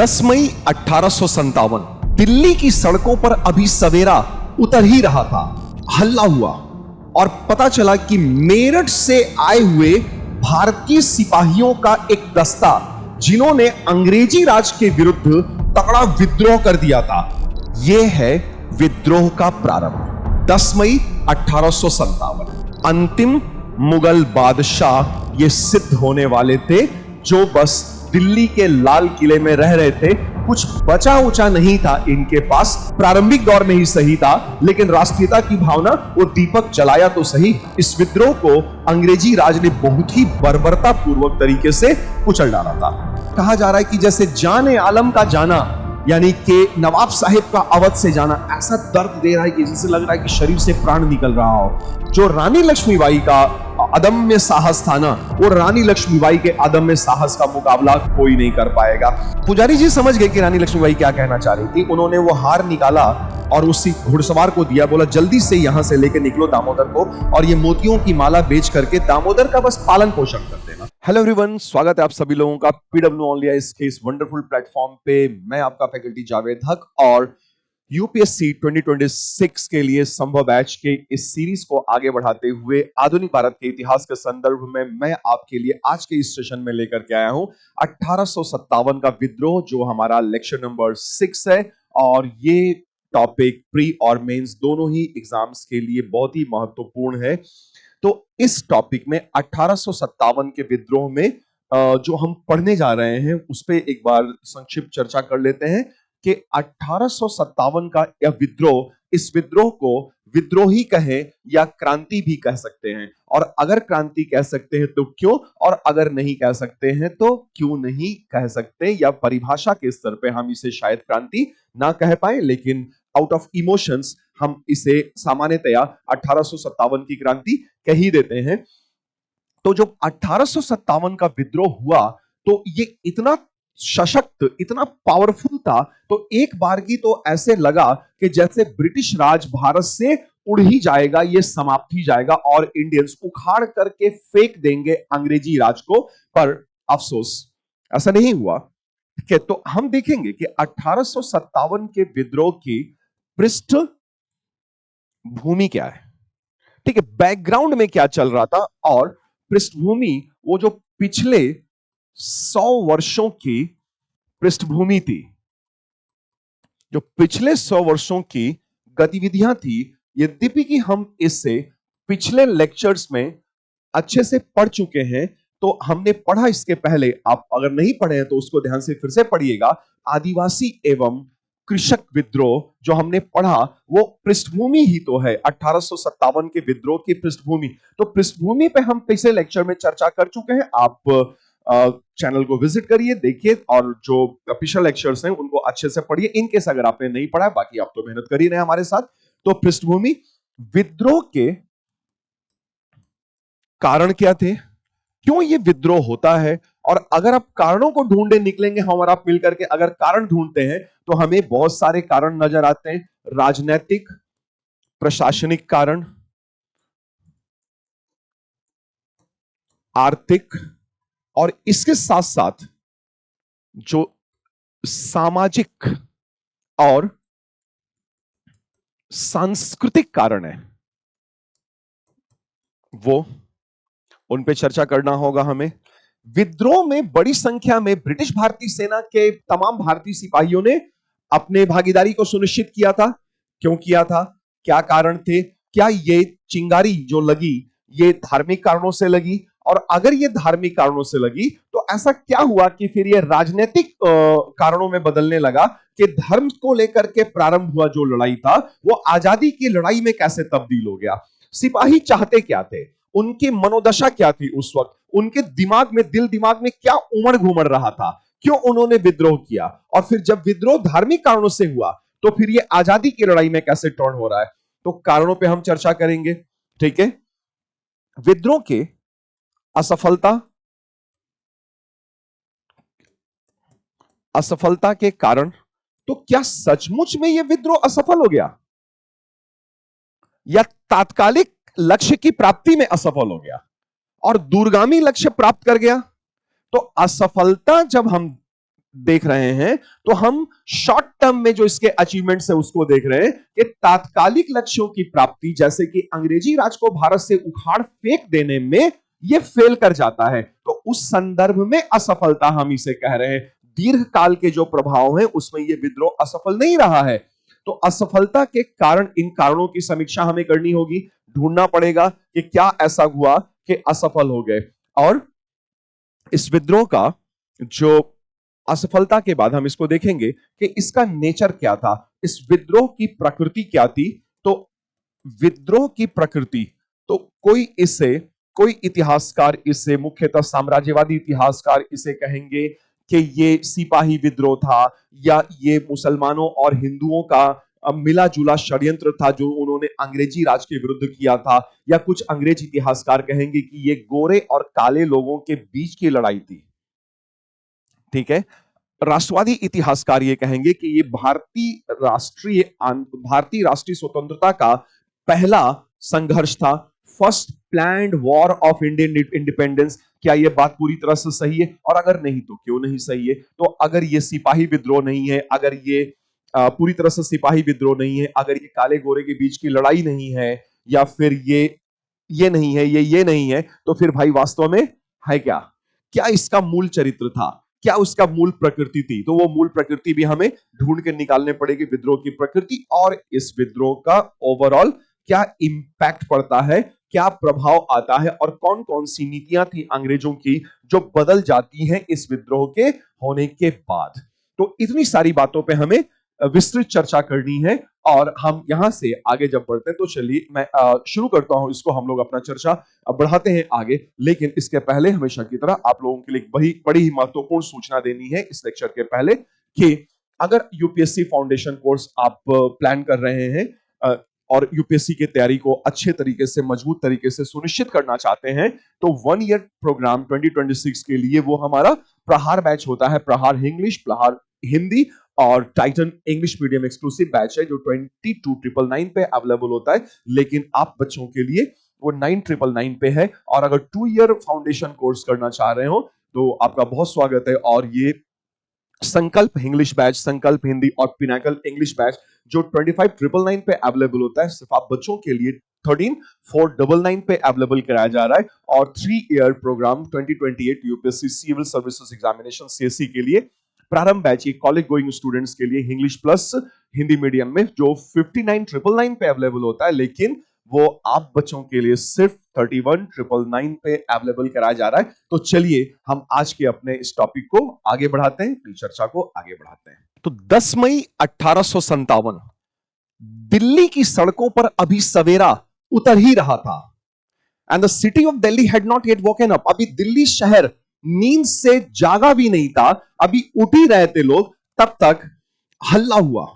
10 मई 1857 दिल्ली की सड़कों पर अभी सवेरा उतर ही रहा था। हल्ला हुआ और पता चला कि मेरठ से आए हुए भारतीय सिपाहियों का एक दस्ता, जिन्होंने अंग्रेजी राज के विरुद्ध तगड़ा विद्रोह कर दिया था। यह है विद्रोह का प्रारंभ। 10 मई 1857 अंतिम मुगल बादशाह ये सिद्ध होने वाले थे, जो बस दिल्ली के लाल किले में रह रहे थे। कुछ बचा उचा नहीं था इनके पास, प्रारंभिक दौर में ही सही था, लेकिन राष्ट्रीयता की भावना, वो दीपक जलाया तो सही। इस विद्रोह को अंग्रेजी राज ने बहुत ही बर्बरता पूर्वक तरीके से कुचल डाला था। कहा जा रहा है कि जैसे जाने आलम का जाना, यानी कि नवाब साहिब का अवध से जाना, ऐसा दर्द दे रहा है कि जैसे लग रहा है कि शरीर से प्राण निकल रहा हो। जो रानी लक्ष्मीबाई का अदम्य साहस था ना, वो रानी लक्ष्मीबाई के अदम्य साहस का मुकाबला कोई नहीं कर पाएगा। पुजारी जी समझ गए कि रानी लक्ष्मीबाई क्या कहना चाह रही थी। उन्होंने वो हार निकाला और उसी घुड़सवार को दिया, बोला जल्दी से यहां से लेके निकलो दामोदर को, और ये मोतियों की माला बेच करके दामोदर का बस पालन पोषण कर देना। हेलो एवरीवन, स्वागत है आप सभी लोगों का पीडब्ल्यू ऑनली इसके इस वंडरफुल प्लेटफॉर्म पे। मैं आपका फैकल्टी जावेद हक, और यूपीएससी 2026 के लिए संभव बैच के इस सीरीज को आगे बढ़ाते हुए आधुनिक भारत के इतिहास के संदर्भ में मैं आपके लिए आज के इस सेशन में लेकर के आया हूं 1857 का विद्रोह, जो हमारा लेक्चर नंबर 6 है। और ये टॉपिक प्री और मेंस दोनों ही एग्जाम्स के लिए बहुत ही महत्वपूर्ण है। तो इस टॉपिक में 1857 के विद्रोह में जो हम पढ़ने जा रहे हैं उस पर एक बार संक्षिप्त चर्चा कर लेते हैं कि 1857 का यह विद्रोह, इस विद्रोह को विद्रोही कहें या क्रांति भी कह सकते हैं। और अगर क्रांति कह सकते हैं तो क्यों, और अगर नहीं कह सकते हैं तो क्यों नहीं कह सकते, या परिभाषा के स्तर पे हम इसे शायद क्रांति ना कह पाए, लेकिन आउट ऑफ इमोशंस हम इसे सामान्यतया 1857 की क्रांति कह ही देते हैं। तो जो 1857 का विद्रोह हुआ, तो ये इतना सशक्त, इतना पावरफुल था, तो एक बार की तो ऐसे लगा कि जैसे ब्रिटिश राज भारत से उड़ ही जाएगा, ये समाप्त ही जाएगा और इंडियंस उखाड़ करके फेंक देंगे अंग्रेजी राज को। पर अफसोस ऐसा नहीं हुआ। ठीक है, तो हम देखेंगे कि 1857 के विद्रोह की पृष्ठ भूमि क्या है। ठीक है, बैकग्राउंड में क्या चल रहा था, और पृष्ठभूमि वो जो पिछले 100 वर्षों की पृष्ठभूमि थी, जो पिछले 100 वर्षों की गतिविधियां थी। यद्यपि कि हम इससे पिछले लेक्चर्स में अच्छे से पढ़ चुके हैं, तो हमने पढ़ा इसके पहले, आप अगर नहीं पढ़े हैं तो उसको ध्यान से फिर से पढ़िएगा। आदिवासी एवं कृषक विद्रोह जो हमने पढ़ा, वो पृष्ठभूमि ही तो है 1857 के विद्रोह की पृष्ठभूमि। तो पृष्ठभूमि पे हम पिछले लेक्चर में चर्चा कर चुके हैं। आप चैनल को विजिट करिए, देखिए, और जो पिछले लेक्चर्स हैं उनको अच्छे से पढ़िए। इनकेस अगर आपने नहीं पढ़ा है, बाकी आप तो मेहनत कर ही रहे हैं हमारे साथ। तो पृष्ठभूमि, विद्रोह के कारण क्या थे, क्यों ये विद्रोह होता है, और अगर आप कारणों को ढूंढने निकलेंगे, हम और आप मिलकर के अगर कारण ढूंढते हैं तो हमें बहुत सारे कारण नजर आते हैं। राजनीतिक, प्रशासनिक कारण, आर्थिक, और इसके साथ साथ जो सामाजिक और सांस्कृतिक कारण है, वो उन पे चर्चा करना होगा हमें। विद्रोह में बड़ी संख्या में ब्रिटिश भारतीय सेना के तमाम भारतीय सिपाहियों ने अपने भागीदारी को सुनिश्चित किया था। क्यों किया था, क्या कारण थे, क्या ये चिंगारी जो लगी ये धार्मिक कारणों से लगी, और अगर ये धार्मिक कारणों से लगी तो ऐसा क्या हुआ कि फिर ये राजनीतिक कारणों में बदलने लगा, कि धर्म को लेकर के प्रारंभ हुआ जो लड़ाई था, वो आजादी की लड़ाई में कैसे तब्दील हो गया। सिपाही चाहते क्या थे, उनकी मनोदशा क्या थी उस वक्त, उनके दिमाग में, दिल दिमाग में क्या उमड़ घुमड़ रहा था, क्यों उन्होंने विद्रोह किया, और फिर जब विद्रोह धार्मिक कारणों से हुआ तो फिर ये आजादी की लड़ाई में कैसे टर्न हो रहा है। तो कारणों पे हम चर्चा करेंगे। ठीक है, विद्रोह के असफलता के कारण, तो क्या सचमुच में यह विद्रोह असफल हो गया, या तात्कालिक लक्ष्य की प्राप्ति में असफल हो गया और दूरगामी लक्ष्य प्राप्त कर गया। तो असफलता जब हम देख रहे हैं तो हम शॉर्ट टर्म में जो इसके अचीवमेंट्स है उसको देख रहे हैं कि तात्कालिक लक्ष्यों की प्राप्ति जैसे कि अंग्रेजी राज को भारत से उखाड़ फेंक देने में यह फेल कर जाता है, तो उस संदर्भ में असफलता हम इसे कह रहे हैं। दीर्घकाल के जो प्रभाव हैं उसमें यह विद्रोह असफल नहीं रहा है। तो असफलता के कारण, इन कारणों की समीक्षा हमें करनी होगी, ढूंढना पड़ेगा कि क्या ऐसा हुआ कि असफल हो गए। और इस विद्रोह का जो असफलता के बाद हम इसको देखेंगे कि इसका नेचर क्या था, इस विद्रोह की प्रकृति क्या थी। तो विद्रोह की प्रकृति, तो कोई इतिहासकार इसे, मुख्यतः साम्राज्यवादी इतिहासकार इसे कहेंगे कि ये सिपाही विद्रोह था, या ये मुसलमानों और हिंदुओं का मिला जुला षड्यंत्र था जो उन्होंने अंग्रेजी राज के विरुद्ध किया था, या कुछ अंग्रेज इतिहासकार कहेंगे कि ये गोरे और काले लोगों के बीच की लड़ाई थी। ठीक है, राष्ट्रवादी इतिहासकार ये कहेंगे कि ये भारतीय राष्ट्रीय स्वतंत्रता का पहला संघर्ष था, first planned war of Indian independence. क्या ये बात पूरी तरह से सही है? और अगर नहीं तो क्यों नहीं सही है? तो अगर ये सिपाही विद्रोह नहीं है, अगर ये पूरी तरह से सिपाही विद्रोह नहीं है, अगर ये काले गोरे के बीच की लड़ाई नहीं है, या फिर ये नहीं है, ये नहीं है, तो फिर भाई वास्तव में है क्या? क्या इसका मूल चरित्र था? क्या उसका मूल प्रकृति थी? तो वो मूल प्रकृति भी हमें ढूंढ के निकालने पड़ेगी, विद्रोह की प्रकृति, और इस विद्रोह का ओवरऑल क्या इंपैक्ट पड़ता है, क्या प्रभाव आता है, और कौन कौन सी नीतियां थी अंग्रेजों की जो बदल जाती हैं इस विद्रोह के होने के बाद। तो इतनी सारी बातों पे हमें विस्तृत चर्चा करनी है, और हम यहां से आगे जब बढ़ते हैं तो चलिए मैं शुरू करता हूं इसको, हम लोग अपना चर्चा बढ़ाते हैं आगे। लेकिन इसके पहले हमेशा की तरह आप लोगों के लिए बड़ी ही महत्वपूर्ण सूचना देनी है इस लेक्चर के पहले, कि अगर यूपीएससी फाउंडेशन कोर्स आप प्लान कर रहे हैं और यूपीएससी की तैयारी को अच्छे तरीके से, मजबूत तरीके से सुनिश्चित करना चाहते हैं, तो 1 ईयर प्रोग्राम 2026 के लिए वो हमारा प्रहार बैच होता है, प्रहार इंग्लिश, प्रहार हिंदी और Titan English medium exclusive batch है जो 22,999 पे अवेलेबल होता है। लेकिन आप बच्चों के लिए वो 9,999 पे है, और अगर 2 ईयर फाउंडेशन कोर्स करना चाह रहे हो तो आपका बहुत स्वागत है। और ये संकल्प इंग्लिश बैच, संकल्प हिंदी और पिनाकल इंग्लिश बैच जो 25,999 पे अवेलेबल होता है, सिर्फ आप बच्चों के लिए 13,499 पे अवेलेबल कराया जा रहा है। और 3 year program 2028 UPSC civil services examination CSC के लिए प्रारंभ बैच, ये कॉलेज गोइंग स्टूडेंट्स के लिए इंग्लिश प्लस हिंदी मीडियम में जो 59,999 पे अवेलेबल होता है, लेकिन वो आप बच्चों के लिए सिर्फ 31,999 पे अवेलेबल कराया जा रहा है। तो चलिए हम आज के अपने इस टॉपिक को आगे बढ़ाते हैं, अपनी चर्चा को आगे बढ़ाते हैं। तो 10 मई 1857 दिल्ली की सड़कों पर अभी सवेरा उतर ही रहा था, and the city of Delhi had not yet woken up. अभी दिल्ली शहर नींद से जागा भी नहीं था, अभी उठ ही रहे थे लोग, तब तक हल्ला हुआ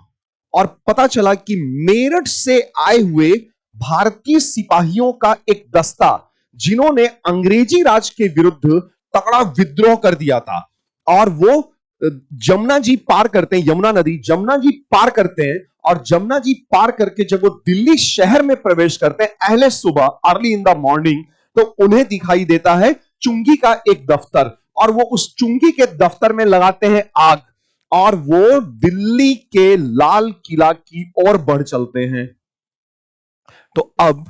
और पता चला कि मेरठ से आए हुए भारतीय सिपाहियों का एक दस्ता, जिन्होंने अंग्रेजी राज के विरुद्ध तगड़ा विद्रोह कर दिया था, और वो जमुना जी पार करते हैं, यमुना नदी जमुना जी पार करते हैं, और जमुना जी पार करके जब वो दिल्ली शहर में प्रवेश करते हैं अहले सुबह, अर्ली इन द मॉर्निंग, तो उन्हें दिखाई देता है चुंगी का एक दफ्तर, और वो उस चुंगी के दफ्तर में लगाते हैं आग, और वो दिल्ली के लाल किला की ओर बढ़ चलते हैं। तो अब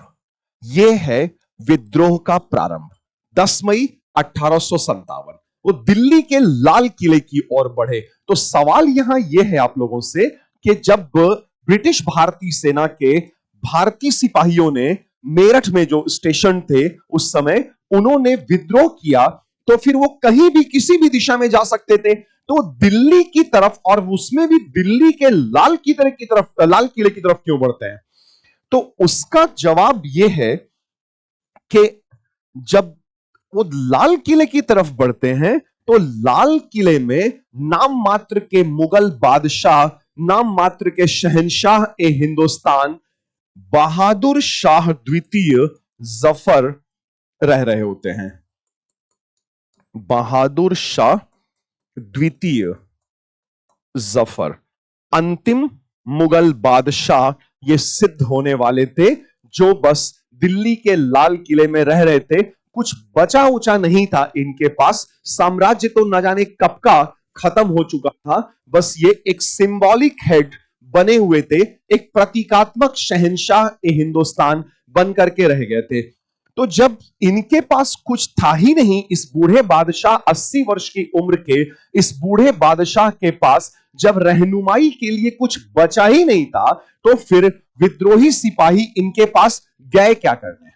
यह है विद्रोह का प्रारंभ। 10 मई 1857 वो दिल्ली के लाल किले की ओर बढ़े। तो सवाल यहां यह है आप लोगों से कि जब ब्रिटिश भारतीय सेना के भारतीय सिपाहियों ने मेरठ में जो स्टेशन थे उस समय उन्होंने विद्रोह किया, तो फिर वो कहीं भी किसी भी दिशा में जा सकते थे, तो दिल्ली की तरफ, और उसमें भी दिल्ली के लाल किले की तरफ क्यों बढ़ते हैं? तो उसका जवाब यह है कि जब वो लाल किले की तरफ बढ़ते हैं तो लाल किले में नाम मात्र के मुगल बादशाह, नाम मात्र के शहंशाह ए हिंदुस्तान बहादुर शाह द्वितीय जफर रह रहे होते हैं। बहादुर शाह द्वितीय जफर अंतिम मुगल बादशाह ये सिद्ध होने वाले थे, जो बस दिल्ली के लाल किले में रह रहे थे। कुछ बचा उचा नहीं था इनके पास, साम्राज्य तो न जाने कब का खत्म हो चुका था। बस ये एक सिंबॉलिक हेड बने हुए थे, एक प्रतीकात्मक शहंशाह ए हिंदुस्तान बन करके रह गए थे। तो जब इनके पास कुछ था ही नहीं, इस बूढ़े बादशाह 80 वर्ष की उम्र के इस बूढ़े बादशाह के पास जब रहनुमाई के लिए कुछ बचा ही नहीं था, तो फिर विद्रोही सिपाही इनके पास गए क्या करने?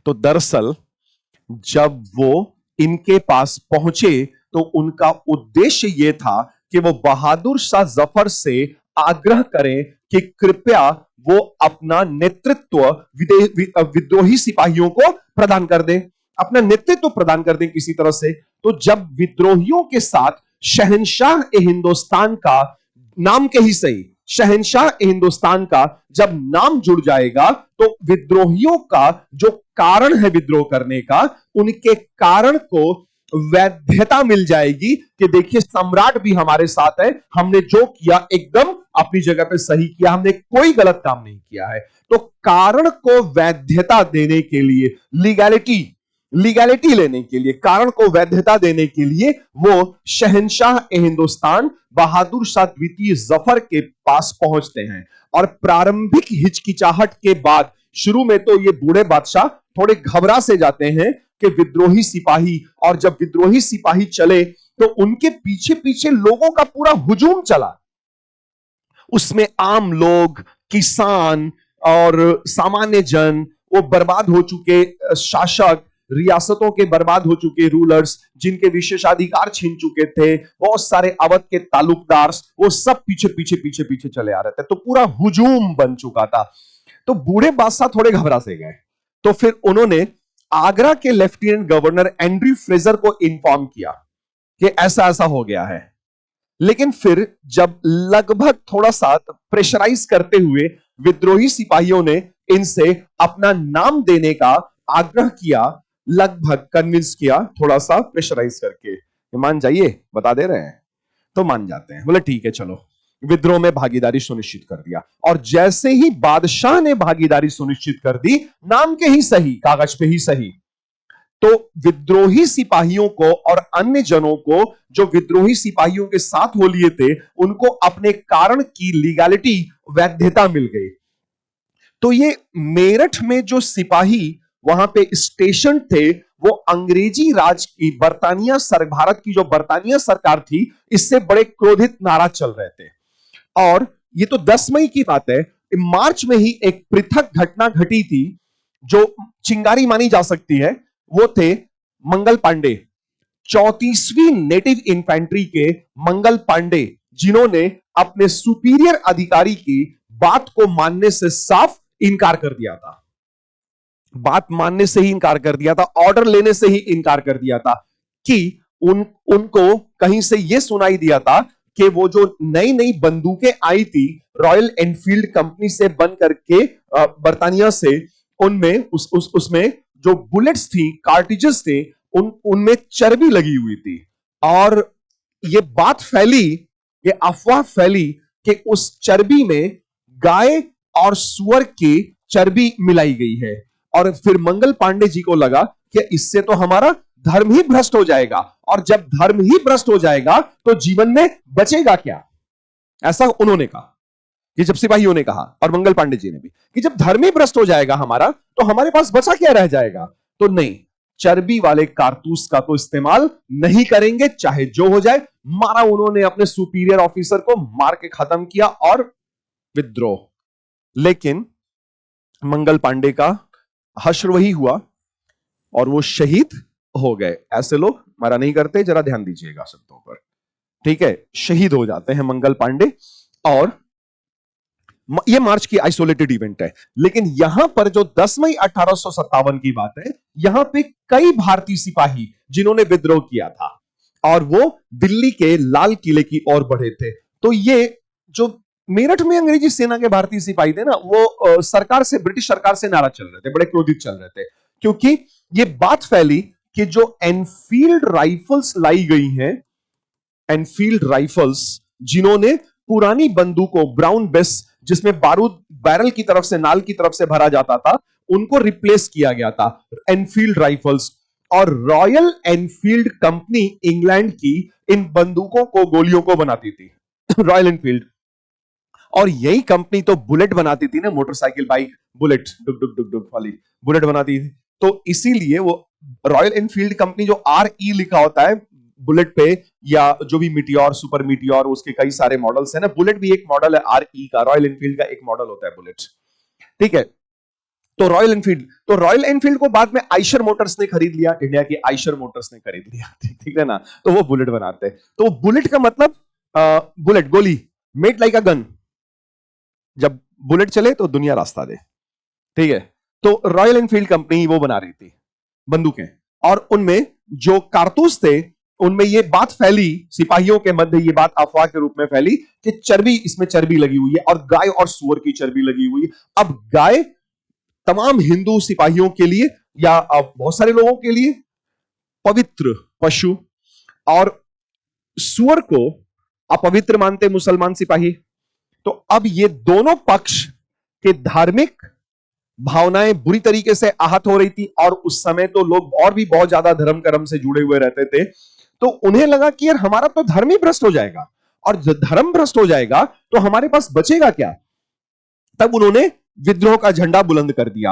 तो दरअसल जब वो इनके पास पहुंचे तो उनका उद्देश्य यह था कि वो बहादुर शाह जफर से आग्रह करें कि कृपया वो अपना नेतृत्व विद्रोही सिपाहियों को प्रदान कर दें, अपना नेतृत्व प्रदान कर दें किसी तरह से। तो जब विद्रोहियों के साथ शहंशाह ए हिंदुस्तान का नाम के ही सही, शहंशाह ए हिंदुस्तान का जब नाम जुड़ जाएगा, तो विद्रोहियों का जो कारण है विद्रोह करने का, उनके कारण को वैधता मिल जाएगी कि देखिए सम्राट भी हमारे साथ है, हमने जो किया एकदम अपनी जगह पे सही किया, हमने कोई गलत काम नहीं किया है। तो कारण को वैधता देने के लिए, लीगैलिटी लेने के लिए, कारण को वैधता देने के लिए वो शहंशाह ए हिंदुस्तान बहादुर शाह द्वितीय जफर के पास पहुंचते हैं। और प्रारंभिक हिचकिचाहट के बाद, शुरू में तो ये बूढ़े बादशाह थोड़े घबरा से जाते हैं कि विद्रोही सिपाही, और जब विद्रोही सिपाही चले तो उनके पीछे पीछे लोगों का पूरा हुजूम चला। उसमें आम लोग, किसान और सामान्य जन, वो बर्बाद हो चुके शासक, रियासतों के बर्बाद हो चुके रूलर्स, जिनके विशेषाधिकार छीन चुके थे, बहुत सारे अवध के तालुकदार, वो सब पीछे पीछे पीछे पीछे चले आ रहे थे। तो पूरा हुजूम बन चुका था। तो बूढ़े बादशाह थोड़े घबरा से गए। तो फिर उन्होंने आगरा के लेफ्टिनेंट गवर्नर एंड्रयू फ्रेजर को इन्फॉर्म किया कि ऐसा ऐसा हो गया है। लेकिन फिर जब लगभग थोड़ा सा प्रेशराइज करते हुए विद्रोही सिपाहियों ने इनसे अपना नाम देने का आग्रह किया, लगभग कन्विंस किया, थोड़ा सा प्रेशराइज करके, मान जाइए, बता दे रहे हैं, तो मान जाते हैं। बोले ठीक है चलो, विद्रोह में भागीदारी सुनिश्चित कर दिया। और जैसे ही बादशाह ने भागीदारी सुनिश्चित कर दी, नाम के ही सही, कागज पे ही सही, तो विद्रोही सिपाहियों को और अन्य जनों को जो विद्रोही सिपाहियों के साथ हो लिए थे, उनको अपने कारण की लीगैलिटी, वैधता मिल गई। तो ये मेरठ में जो सिपाही वहां पे स्टेशन थे, वो अंग्रेजी राज की, भारत की जो बरतानिया सरकार थी, इससे बड़े क्रोधित नाराज चल रहे थे। और ये तो 10 मई की बात है, मार्च में ही एक पृथक घटना घटी थी जो चिंगारी मानी जा सकती है। वो थे मंगल पांडे, 34वीं नेटिव इन्फेंट्री के मंगल पांडे, जिन्होंने अपने सुपीरियर अधिकारी की बात को मानने से साफ इनकार कर दिया था। बात मानने से ही इनकार कर दिया था, ऑर्डर लेने से ही इनकार कर दिया था कि उनको कहीं से यह सुनाई दिया था कि वो जो नई नई बंदूकें आई थी रॉयल एनफील्ड कंपनी से बन करके बर्तानिया से, उनमें उसमें जो बुलेट्स थी, कार्टिजेस थे, उनमें चर्बी लगी हुई थी। और ये बात फैली, ये अफवाह फैली कि उस चर्बी में गाय और सुअर की चर्बी मिलाई गई है। और फिर मंगल पांडे जी को लगा कि इससे तो हमारा धर्म ही भ्रष्ट हो जाएगा, और जब धर्म ही भ्रष्ट हो जाएगा तो जीवन में बचेगा क्या। ऐसा उन्होंने कहा, कि जब सिपाहियों ने कहा और मंगल पांडे जी ने भी, कि जब धर्म ही भ्रष्ट हो जाएगा हमारा, तो हमारे पास बचा क्या रह जाएगा। तो नहीं, चर्बी वाले कारतूस का तो इस्तेमाल नहीं करेंगे, चाहे जो हो जाए। मारा उन्होंने, अपने सुपीरियर ऑफिसर को मार के खत्म किया और विद्रोह। लेकिन मंगल पांडे का हश्र वही हुआ और वो शहीद हो गए। ऐसे लोग मरा नहीं करते, जरा ध्यान दीजिएगा शब्दों पर, ठीक है। शहीद हो जाते हैं मंगल पांडे। और ये मार्च की आइसोलेटेड इवेंट है। लेकिन यहां पर जो 10 मई 1857 की बात है, यहां पे कई भारतीय सिपाही जिन्होंने विद्रोह किया था और वो दिल्ली के लाल किले की ओर बढ़े थे। तो ये जो मेरठ में अंग्रेजी सेना के भारतीय सिपाही थे ना, वो सरकार से, ब्रिटिश सरकार से नाराज चल रहे थे, बड़े क्रोधित चल रहे थे, क्योंकि ये बात फैली कि जो एनफील्ड राइफल्स लाई गई हैं, एनफील्ड राइफल्स, जिन्होंने पुरानी बंदूकों, ब्राउन बेस, जिसमें बारूद बैरल की तरफ से, नाल की तरफ से भरा जाता था, उनको रिप्लेस किया गया था, एनफील्ड राइफल्स। और रॉयल एनफील्ड कंपनी इंग्लैंड की इन बंदूकों को, गोलियों को बनाती थी। Royal Enfield. और यही कंपनी तो बुलेट बनाती थी ना, मोटरसाइकिल, बाइक, बुलेट, डुक डुक डुक डुक वाली बुलेट बनाती थी। तो इसीलिए वो रॉयल एनफील्ड कंपनी, जो RE लिखा होता है बुलेट पे, या जो भी मीटियोर, सुपर मीटियोर, उसके कई सारे मॉडल्स हैं ना, बुलेट भी एक मॉडल है RE का, रॉयल एनफील्ड का एक मॉडल होता है बुलेट। ठीक है। तो रॉयल एनफील्ड को बाद में आइशर मोटर्स ने खरीद लिया, इंडिया की आइशर मोटर्स ने खरीद लिया। ठीक है ना। तो वो बुलेट बनाते हैं। तो बुलेट का मतलब बुलेट, गोली, मेड लाइक अ गन। जब बुलेट चले तो दुनिया रास्ता दे। ठीक है। तो रॉयल एनफील्ड कंपनी वो बना रही थी बंदूकें, और उनमें जो कारतूस थे, उनमें ये बात फैली, सिपाहियों के मध्य ये बात अफवाह के रूप में फैली कि चर्बी, इसमें चर्बी लगी हुई है, और गाय और सुअर की चर्बी लगी हुई है। अब गाय तमाम हिंदू सिपाहियों के लिए, या बहुत सारे लोगों के लिए पवित्र पशु, और सुअर को अपवित्र मानते मुसलमान सिपाही। तो अब ये दोनों पक्ष के धार्मिक भावनाएं बुरी तरीके से आहत हो रही थी, और उस समय तो लोग और भी बहुत ज्यादा धर्म कर्म से जुड़े हुए रहते थे। तो उन्हें लगा कि यार हमारा तो धर्म ही भ्रष्ट हो जाएगा, और जब धर्म भ्रष्ट हो जाएगा तो हमारे पास बचेगा क्या। तब उन्होंने विद्रोह का झंडा बुलंद कर दिया,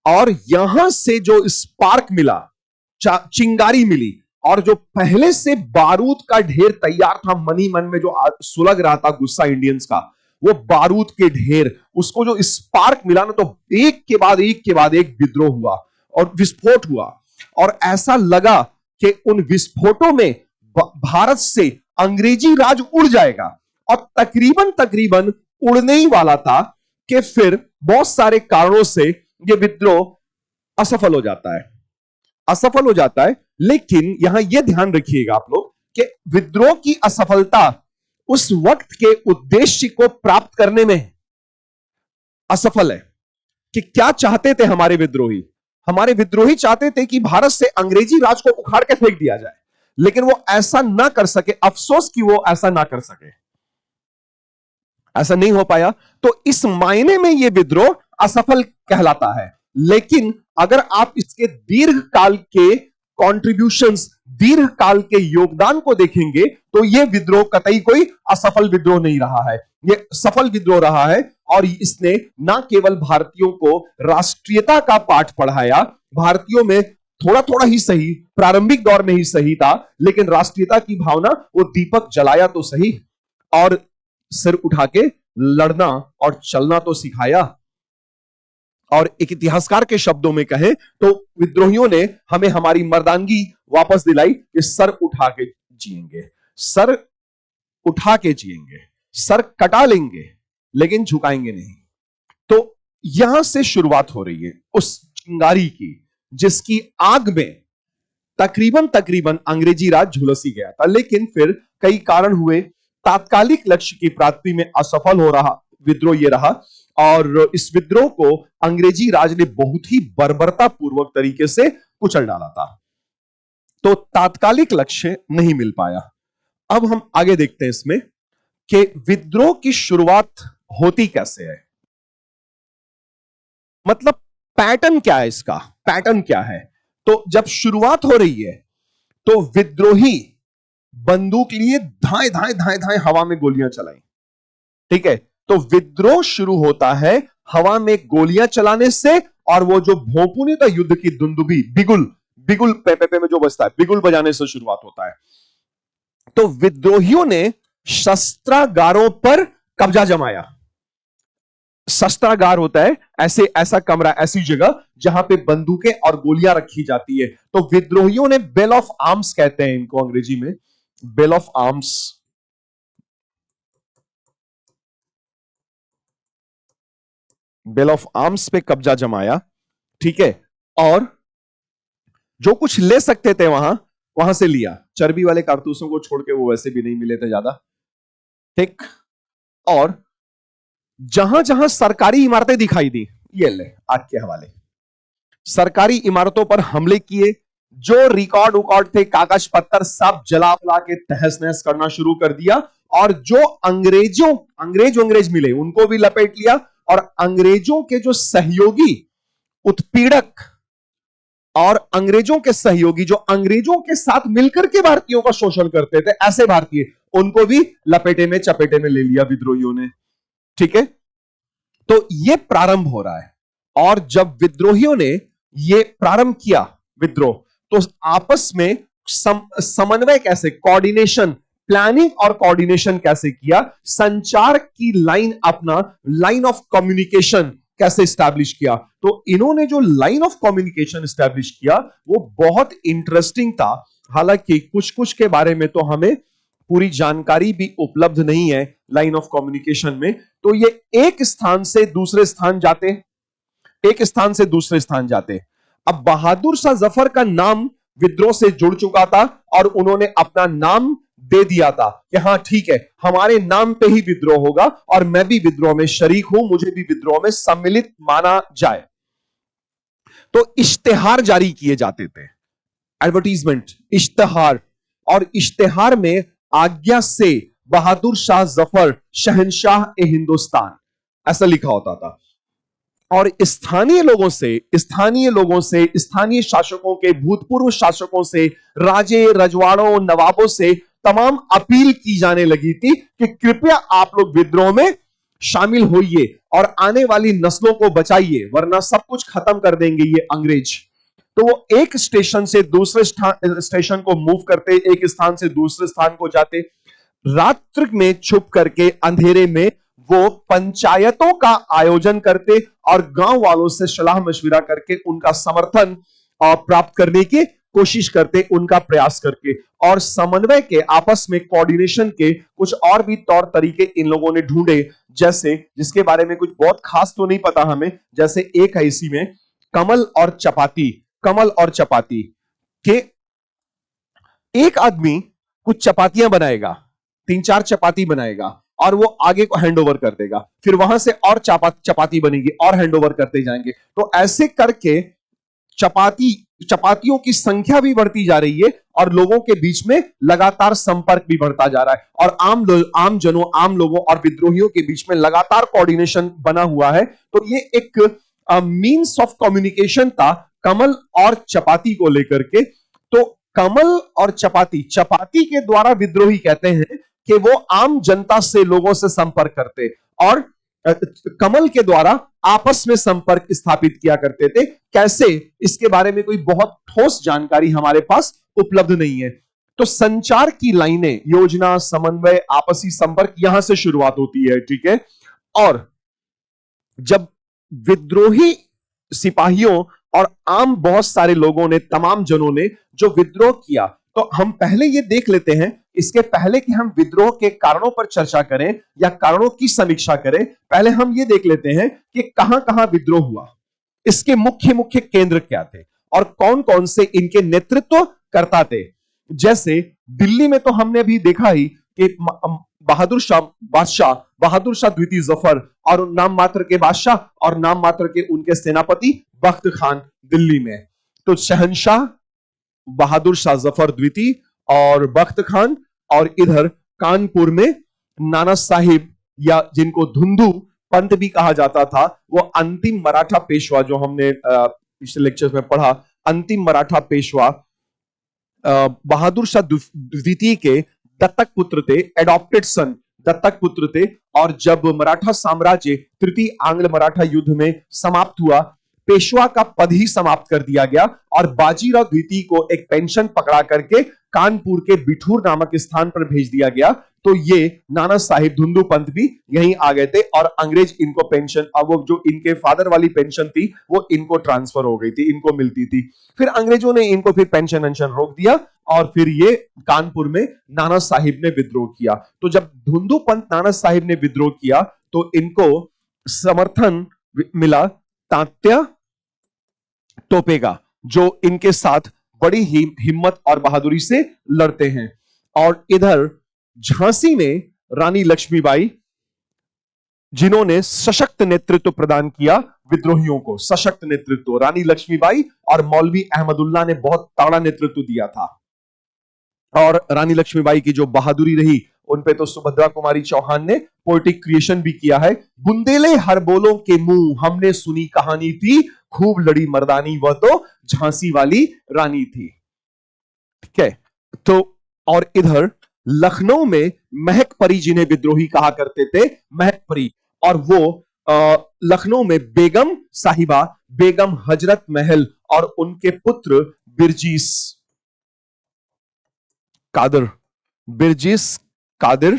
और यहां से जो स्पार्क मिला, चिंगारी मिली, और जो पहले से बारूद का ढेर तैयार था मन ही मन में, जो सुलग रहा था गुस्सा इंडियंस का, वो बारूद के ढेर, उसको जो स्पार्क मिला ना, तो एक के बाद एक के बाद एक विद्रोह हुआ और विस्फोट हुआ। और ऐसा लगा कि उन विस्फोटों में भारत से अंग्रेजी राज उड़ जाएगा, और तकरीबन तकरीबन उड़ने ही वाला था कि फिर बहुत सारे कारणों से यह विद्रोह असफल हो जाता है। असफल हो जाता है। लेकिन यहां यह ध्यान रखिएगा आप लोग कि विद्रोह की असफलता उस वक्त के उद्देश्य को प्राप्त करने में असफल है। कि क्या चाहते थे हमारे विद्रोही? हमारे विद्रोही चाहते थे कि भारत से अंग्रेजी राज को उखाड़ के फेंक दिया जाए, लेकिन वो ऐसा ना कर सके। अफसोस कि वो ऐसा ना कर सके, ऐसा नहीं हो पाया। तो इस मायने में यह विद्रोह असफल कहलाता है। लेकिन अगर आप इसके दीर्घ काल के कॉन्ट्रीब्यूशंस, दीर्घ काल के योगदान को देखेंगे, तो यह विद्रोह कतई कोई असफल विद्रोह नहीं रहा है, यह सफल विद्रोह रहा है। और इसने ना केवल भारतीयों को राष्ट्रीयता का पाठ पढ़ाया, भारतीयों में थोड़ा थोड़ा ही सही, प्रारंभिक दौर में ही सही था, लेकिन राष्ट्रीयता की भावना, वो दीपक जलाया तो सही, और सिर उठा के लड़ना और चलना तो सिखाया। और एक इतिहासकार के शब्दों में कहें तो विद्रोहियों ने हमें हमारी मर्दानगी वापस दिलाई कि सर उठा के जिएंगे, सर उठा के जिएंगे, सर कटा लेंगे लेकिन झुकाएंगे नहीं। तो यहां से शुरुआत हो रही है उस चिंगारी की, जिसकी आग में तकरीबन तकरीबन अंग्रेजी राज झुलस ही गया था। लेकिन फिर कई कारण हुए, तात्कालिक लक्ष्य की प्राप्ति में असफल हो रहा विद्रोह ये रहा, और इस विद्रोह को अंग्रेजी राज ने बहुत ही बर्बरता पूर्वक तरीके से कुचल डाला था। तो तात्कालिक लक्ष्य नहीं मिल पाया। अब हम आगे देखते हैं इसमें कि विद्रोह की शुरुआत होती कैसे है, मतलब पैटर्न क्या है इसका, पैटर्न क्या है। तो जब शुरुआत हो रही है तो विद्रोही बंदूक लिए धाए धाए धाए धाए हवा में गोलियां चलाई। ठीक है। तो विद्रोह शुरू होता है हवा में गोलियां चलाने से, और वो जो भोंपू नहीं था युद्ध की दुंदुभी, बिगुल, बिगुल पे पे पे में जो बजता है, बिगुल बजाने से शुरुआत होता है। तो विद्रोहियों ने शस्त्रागारों पर कब्जा जमाया। शस्त्रागार होता है ऐसे, ऐसा कमरा, ऐसी जगह जहां पे बंदूकें और गोलियां रखी जाती है। तो विद्रोहियों ने बेल ऑफ आर्म्स कहते हैं इनको अंग्रेजी में, bell of arms, bell of arms पे कब्जा जमाया। ठीक है। और जो कुछ ले सकते थे वहां से लिया। चर्बी वाले कारतूसों को छोड़ के, वो वैसे भी नहीं मिले थे ज्यादा। ठीक। और जहां जहां सरकारी इमारतें दिखाई दी, ये ले आग के हवाले, सरकारी इमारतों पर हमले किए। जो रिकॉर्ड उकॉर्ड थे, कागज पत्तर, सब जला वला के तहस नहस करना शुरू कर दिया। और जो अंग्रेज मिले उनको भी लपेट लिया। और अंग्रेजों के जो सहयोगी उत्पीड़क और अंग्रेजों के सहयोगी जो अंग्रेजों के साथ मिलकर के भारतीयों का शोषण करते थे, ऐसे भारतीय, उनको भी लपेटे में चपेटे में ले लिया विद्रोहियों ने। ठीक है, तो यह प्रारंभ हो रहा है। और जब विद्रोहियों ने यह प्रारंभ किया विद्रोह, तो आपस में समन्वय कैसे, कोऑर्डिनेशन, प्लानिंग और कोऑर्डिनेशन कैसे किया, संचार की लाइन, अपना लाइन ऑफ कम्युनिकेशन कैसे स्टैब्लिश किया। तो इन्होंने जो लाइन ऑफ कम्युनिकेशन स्टैब्लिश किया वो बहुत इंटरेस्टिंग था। हालांकि कुछ कुछ के बारे में तो हमें पूरी जानकारी भी उपलब्ध नहीं है लाइन ऑफ कम्युनिकेशन में। तो ये एक स्थान से दूसरे स्थान जाते, एक स्थान से दूसरे स्थान जाते। अब बहादुर शाह जफर का नाम विद्रोह से जुड़ चुका था और उन्होंने अपना नाम दे दिया था कि हां ठीक है, हमारे नाम पे ही विद्रोह होगा और मैं भी विद्रोह में शरीक हूं, मुझे भी विद्रोह में सम्मिलित माना जाए। तो इश्तेहार जारी किए जाते थे, एडवर्टीजमेंट, इश्तेहार, और इश्तेहार में आज्ञा से बहादुर शाह जफर शहंशाह ए हिंदुस्तान ऐसा लिखा होता था। और स्थानीय लोगों से, स्थानीय शासकों के, भूतपूर्व शासकों से, राजे रजवाड़ों नवाबों से तमाम अपील की जाने लगी थी कि कृपया आप लोग विद्रोह में शामिल होइए और आने वाली नस्लों को बचाइए, वरना सब कुछ खत्म कर देंगे ये अंग्रेज। तो वो एक स्टेशन से दूसरे स्टेशन को मूव करते, एक स्थान से दूसरे स्थान को जाते, रात्रि में छुप करके अंधेरे में वो पंचायतों का आयोजन करते और गांव वालों से सलाह मशविरा करके उनका समर्थन प्राप्त करने की कोशिश करते, उनका प्रयास करके। और समन्वय के, आपस में कोऑर्डिनेशन के कुछ और भी तौर तरीके इन लोगों ने ढूंढे, जैसे, जिसके बारे में कुछ बहुत खास तो नहीं पता हमें, जैसे एक है इसी में कमल और चपाती। कमल और चपाती के, एक आदमी कुछ चपातियां बनाएगा, 3-4 चपाती बनाएगा और वो आगे को हैंड ओवर कर देगा, फिर वहां से और चपाती बनेगी और हैंड ओवर करते जाएंगे। तो ऐसे करके चपातियों की संख्या भी बढ़ती जा रही है और लोगों के बीच में लगातार संपर्क भी बढ़ता जा रहा है और आम लोगों और विद्रोहियों के बीच में लगातार कोऑर्डिनेशन बना हुआ है। तो ये एक मींस ऑफ कम्युनिकेशन था कमल और चपाती को लेकर के। तो कमल और चपाती, चपाती के द्वारा विद्रोही कहते हैं कि वो आम जनता से, लोगों से संपर्क करते, और कमल के द्वारा आपस में संपर्क स्थापित किया करते थे। कैसे, इसके बारे में कोई बहुत ठोस जानकारी हमारे पास उपलब्ध नहीं है। तो संचार की लाइनें, योजना, समन्वय, आपसी संपर्क, यहां से शुरुआत होती है। ठीक है, और जब विद्रोही सिपाहियों और आम बहुत सारे लोगों ने, तमाम जनों ने जो विद्रोह किया, तो हम पहले ये देख लेते हैं, इसके पहले कि हम विद्रोह के कारणों पर चर्चा करें या कारणों की समीक्षा करें, पहले हम ये देख लेते हैं कि कहां कहां विद्रोह हुआ, इसके मुख्य मुख्य केंद्र क्या थे और कौन कौन से इनके नेतृत्व करता थे। जैसे दिल्ली में तो हमने अभी देखा ही कि बहादुर शाह द्वितीय जफर और नाम मात्र के बादशाह और नाम मात्र के उनके सेनापति बख्त खान दिल्ली में। तो शहंशाह बहादुर शाह जफर द्वितीय और बख्त खान, और इधर कानपुर में नाना साहिब, या जिनको धुंधु पंत भी कहा जाता था, वो अंतिम मराठा पेशवा, जो हमने पिछले लेक्चर्स में पढ़ा, अंतिम मराठा पेशवा बहादुर शाह द्वितीय के दत्तक पुत्र थे, एडॉप्टेड सन, दत्तक पुत्र थे। और जब मराठा साम्राज्य तृतीय आंग्ल मराठा युद्ध में समाप्त हुआ, पेशवा का पद ही समाप्त कर दिया गया और बाजीराव द्वितीय को एक पेंशन पकड़ा करके कानपुर के बिठूर नामक स्थान पर भेज दिया गया। तो ये नाना साहिब धुंधु पंत भी यहीं आ गए थे और अंग्रेज इनको पेंशन, अब वो जो इनके फादर वाली पेंशन थी वो इनको ट्रांसफर हो गई थी, इनको मिलती थी। फिर अंग्रेजों ने इनको फिर पेंशन रोक दिया और फिर ये कानपुर में नाना साहिब ने विद्रोह किया। तो जब धुंधु पंत नाना साहिब ने विद्रोह किया तो इनको समर्थन मिला तात्या टोपे का, जो इनके साथ बड़ी ही हिम्मत और बहादुरी से लड़ते हैं। और इधर झांसी में रानी लक्ष्मीबाई, जिन्होंने सशक्त नेतृत्व प्रदान किया विद्रोहियों को, सशक्त नेतृत्व, रानी लक्ष्मीबाई और मौलवी अहमदुल्ला ने बहुत तगड़ा नेतृत्व दिया था। और रानी लक्ष्मीबाई की जो बहादुरी रही उन पे तो सुभद्रा कुमारी चौहान ने पोएटिक क्रिएशन भी किया है। बुंदेले हर बोलों के मुंह हमने सुनी कहानी थी, खूब लड़ी मर्दानी वह तो झांसी वाली रानी थी। ठीक है, तो और इधर लखनऊ में महक परी जिन्हें विद्रोही कहा करते थे, महक परी, और वो लखनऊ में बेगम साहिबा, बेगम हजरत महल और उनके पुत्र बिरजीस कादर, बिरजीस कादिर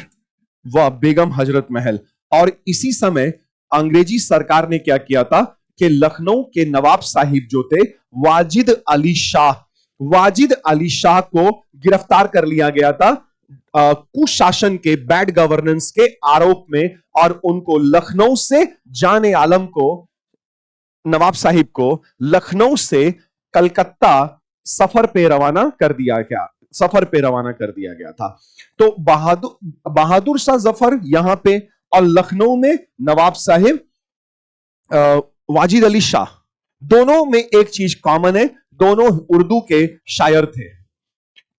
व बेगम हजरत महल। और इसी समय अंग्रेजी सरकार ने क्या किया था कि लखनऊ के नवाब साहिब जो थे वाजिद अली शाह, वाजिद अली शाह को गिरफ्तार कर लिया गया था कुशासन के, बैड गवर्नेंस के आरोप में, और उनको लखनऊ से जाने आलम को, नवाब साहिब को लखनऊ से कलकत्ता सफर पे रवाना कर दिया गया, सफर पे रवाना कर दिया गया था। तो बहादुर शाह जफर यहां पे, और लखनऊ में नवाब साहिब वाजिद अली शाह, दोनों में एक चीज कॉमन है, दोनों उर्दू के शायर थे।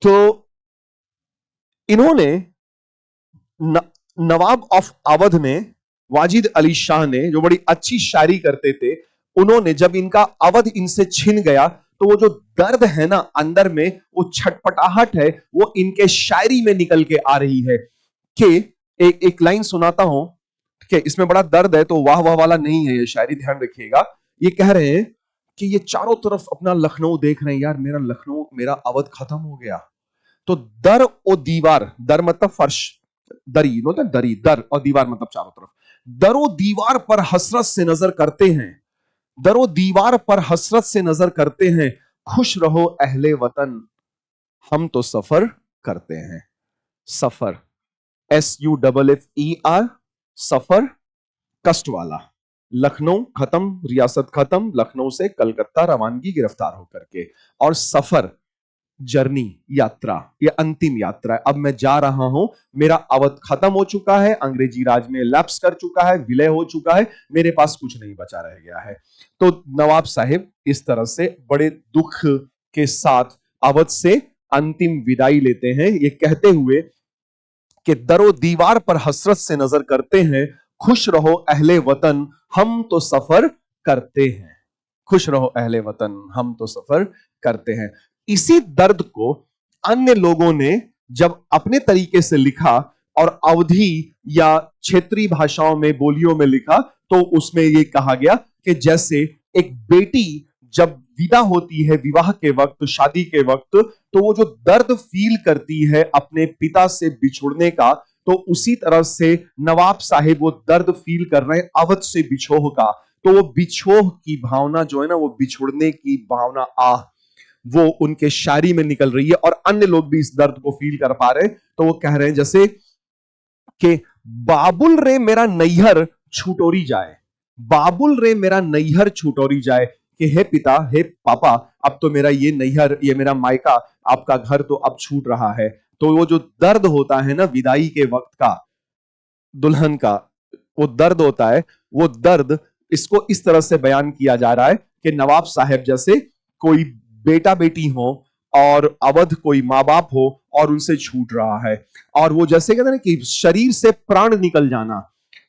तो इन्होंने नवाब ऑफ अवध में वाजिद अली शाह ने, जो बड़ी अच्छी शायरी करते थे, उन्होंने जब इनका अवध इनसे छिन गया तो वो जो दर्द है ना अंदर में, वो छटपटाहट है, वो इनके शायरी में निकल के आ रही है। कि एक लाइन सुनाता हूं, ठीक है, इसमें बड़ा दर्द है, तो वाह वाह वाला नहीं है ये शायरी, ध्यान रखिएगा। ये कह रहे हैं कि ये चारों तरफ अपना लखनऊ देख रहे हैं, यार मेरा लखनऊ, मेरा अवध खत्म हो गया। तो दर और दीवार, दर मतलब फर्श, दरी बोलते हैं, दरी, दर और दीवार मतलब चारों तरफ, दरो दीवार पर हसरत से नजर करते हैं, दरो दीवार पर हसरत से नजर करते हैं, खुश रहो अहले वतन हम तो सफर करते हैं। सफर, SUFFER, सफर, कष्ट वाला। लखनऊ खत्म, रियासत खत्म, लखनऊ से कलकत्ता रवानगी गिरफ्तार होकर के, और सफर जर्नी, यात्रा, ये अंतिम यात्रा है। अब मैं जा रहा हूं, मेरा अवध खत्म हो चुका है, अंग्रेजी राज में लैप्स कर चुका है, विलय हो चुका है, मेरे पास कुछ नहीं बचा रह गया है। तो नवाब साहिब इस तरह से बड़े दुख के साथ अवध से अंतिम विदाई लेते हैं, ये कहते हुए कि दरो दीवार पर हसरत से नजर करते हैं, खुश रहो अहले वतन हम तो सफर करते हैं, खुश रहो अहले वतन हम तो सफर करते हैं। इसी दर्द को अन्य लोगों ने जब अपने तरीके से लिखा और अवधी या क्षेत्रीय भाषाओं में, बोलियों में लिखा, तो उसमें यह कहा गया कि जैसे एक बेटी जब विदा होती है विवाह के वक्त, शादी के वक्त, तो वो जो दर्द फील करती है अपने पिता से बिछुड़ने का, तो उसी तरह से नवाब साहिब वो दर्द फील कर रहे हैं अवध से बिछोह का। तो वो बिछोह की भावना जो है ना, वो बिछुड़ने की भावना, आह, वो उनके शायरी में निकल रही है, और अन्य लोग भी इस दर्द को फील कर पा रहे हैं। तो वो कह रहे हैं जैसे कि बाबुल रे मेरा नैहर छुटोरी जाए, बाबुल रे मेरा नैहर छुटोरी जाए, कि हे पिता, हे पापा, अब तो मेरा ये नैहर, ये मेरा मायका, आपका घर तो अब छूट रहा है। तो वो जो दर्द होता है ना विदाई के वक्त का, दुल्हन का वो दर्द होता है, वो दर्द इसको इस तरह से बयान किया जा रहा है कि नवाब साहब जैसे कोई बेटा बेटी हो और अवध कोई माँ बाप हो और उनसे छूट रहा है, और वो जैसे कहते हैं कि शरीर से प्राण निकल जाना।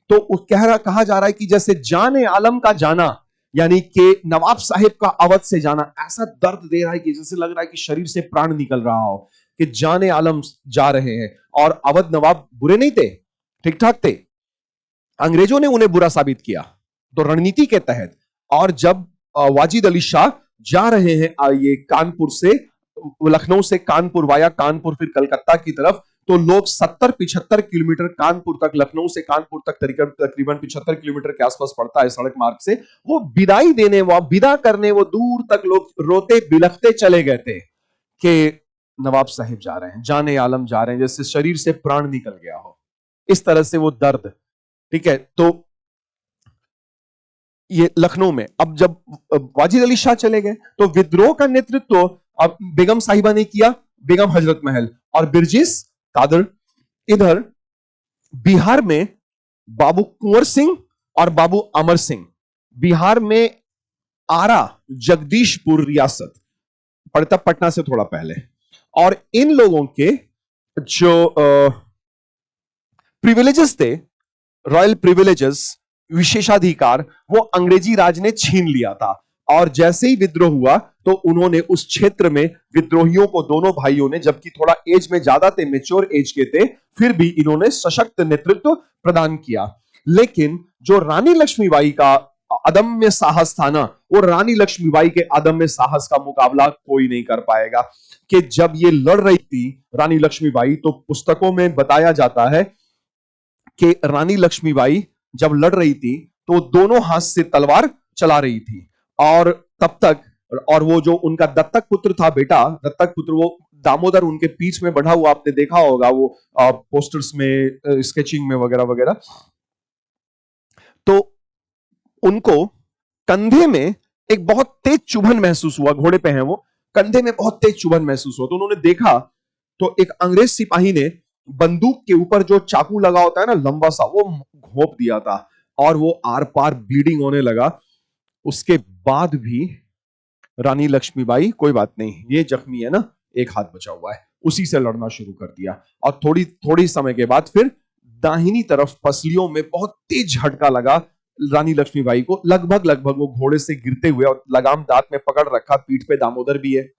तो कहा जा रहा है कि जैसे जाने आलम का जाना, यानी कि नवाब साहिब का अवध से जाना ऐसा दर्द दे रहा है कि जैसे लग रहा है कि शरीर से प्राण निकल रहा हो, कि जाने आलम जा रहे हैं। और अवध नवाब बुरे नहीं थे, ठीक ठाक थे, अंग्रेजों ने उन्हें बुरा साबित किया तो रणनीति के तहत। और जब वाजिद अली शाह जा रहे हैं ये कानपुर से, लखनऊ से कानपुर वाया कानपुर फिर कलकत्ता की तरफ, तो लोग 70-75 किलोमीटर कानपुर तक, लखनऊ से कानपुर तक तकरीबन 75 किलोमीटर के आसपास पड़ता है सड़क मार्ग से, वो विदाई देने, वो विदा करने, वो दूर तक लोग रोते बिलखते चले गए थे कि नवाब साहिब जा रहे हैं, जाने आलम जा रहे हैं, जैसे शरीर से प्राण निकल गया हो, इस तरह से वो दर्द। ठीक है, तो ये लखनऊ में। अब जब वाजिद अली शाह चले गए तो विद्रोह का नेतृत्व अब बेगम साहिबा ने किया, बेगम हजरत महल और बिरजिस कादर। इधर बिहार में बाबू कुंवर सिंह और बाबू अमर सिंह, बिहार में आरा जगदीशपुर रियासत पड़ता पटना से थोड़ा पहले, और इन लोगों के जो प्रिविलेजेस थे, रॉयल प्रिविलेजेस, विशेषाधिकार, वो अंग्रेजी राज ने छीन लिया था। और जैसे ही विद्रोह हुआ तो उन्होंने उस क्षेत्र में विद्रोहियों को, दोनों भाइयों ने, जबकि थोड़ा एज में ज्यादा थे, मेच्योर एज के थे, फिर भी इन्होंने सशक्त नेतृत्व प्रदान किया। लेकिन जो रानी लक्ष्मीबाई का अदम्य साहस था ना, वो रानी लक्ष्मीबाई के अदम्य साहस का मुकाबला कोई नहीं कर पाएगा। कि जब ये लड़ रही थी रानी लक्ष्मीबाई, तो पुस्तकों में बताया जाता है कि रानी लक्ष्मीबाई जब लड़ रही थी तो दोनों हाथ से तलवार चला रही थी। और तब तक, और वो जो उनका दत्तक पुत्र था, बेटा दत्तक पुत्र, वो दामोदर उनके पीछ में बढ़ा हुआ, आपने देखा होगा वो पोस्टर्स में, स्केचिंग में वगैरह वगैरह। तो उनको कंधे में एक बहुत तेज चुभन महसूस हुआ, घोड़े पे हैं वो, कंधे में बहुत तेज चुभन महसूस हुआ। तो उन्होंने देखा तो एक अंग्रेज सिपाही ने बंदूक के ऊपर जो चाकू लगा होता है ना लंबा सा, वो घोंप दिया था और वो आर पार ब्लीडिंग होने लगा। उसके बाद भी रानी लक्ष्मीबाई, कोई बात नहीं, ये जख्मी है ना, एक हाथ बचा हुआ है, उसी से लड़ना शुरू कर दिया। और थोड़ी थोड़ी समय के बाद फिर दाहिनी तरफ पसलियों में बहुत तेज झटका लगा रानी लक्ष्मीबाई को, लगभग लगभग वो घोड़े से गिरते हुए, और लगाम दांत में पकड़ रखा, पीठ पे दामोदर भी है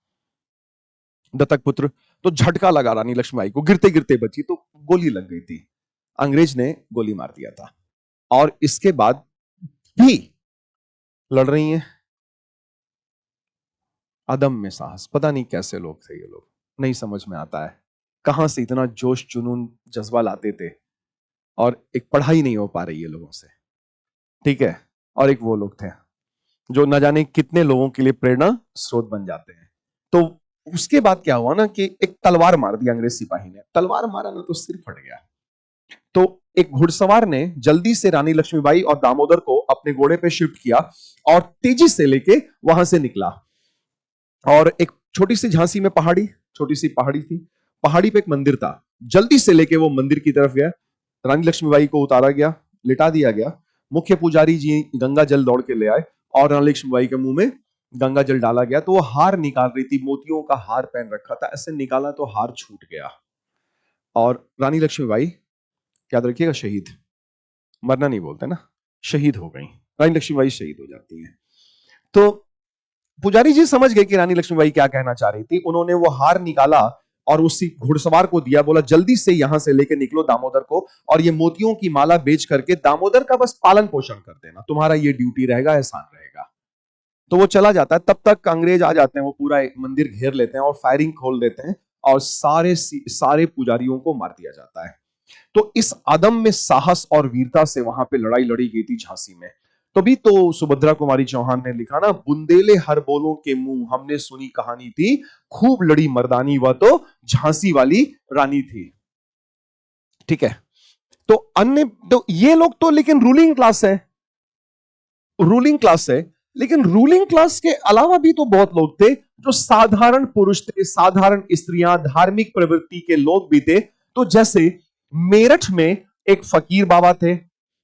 दत्तक पुत्र। तो झटका लगा रानी लक्ष्मीबाई को, गिरते गिरते बची, तो गोली लग गई थी, अंग्रेज ने गोली मार दिया था। और इसके बाद भी लड़ रही हैं। अदम्य साहस, पता नहीं कैसे लोग थे ये लोग, नहीं समझ में आता है कहां से इतना जोश जुनून जज्बा लाते थे। और एक पढ़ाई नहीं हो पा रही है लोगों से, ठीक है, और एक वो लोग थे जो न जाने कितने लोगों के लिए प्रेरणा स्रोत बन जाते हैं। तो उसके बाद क्या हुआ ना कि एक तलवार मार दी अंग्रेज सिपाही ने, तलवार मारा ना तो सिर फट गया। तो एक घुड़सवार ने जल्दी से रानी लक्ष्मीबाई और दामोदर को अपने घोड़े पे शिफ्ट किया और तेजी से लेके वहां से निकला। और एक छोटी सी झांसी में पहाड़ी, छोटी सी पहाड़ी थी, पहाड़ी पे एक मंदिर था, जल्दी से लेके वो मंदिर की तरफ गया। रानी लक्ष्मीबाई को उतारा गया, लिटा दिया गया, मुख्य पुजारी जी गंगा जल दौड़ के ले आए और रानी लक्ष्मीबाई के मुंह में गंगा जल डाला गया। तो वो हार निकाल रही थी, मोतियों का हार पहन रखा था, ऐसे निकाला तो हार छूट गया। और रानी लक्ष्मीबाई, याद रखिएगा, शहीद, मरना नहीं बोलते ना, शहीद हो गई, रानी लक्ष्मीबाई शहीद हो जाती है। तो पुजारी जी समझ गए कि रानी लक्ष्मीबाई क्या कहना चाह रही थी। उन्होंने वो हार निकाला और उसी घुड़सवार को दिया, बोला जल्दी से यहां से लेके निकलो दामोदर को, और ये मोतियों की माला बेच करके दामोदर का बस पालन पोषण कर देना, तुम्हारा ये ड्यूटी रहेगा, एहसान रहेगा। तो वो चला जाता है, तब तक अंग्रेज आ जाते हैं, वो पूरा मंदिर घेर लेते हैं और फायरिंग खोल देते हैं और सारे पुजारियों को मार दिया जाता है। तो इस अदम्य साहस और वीरता से वहां पे लड़ाई लड़ी गई थी झांसी में। तभी तो सुभद्रा कुमारी चौहान ने लिखा ना, बुंदेले हर बोलों के मुंह हमने सुनी कहानी थी, खूब लड़ी मर्दानी वह तो झांसी वाली रानी थी। ठीक है, तो अन्य, तो ये लोग तो लेकिन रूलिंग क्लास है, रूलिंग क्लास है, लेकिन रूलिंग क्लास के अलावा भी तो बहुत लोग थे जो साधारण पुरुष थे, साधारण स्त्रियां, धार्मिक प्रवृत्ति के लोग भी थे। तो जैसे मेरठ में एक फकीर बाबा थे,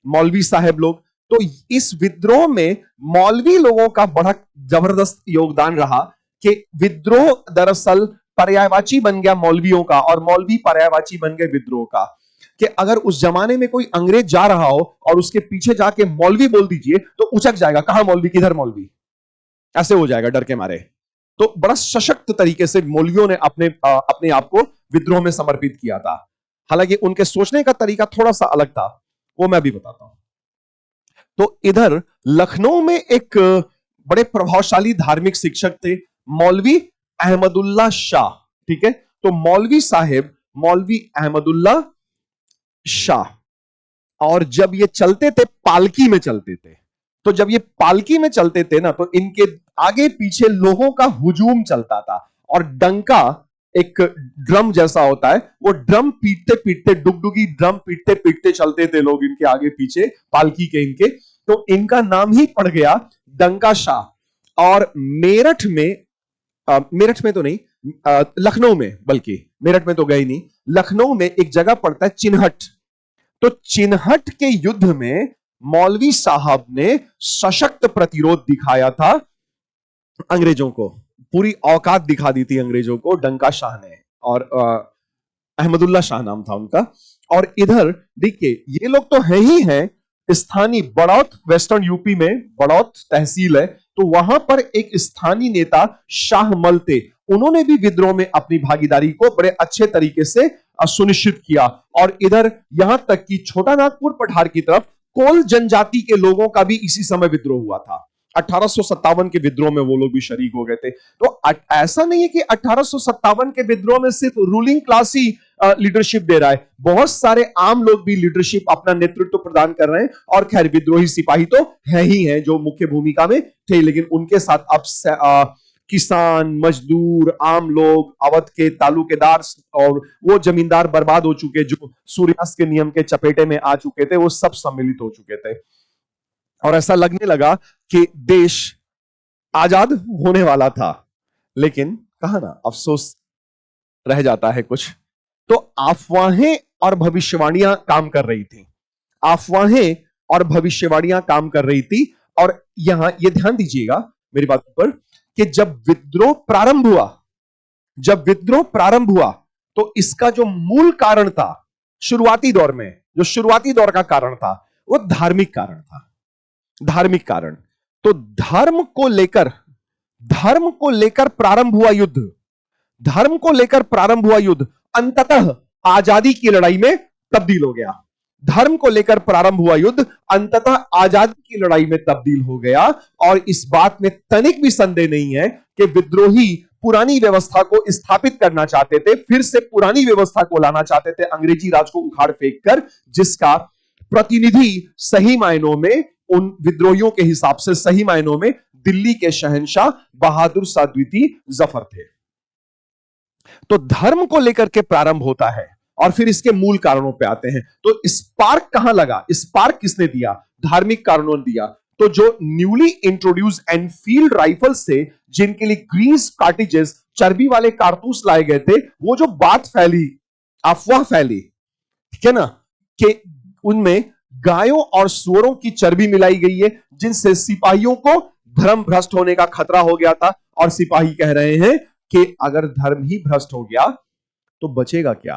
मौलवी साहब लोग। तो इस विद्रोह में मौलवी लोगों का बड़ा जबरदस्त योगदान रहा कि विद्रोह दरअसल पर्यायवाची बन गया मौलवियों का, और मौलवी पर्यायवाची बन गए विद्रोह का। कि अगर उस जमाने में कोई अंग्रेज जा रहा हो और उसके पीछे जाके मौलवी बोल दीजिए तो उचक जाएगा, कहां मौलवी, किधर मौलवी, ऐसे हो जाएगा डर के मारे। तो बड़ा सशक्त तरीके से मौलवियों ने अपने आप को विद्रोह में समर्पित किया था। हालांकि उनके सोचने का तरीका थोड़ा सा अलग था, वो मैं भी बताता हूं। तो इधर लखनऊ में एक बड़े प्रभावशाली धार्मिक शिक्षक थे, मौलवी अहमदुल्ला शाह। ठीक है, तो मौलवी साहेब, मौलवी अहमदुल्ला शाह, और जब ये चलते थे पालकी में चलते थे, तो जब ये पालकी में चलते थे ना, तो इनके आगे पीछे लोगों का हुजूम चलता था, और डंका, एक ड्रम जैसा होता है, वो ड्रम पीटते पीटते, डुगडुगी ड्रम पीटते पीटते चलते थे लोग इनके आगे पीछे पालकी के इनके। तो इनका नाम ही पड़ गया डंका शाह। और मेरठ में तो नहीं, लखनऊ में, बल्कि मेरठ में तो गए नहीं, लखनऊ में एक जगह पड़ता है चिन्हट। तो चिन्हट के युद्ध में मौलवी साहब ने सशक्त प्रतिरोध दिखाया था अंग्रेजों को, पूरी औकात दिखा दी थी अंग्रेजों को डंका शाह ने। और अहमदुल्ला शाह नाम था उनका। और इधर देखिए ये लोग तो है ही हैं स्थानीय, बड़ौत वेस्टर्न यूपी में बड़ौत तहसील है, तो वहां पर एक स्थानीय नेता शाहमल थे, उन्होंने भी विद्रोह में अपनी भागीदारी को बड़े अच्छे तरीके से सुनिश्चित किया। और इधर यहां तक कि छोटा नागपुर पठार की तरफ कोल जनजाति के लोगों का भी इसी समय विद्रोह हुआ था। 1857 के विद्रोह में वो लोग भी शरीक हो गए थे। तो ऐसा नहीं है कि 1857 के विद्रोह में सिर्फ रूलिंग क्लास ही लीडरशिप दे रहा है, बहुत सारे आम लोग भी लीडरशिप अपना नेतृत्व प्रदान कर रहे हैं। और खैर विद्रोही सिपाही तो है ही हैं जो मुख्य भूमिका में थे, लेकिन उनके साथ अब किसान, मजदूर, आम लोग, अवध के तालुकेदार और वो जमींदार बर्बाद हो चुके जो सूर्यास्त के नियम के चपेटे में आ चुके थे, वो सब सम्मिलित हो चुके थे। और ऐसा लगने लगा कि देश आजाद होने वाला था, लेकिन कहा ना अफसोस रह जाता है कुछ। तो अफवाहें और भविष्यवाणियां काम कर रही थी, अफवाहें और भविष्यवाणियां काम कर रही थी। और यहां ये ध्यान दीजिएगा मेरी बात पर कि जब विद्रोह प्रारंभ हुआ, जब विद्रोह प्रारंभ हुआ तो इसका जो मूल कारण था शुरुआती दौर में, जो शुरुआती दौर का कारण था वो धार्मिक कारण था, धार्मिक कारण। तो धर्म को लेकर प्रारंभ हुआ युद्ध, धर्म को लेकर प्रारंभ हुआ युद्ध अंततः आजादी की लड़ाई में तब्दील हो गया। धर्म को लेकर प्रारंभ हुआ युद्ध अंततः आजादी की लड़ाई में तब्दील हो गया। और इस बात में तनिक भी संदेह नहीं है कि विद्रोही पुरानी व्यवस्था को स्थापित करना चाहते थे, फिर से पुरानी व्यवस्था को लाना चाहते थे, अंग्रेजी राज को उखाड़ फेंक कर, जिसका प्रतिनिधि सही मायनों में, उन विद्रोहियों के हिसाब से सही मायनों में दिल्ली के शहंशाह बहादुर शाह द्वितीय जफर थे। तो धर्म को लेकर के प्रारंभ होता है और फिर इसके मूल कारणों पे आते हैं। तो स्पार्क कहां लगा, स्पार्क किसने दिया? धार्मिक कारणों ने दिया। तो जो न्यूली इंट्रोड्यूस एनफील्ड राइफल से जिनके लिए ग्रीस कार्टिजेस, चर्बी वाले कारतूस लाए गए थे, वो जो बात फैली, अफवाह फैली, ठीक है ना, कि उनमें गायों और सुअरों की चर्बी मिलाई गई है, जिनसे सिपाहियों को धर्म भ्रष्ट होने का खतरा हो गया था। और सिपाही कह रहे हैं कि अगर धर्म ही भ्रष्ट हो गया तो बचेगा क्या?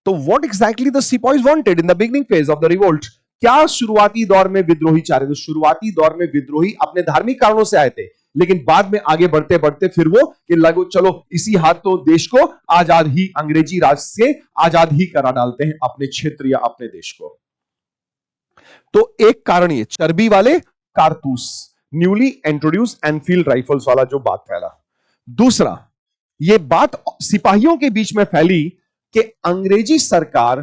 तो व्हाट एग्जैक्टली द सिपाहीज wanted in the beginning phase of the revolt? क्या शुरुआती दौर में विद्रोही चाह रहे थे? शुरुआती दौर में विद्रोही अपने धार्मिक कारणों से आए थे, लेकिन बाद में आगे बढ़ते बढ़ते फिर वो कि लगो चलो इसी हाथ तो देश को आजाद ही, अंग्रेजी राज से आजाद ही करा डालते हैं अपने क्षेत्र या अपने देश को। तो एक कारण ये चर्बी वाले कारतूस, न्यूली इंट्रोड्यूस एनफील्ड राइफल्स वाला जो बात फैला। दूसरा, यह बात सिपाहियों के बीच में फैली कि अंग्रेजी सरकार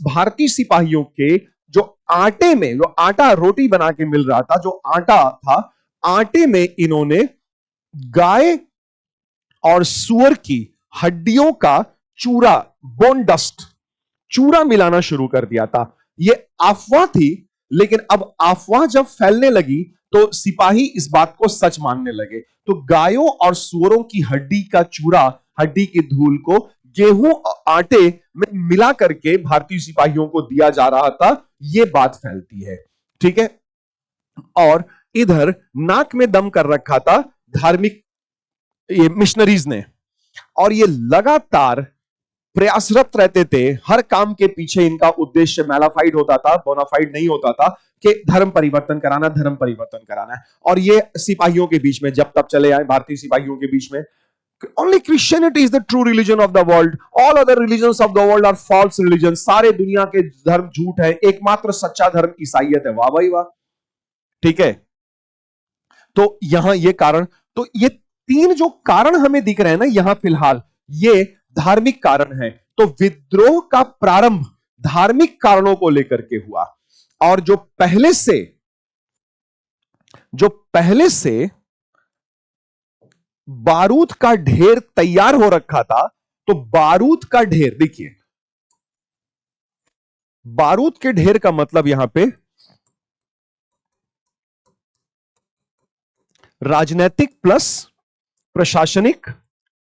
भारतीय सिपाहियों के जो आटे में, जो आटा रोटी बना के मिल रहा था, जो आटा था, आटे में इन्होंने गाय और सुअर की हड्डियों का चूरा, बोन डस्ट, चूरा मिलाना शुरू कर दिया था। यह अफवाह थी, लेकिन अब अफवाह जब फैलने लगी तो सिपाही इस बात को सच मानने लगे। तो गायों और सुअरों की हड्डी का चूरा, हड्डी की धूल को गेहूं आटे में मिला करके भारतीय सिपाहियों को दिया जा रहा था, यह बात फैलती है, ठीक है। और इधर नाक में दम कर रखा था धार्मिक ये मिशनरीज ने, और ये लगातार प्रयासरत रहते थे। हर काम के पीछे इनका उद्देश्य मैलाफाइड होता था, बोनाफाइड नहीं होता था कि धर्म परिवर्तन कराना, धर्म परिवर्तन कराना है। और ये सिपाहियों के बीच में जब तक चले आए, भारतीय सिपाहियों के बीच में, only Christianity is the true religion of the world, all other religions of the world are false religions, सारे दुनिया के धर्म झूठ है, एकमात्र सच्चा धर्म ईसाईयत है। वाह भाई वाह, ठीक है। तो यहां ये कारण, तो ये तीन जो कारण हमें दिख रहे हैं ना यहां फिलहाल, ये धार्मिक कारण है। तो विद्रोह का प्रारंभ धार्मिक कारणों को लेकर के हुआ। और जो पहले से बारूद का ढेर तैयार हो रखा था, तो बारूद का ढेर देखिए, बारूद के ढेर का मतलब यहां पे राजनैतिक प्लस प्रशासनिक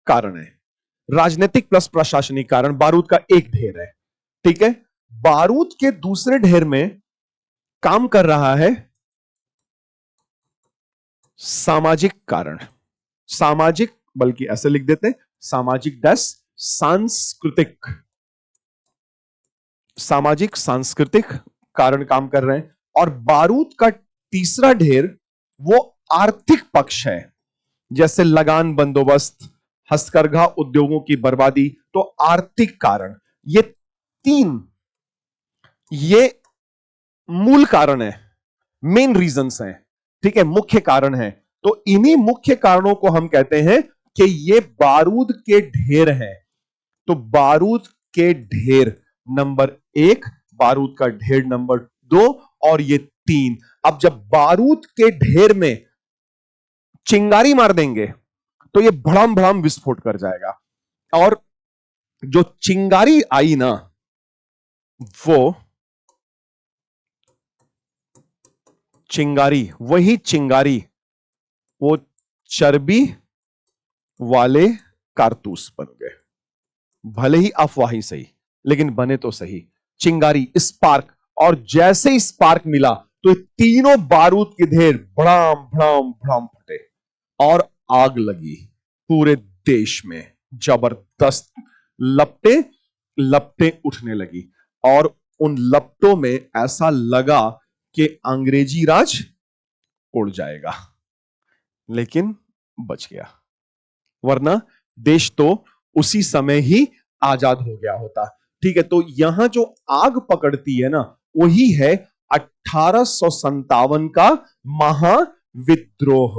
कारण है। राजनीतिक प्लस प्रशासनिक कारण, बारूद का एक ढेर है, ठीक है। बारूद के दूसरे ढेर में काम कर रहा है सामाजिक कारण, सामाजिक, बल्कि ऐसे लिख देते हैं सामाजिक डस सांस्कृतिक, सामाजिक सांस्कृतिक कारण काम कर रहे हैं। और बारूद का तीसरा ढेर वो आर्थिक पक्ष है, जैसे लगान बंदोबस्त, हस्तकरघा उद्योगों की बर्बादी। तो आर्थिक कारण, ये तीन ये मूल कारण है, मेन रीजंस हैं, ठीक है, मुख्य कारण है। तो इन्हीं मुख्य कारणों को हम कहते हैं कि ये बारूद के ढेर हैं। तो बारूद के ढेर नंबर 1, बारूद का ढेर नंबर 2 और ये 3। अब जब बारूद के ढेर में चिंगारी मार देंगे तो ये भड़ाम भड़ाम विस्फोट कर जाएगा। और जो चिंगारी आई ना, वो चिंगारी, वही चिंगारी वो चर्बी वाले कारतूस बन गए। भले ही अफवाही सही, लेकिन बने तो सही। चिंगारी, स्पार्क, और जैसे ही स्पार्क मिला तो ये तीनों बारूद के ढेर भड़ाम भड़ाम भड़ाम फटे और आग लगी पूरे देश में। जबरदस्त लपटे लपटे उठने लगी और उन लपटों में ऐसा लगा कि अंग्रेजी राज उड़ जाएगा, लेकिन बच गया, वरना देश तो उसी समय ही आजाद हो गया होता। ठीक है, तो यहां जो आग पकड़ती है ना, वही है 1857 का महाविद्रोह।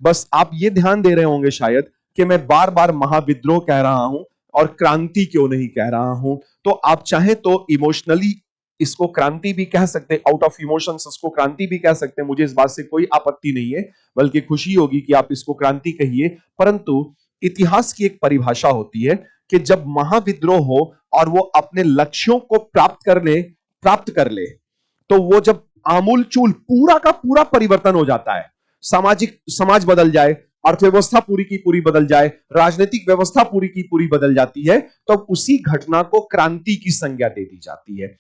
बस आप ये ध्यान दे रहे होंगे शायद कि मैं बार बार महाविद्रोह कह रहा हूं और क्रांति क्यों नहीं कह रहा हूं। तो आप चाहे तो इमोशनली इसको क्रांति भी कह सकते हैं, आउट ऑफ इमोशंस इसको क्रांति भी कह सकते हैं, मुझे इस बात से कोई आपत्ति नहीं है, बल्कि खुशी होगी कि आप इसको क्रांति कहिए। परंतु इतिहास की एक परिभाषा होती है कि जब महाविद्रोह हो और वो अपने लक्ष्यों को प्राप्त कर ले, तो वो जब आमूलचूल पूरा का पूरा परिवर्तन हो जाता है, समाज बदल जाए, अर्थव्यवस्था पूरी की पूरी बदल जाए, राजनीतिक व्यवस्था पूरी की पूरी बदल जाती है, तो उसी घटना को क्रांति की संज्ञा दे दी जाती है।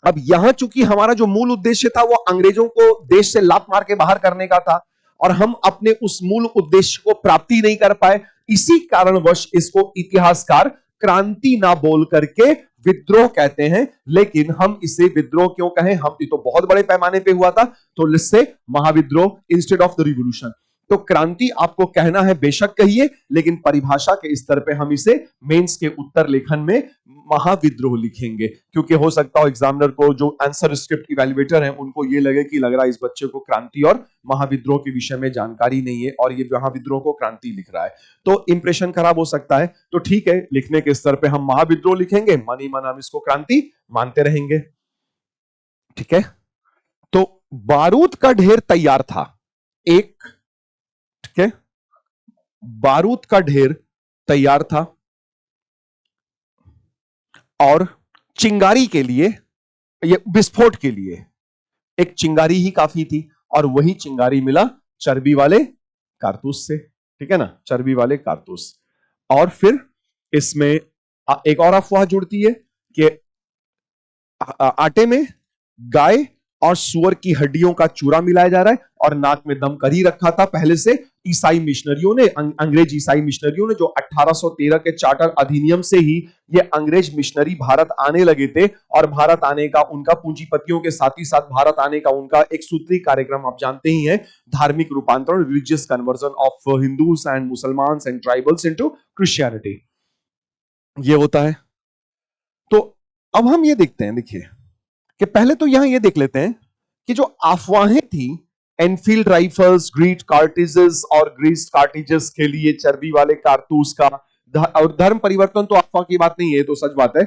अब यहां चूंकि हमारा जो मूल उद्देश्य था वो अंग्रेजों को देश से लात मार के बाहर करने का था और हम अपने उस मूल उद्देश्य को प्राप्ति नहीं कर पाए, इसी कारणवश इसको इतिहासकार क्रांति ना बोल करके विद्रोह कहते हैं। लेकिन हम इसे विद्रोह क्यों कहें, हम ये तो बहुत बड़े पैमाने पे हुआ था, तो इससे महाविद्रोह इंस्टेड ऑफ द रिवॉल्यूशन। तो क्रांति आपको कहना है बेशक कहिए, लेकिन परिभाषा के स्तर पे हम इसे मेंस के उत्तर लेखन में महाविद्रोह लिखेंगे, क्योंकि हो सकता हो एग्जामिनर को जो आंसर स्क्रिप्ट इवैल्यूएटर हैं उनको ये लगे कि लग रहा है इस बच्चे को क्रांति और महाविद्रोह के विषय में जानकारी नहीं है और ये महाविद्रोह को क्रांति लिख रहा है, तो इंप्रेशन खराब हो सकता है। तो ठीक है, लिखने के स्तर पे हम महाविद्रोह लिखेंगे, मन ही मन हम इसको क्रांति मानते रहेंगे। ठीक है, तो बारूद का ढेर तैयार था एक, ठीक है, बारूद का ढेर तैयार था और चिंगारी के लिए, ये विस्फोट के लिए एक चिंगारी ही काफी थी, और वही चिंगारी मिला चर्बी वाले कारतूस से। ठीक है ना, चर्बी वाले कारतूस। और फिर इसमें एक और अफवाह जुड़ती है कि आटे में गाय और सुअर की हड्डियों का चूरा मिलाया जा रहा है और नाक में दम कर ही रखा था पहले से ईसाई मिशनरियों ने, अंग्रेज ईसाई मिशनरियों ने, जो 1813 के चार्टर अधिनियम से ही ये अंग्रेज मिशनरी भारत आने लगे थे। और भारत आने का उनका, पूंजीपतियों के साथ ही साथ भारत आने का उनका एक सूत्री कार्यक्रम आप जानते ही हैं, धार्मिक रूपांतरण, religious conversion of Hindus and मुसलमान एंड ट्राइबल्स इनटू क्रिश्चियनिटी, ये होता है। तो अब हम ये देखते हैं, देखिए कि पहले तो यहां ये देख लेते हैं कि जो अफवाहें थी एनफील्ड राइफल्स, ग्रीट कार्टिजेस और ग्रीस कार्टिजेस के लिए चर्बी वाले कारतूस का, और धर्म परिवर्तन तो अफवाह की बात नहीं है, तो सच बात है।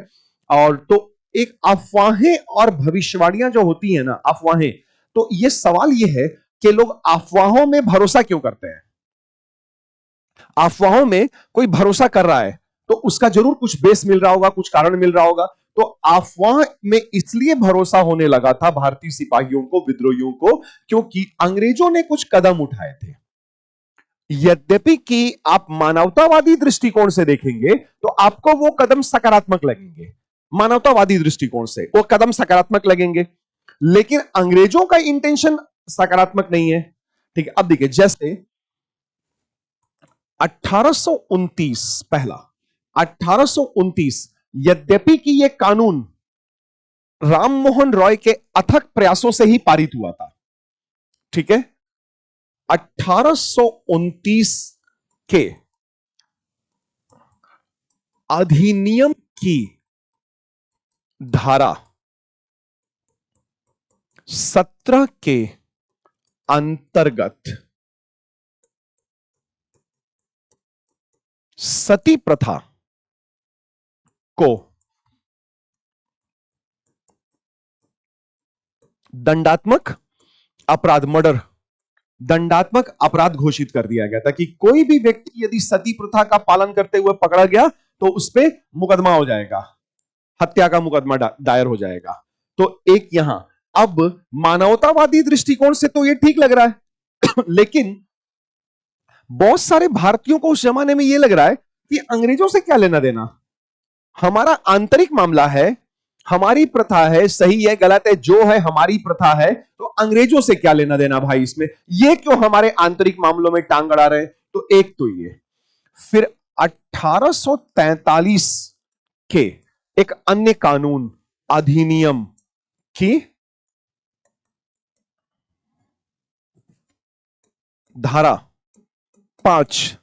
और तो एक अफवाहें और भविष्यवाणियां जो होती है ना, अफवाहें, तो ये सवाल ये है कि लोग अफवाहों में भरोसा क्यों करते हैं। अफवाहों में कोई भरोसा कर रहा है तो उसका जरूर कुछ बेस मिल रहा होगा, कुछ कारण मिल रहा होगा। तो अफवाह में इसलिए भरोसा होने लगा था भारतीय सिपाहियों को, विद्रोहियों को, क्योंकि अंग्रेजों ने कुछ कदम उठाए थे। यद्यपि कि आप मानवतावादी दृष्टिकोण से देखेंगे तो आपको वो कदम सकारात्मक लगेंगे, मानवतावादी दृष्टिकोण से वो कदम सकारात्मक लगेंगे, लेकिन अंग्रेजों का इंटेंशन सकारात्मक नहीं है। ठीक है, अब देखिए, जैसे 1829 पहला 1829, यद्यपि कि यह कानून राम मोहन रॉय के अथक प्रयासों से ही पारित हुआ था, ठीक है, 1829 के अधिनियम की धारा 17 के अंतर्गत सती प्रथा को दंडात्मक अपराध, मर्डर, दंडात्मक अपराध घोषित कर दिया गया था कि कोई भी व्यक्ति यदि सती प्रथा का पालन करते हुए पकड़ा गया तो उस पर मुकदमा हो जाएगा, हत्या का मुकदमा दायर हो जाएगा। तो एक यहां अब मानवतावादी दृष्टिकोण से तो यह ठीक लग रहा है लेकिन बहुत सारे भारतीयों को उस जमाने में यह लग रहा है कि अंग्रेजों से क्या लेना देना, हमारा आंतरिक मामला है, हमारी प्रथा है, सही है गलत है जो है हमारी प्रथा है, तो अंग्रेजों से क्या लेना देना भाई इसमें, ये क्यों हमारे आंतरिक मामलों में टांग अड़ा रहे। तो एक तो ये, फिर 1843 के एक अन्य कानून अधिनियम की धारा 5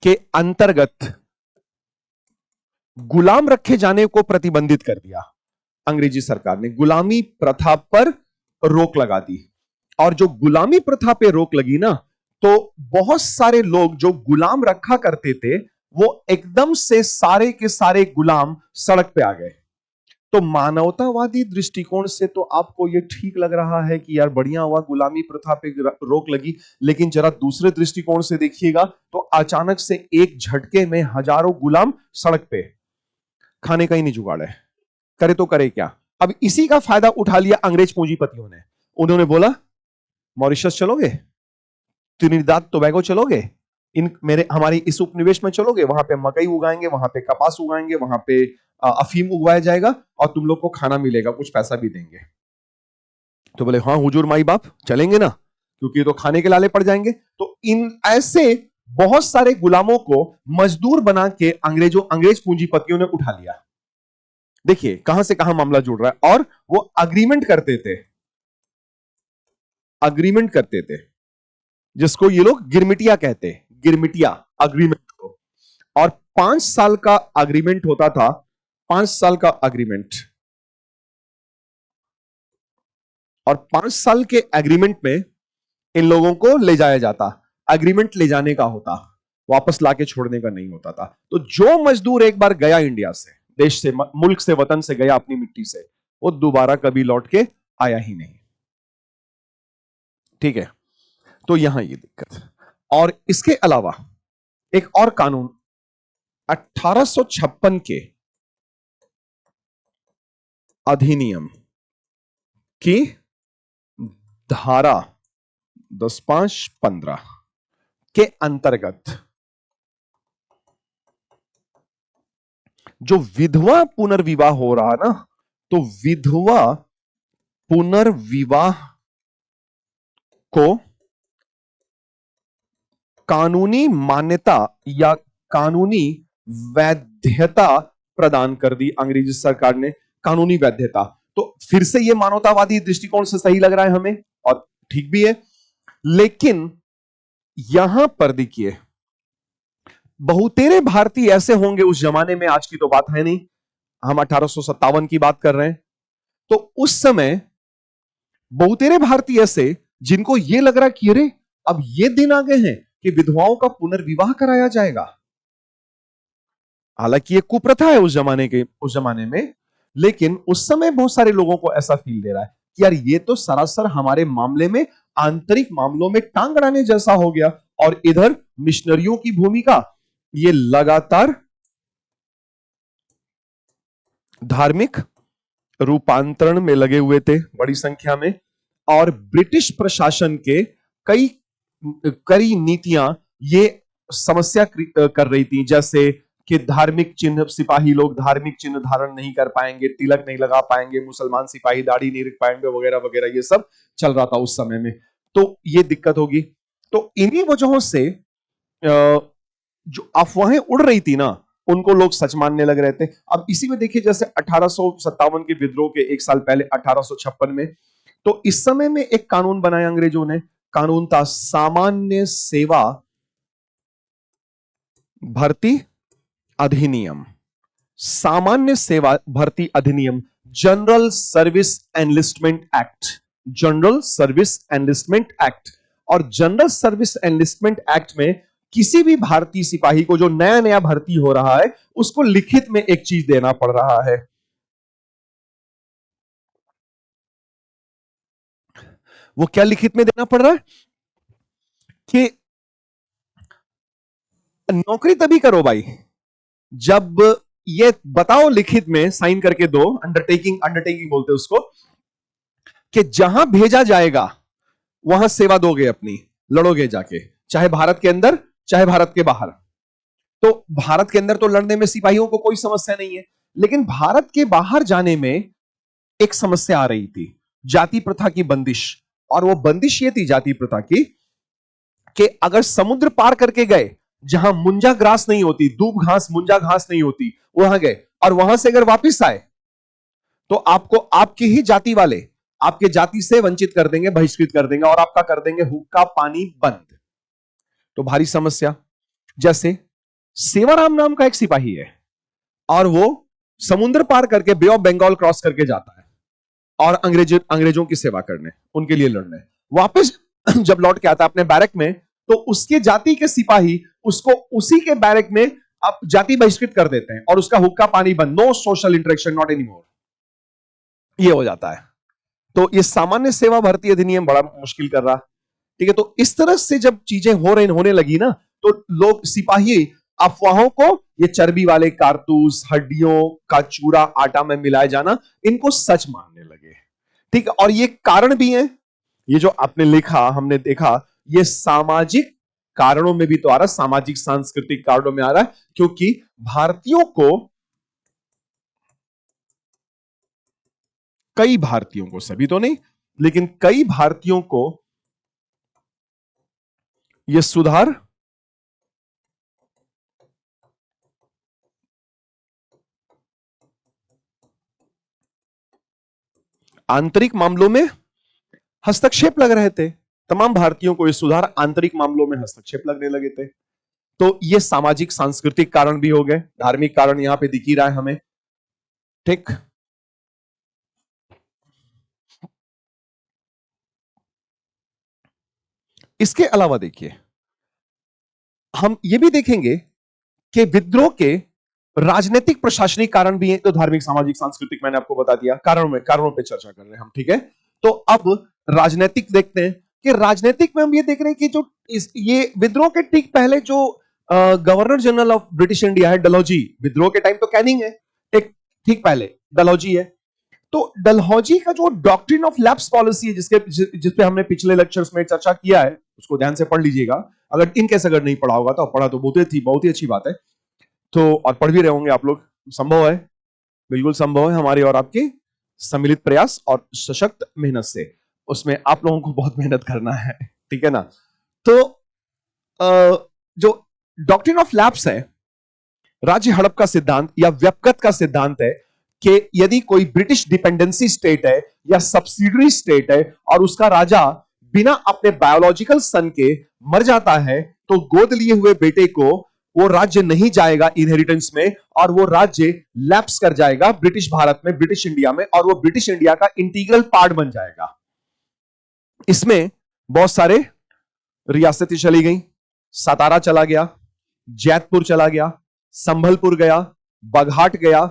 के अंतर्गत गुलाम रखे जाने को प्रतिबंधित कर दिया। अंग्रेजी सरकार ने गुलामी प्रथा पर रोक लगा दी, और जो गुलामी प्रथा पे रोक लगी ना, तो बहुत सारे लोग जो गुलाम रखा करते थे वो एकदम से सारे के सारे गुलाम सड़क पे आ गए। तो मानवतावादी दृष्टिकोण से तो आपको यह ठीक लग रहा है कि यार बढ़िया हुआ गुलामी प्रथा पे रोक लगी, लेकिन जरा दूसरे दृष्टिकोण से देखिएगा तो अचानक से एक झटके में हजारों गुलाम सड़क पे, खाने का ही नहीं जुगाड़ है, करे तो करे क्या। अब इसी का फायदा उठा लिया अंग्रेज पूंजीपतियों ने, उन्होंने बोला मॉरिशस चलोगे, त्रिनिदाद टोबैगो चलोगे, हमारी इस उपनिवेश में चलोगे, वहां पे मकई उगाएंगे, वहां पे कपास उगाएंगे, वहां पे अफीम उगवाया जाएगा और तुम लोग को खाना मिलेगा, कुछ पैसा भी देंगे। तो बोले हाँ हुजूर माई बाप चलेंगे ना, क्योंकि तो खाने के लाले पड़ जाएंगे। तो इन ऐसे बहुत सारे गुलामों को मजदूर बना के अंग्रेज पूंजीपतियों ने उठा लिया। देखिए कहां से कहां मामला जुड़ रहा है। और वो अग्रीमेंट करते थे जिसको ये लोग गिरमिटिया कहते हैं, गिरमिटिया अग्रीमेंट को। और 5 साल का अग्रीमेंट होता था, 5 साल का अग्रीमेंट, और 5 साल के एग्रीमेंट में इन लोगों को ले जाया जाता, एग्रीमेंट ले जाने का होता, वापस लाके छोड़ने का नहीं होता था। तो जो मजदूर एक बार गया इंडिया से, देश से, मुल्क से, वतन से गया अपनी मिट्टी से, वो दोबारा कभी लौट के आया ही नहीं, ठीक है। तो यहां ये दिक्कत। और इसके अलावा एक और कानून 1856 के अधिनियम की धारा 10(5)(15) के अंतर्गत जो विधवा पुनर्विवाह हो रहा ना, तो विधवा पुनर्विवाह को कानूनी मान्यता या कानूनी वैधता प्रदान कर दी अंग्रेजी सरकार ने, कानूनी वैधता। तो फिर से यह मानवतावादी दृष्टिकोण से सही लग रहा है हमें और ठीक भी है। लेकिन यहां पर देखिए बहुतेरे भारतीय ऐसे होंगे उस जमाने में, आज की तो बात है नहीं, हम 1857 की बात कर रहे हैं, तो उस समय बहुतेरे भारतीय ऐसे जिनको यह लग रहा कि अरे अब ये दिन आ गए हैं कि विधवाओं का पुनर्विवाह कराया जाएगा। हालांकि ये कुप्रथा है उस जमाने में, लेकिन उस समय बहुत सारे लोगों को ऐसा फील दे रहा है कि यार ये तो सरासर हमारे मामले में, आंतरिक मामलों में टांग अड़ाने जैसा हो गया। और इधर मिशनरियों की भूमिका, ये लगातार धार्मिक रूपांतरण में लगे हुए थे बड़ी संख्या में, और ब्रिटिश प्रशासन के कई नीतियां ये समस्या कर रही थी, जैसे कि धार्मिक चिन्ह, सिपाही लोग धार्मिक चिन्ह धारण नहीं कर पाएंगे, तिलक नहीं लगा पाएंगे, मुसलमान सिपाही दाढ़ी नहीं रख पाएंगे, वगैरह वगैरह, ये सब चल रहा था उस समय में। तो ये दिक्कत होगी। तो इन्हीं वजहों से जो अफवाहें उड़ रही थी ना उनको लोग सच मानने लग रहे थे। अब इसी में देखिए, जैसे 1857 के विद्रोह के एक साल पहले 1856 में, तो इस समय में एक कानून बनाया अंग्रेजों ने। कानून था सामान्य सेवा भर्ती अधिनियम। सामान्य सेवा भर्ती अधिनियम, general service enlistment act. General service enlistment act. और जनरल सर्विस एनलिस्टमेंट एक्ट में किसी भी भारतीय सिपाही को जो नया नया भर्ती हो रहा है, उसको लिखित में एक चीज देना पड़ रहा है। वो क्या लिखित में देना पड़ रहा है? कि नौकरी तभी करो भाई जब ये बताओ, लिखित में साइन करके दो, अंडरटेकिंग, अंडरटेकिंग बोलते हैं उसको, कि जहां भेजा जाएगा वहां सेवा दोगे अपनी, लड़ोगे जाके, चाहे भारत के अंदर चाहे भारत के बाहर। तो भारत के अंदर तो लड़ने में सिपाहियों को कोई समस्या नहीं है, लेकिन भारत के बाहर जाने में एक समस्या आ रही थी, जाति प्रथा की बंदिश। और वो बंदिश ये थी जाति प्रथा की कि अगर समुद्र पार करके गए, जहां मुंजा ग्रास नहीं होती, दूब घास, मुंजा घास नहीं होती, वहां गए और वहां से अगर वापस आए तो आपको आपकी ही जाति वाले आपके जाति से वंचित कर देंगे, बहिष्कृत कर देंगे और आपका कर देंगे हुक्का पानी बंद। तो भारी समस्या। जैसे सेवाराम नाम का एक सिपाही है और वो समुद्र पार करके बे ऑफ बंगाल क्रॉस करके जाता है और अंग्रेजों की सेवा करने, उनके लिए लड़ने। वापस जब लौट के आता है अपने बैरक में, तो उसके जाति के सिपाही उसको उसी के बैरक में अब जाति बहिष्कृत कर देते हैं और उसका हुक्का पानी बंद, no social interaction, not anymore, ये हो जाता है। तो ये सामान्य सेवा भर्ती अधिनियम बड़ा मुश्किल कर रहा। ठीक है, तो इस तरह से जब चीजें होने लगी ना, तो लोग, सिपाही, अफवाहों को, ये चर्बी वाले कारतूस, हड्डियों का चूरा आटा में मिलाए जाना, इनको सच मानने लगे। ठीक है, और ये कारण भी है, ये जो आपने लिखा, हमने देखा, ये सामाजिक कारणों में भी तो आ रहा है, सामाजिक सांस्कृतिक कारणों में आ रहा है, क्योंकि भारतीयों को, कई भारतीयों को, सभी तो नहीं, लेकिन कई भारतीयों को यह सुधार आंतरिक मामलों में हस्तक्षेप लग रहे थे। तमाम भारतीयों को यह सुधार आंतरिक मामलों में हस्तक्षेप लगने लगे थे। तो यह सामाजिक सांस्कृतिक कारण भी हो गए, धार्मिक कारण यहां पे दिख ही रहा है हमें। ठीक, इसके अलावा देखिए, हम यह भी देखेंगे कि विद्रोह के राजनीतिक प्रशासनिक कारण भी हैं। तो धार्मिक, सामाजिक, सांस्कृतिक मैंने आपको बता दिया, कारणों पे चर्चा कर रहे हैं हम। ठीक है, तो अब राजनीतिक देखते हैं कि राजनीतिक में हम ये देख रहे हैं कि जो ये विद्रोह के ठीक पहले जो governor general of British India है, डलहौजी, विद्रोह के टाइम तो कैनिंग है, एक ठीक पहले डलहौजी है। तो डलहौजी का जो डॉक्ट्रिन ऑफ लैप्स पॉलिसी है, जिस पे हमने पिछले लेक्चर्स में चर्चा किया है, उसको ध्यान से पढ़ लीजिएगा। अगर इन केस अगर नहीं पढ़ा होगा तो पढ़ा तो बहुत ही अच्छी बात है। तो और पढ़ भी रहे होंगे आप लोग, संभव है, बिल्कुल संभव है, हमारे और आपके सम्मिलित प्रयास और सशक्त मेहनत से। उसमें आप लोगों को बहुत मेहनत करना है, ठीक है ना। तो जो डॉक्ट्रिन ऑफ लैप्स है, राज्य हड़प का सिद्धांत या व्यपगत का सिद्धांत है कि यदि कोई ब्रिटिश डिपेंडेंसी स्टेट है या सब्सिडरी स्टेट है और उसका राजा बिना अपने बायोलॉजिकल सन के मर जाता है, तो गोद लिए हुए बेटे को वो राज्य नहीं जाएगा इनहेरिटेंस में, और वो राज्य लैप्स कर जाएगा ब्रिटिश भारत में, ब्रिटिश इंडिया में, और वो ब्रिटिश इंडिया का इंटीग्रल पार्ट बन जाएगा। इसमें बहुत सारे रियासतें चली गई, सतारा चला गया, जैतपुर चला गया, संभलपुर गया, बघाट गया,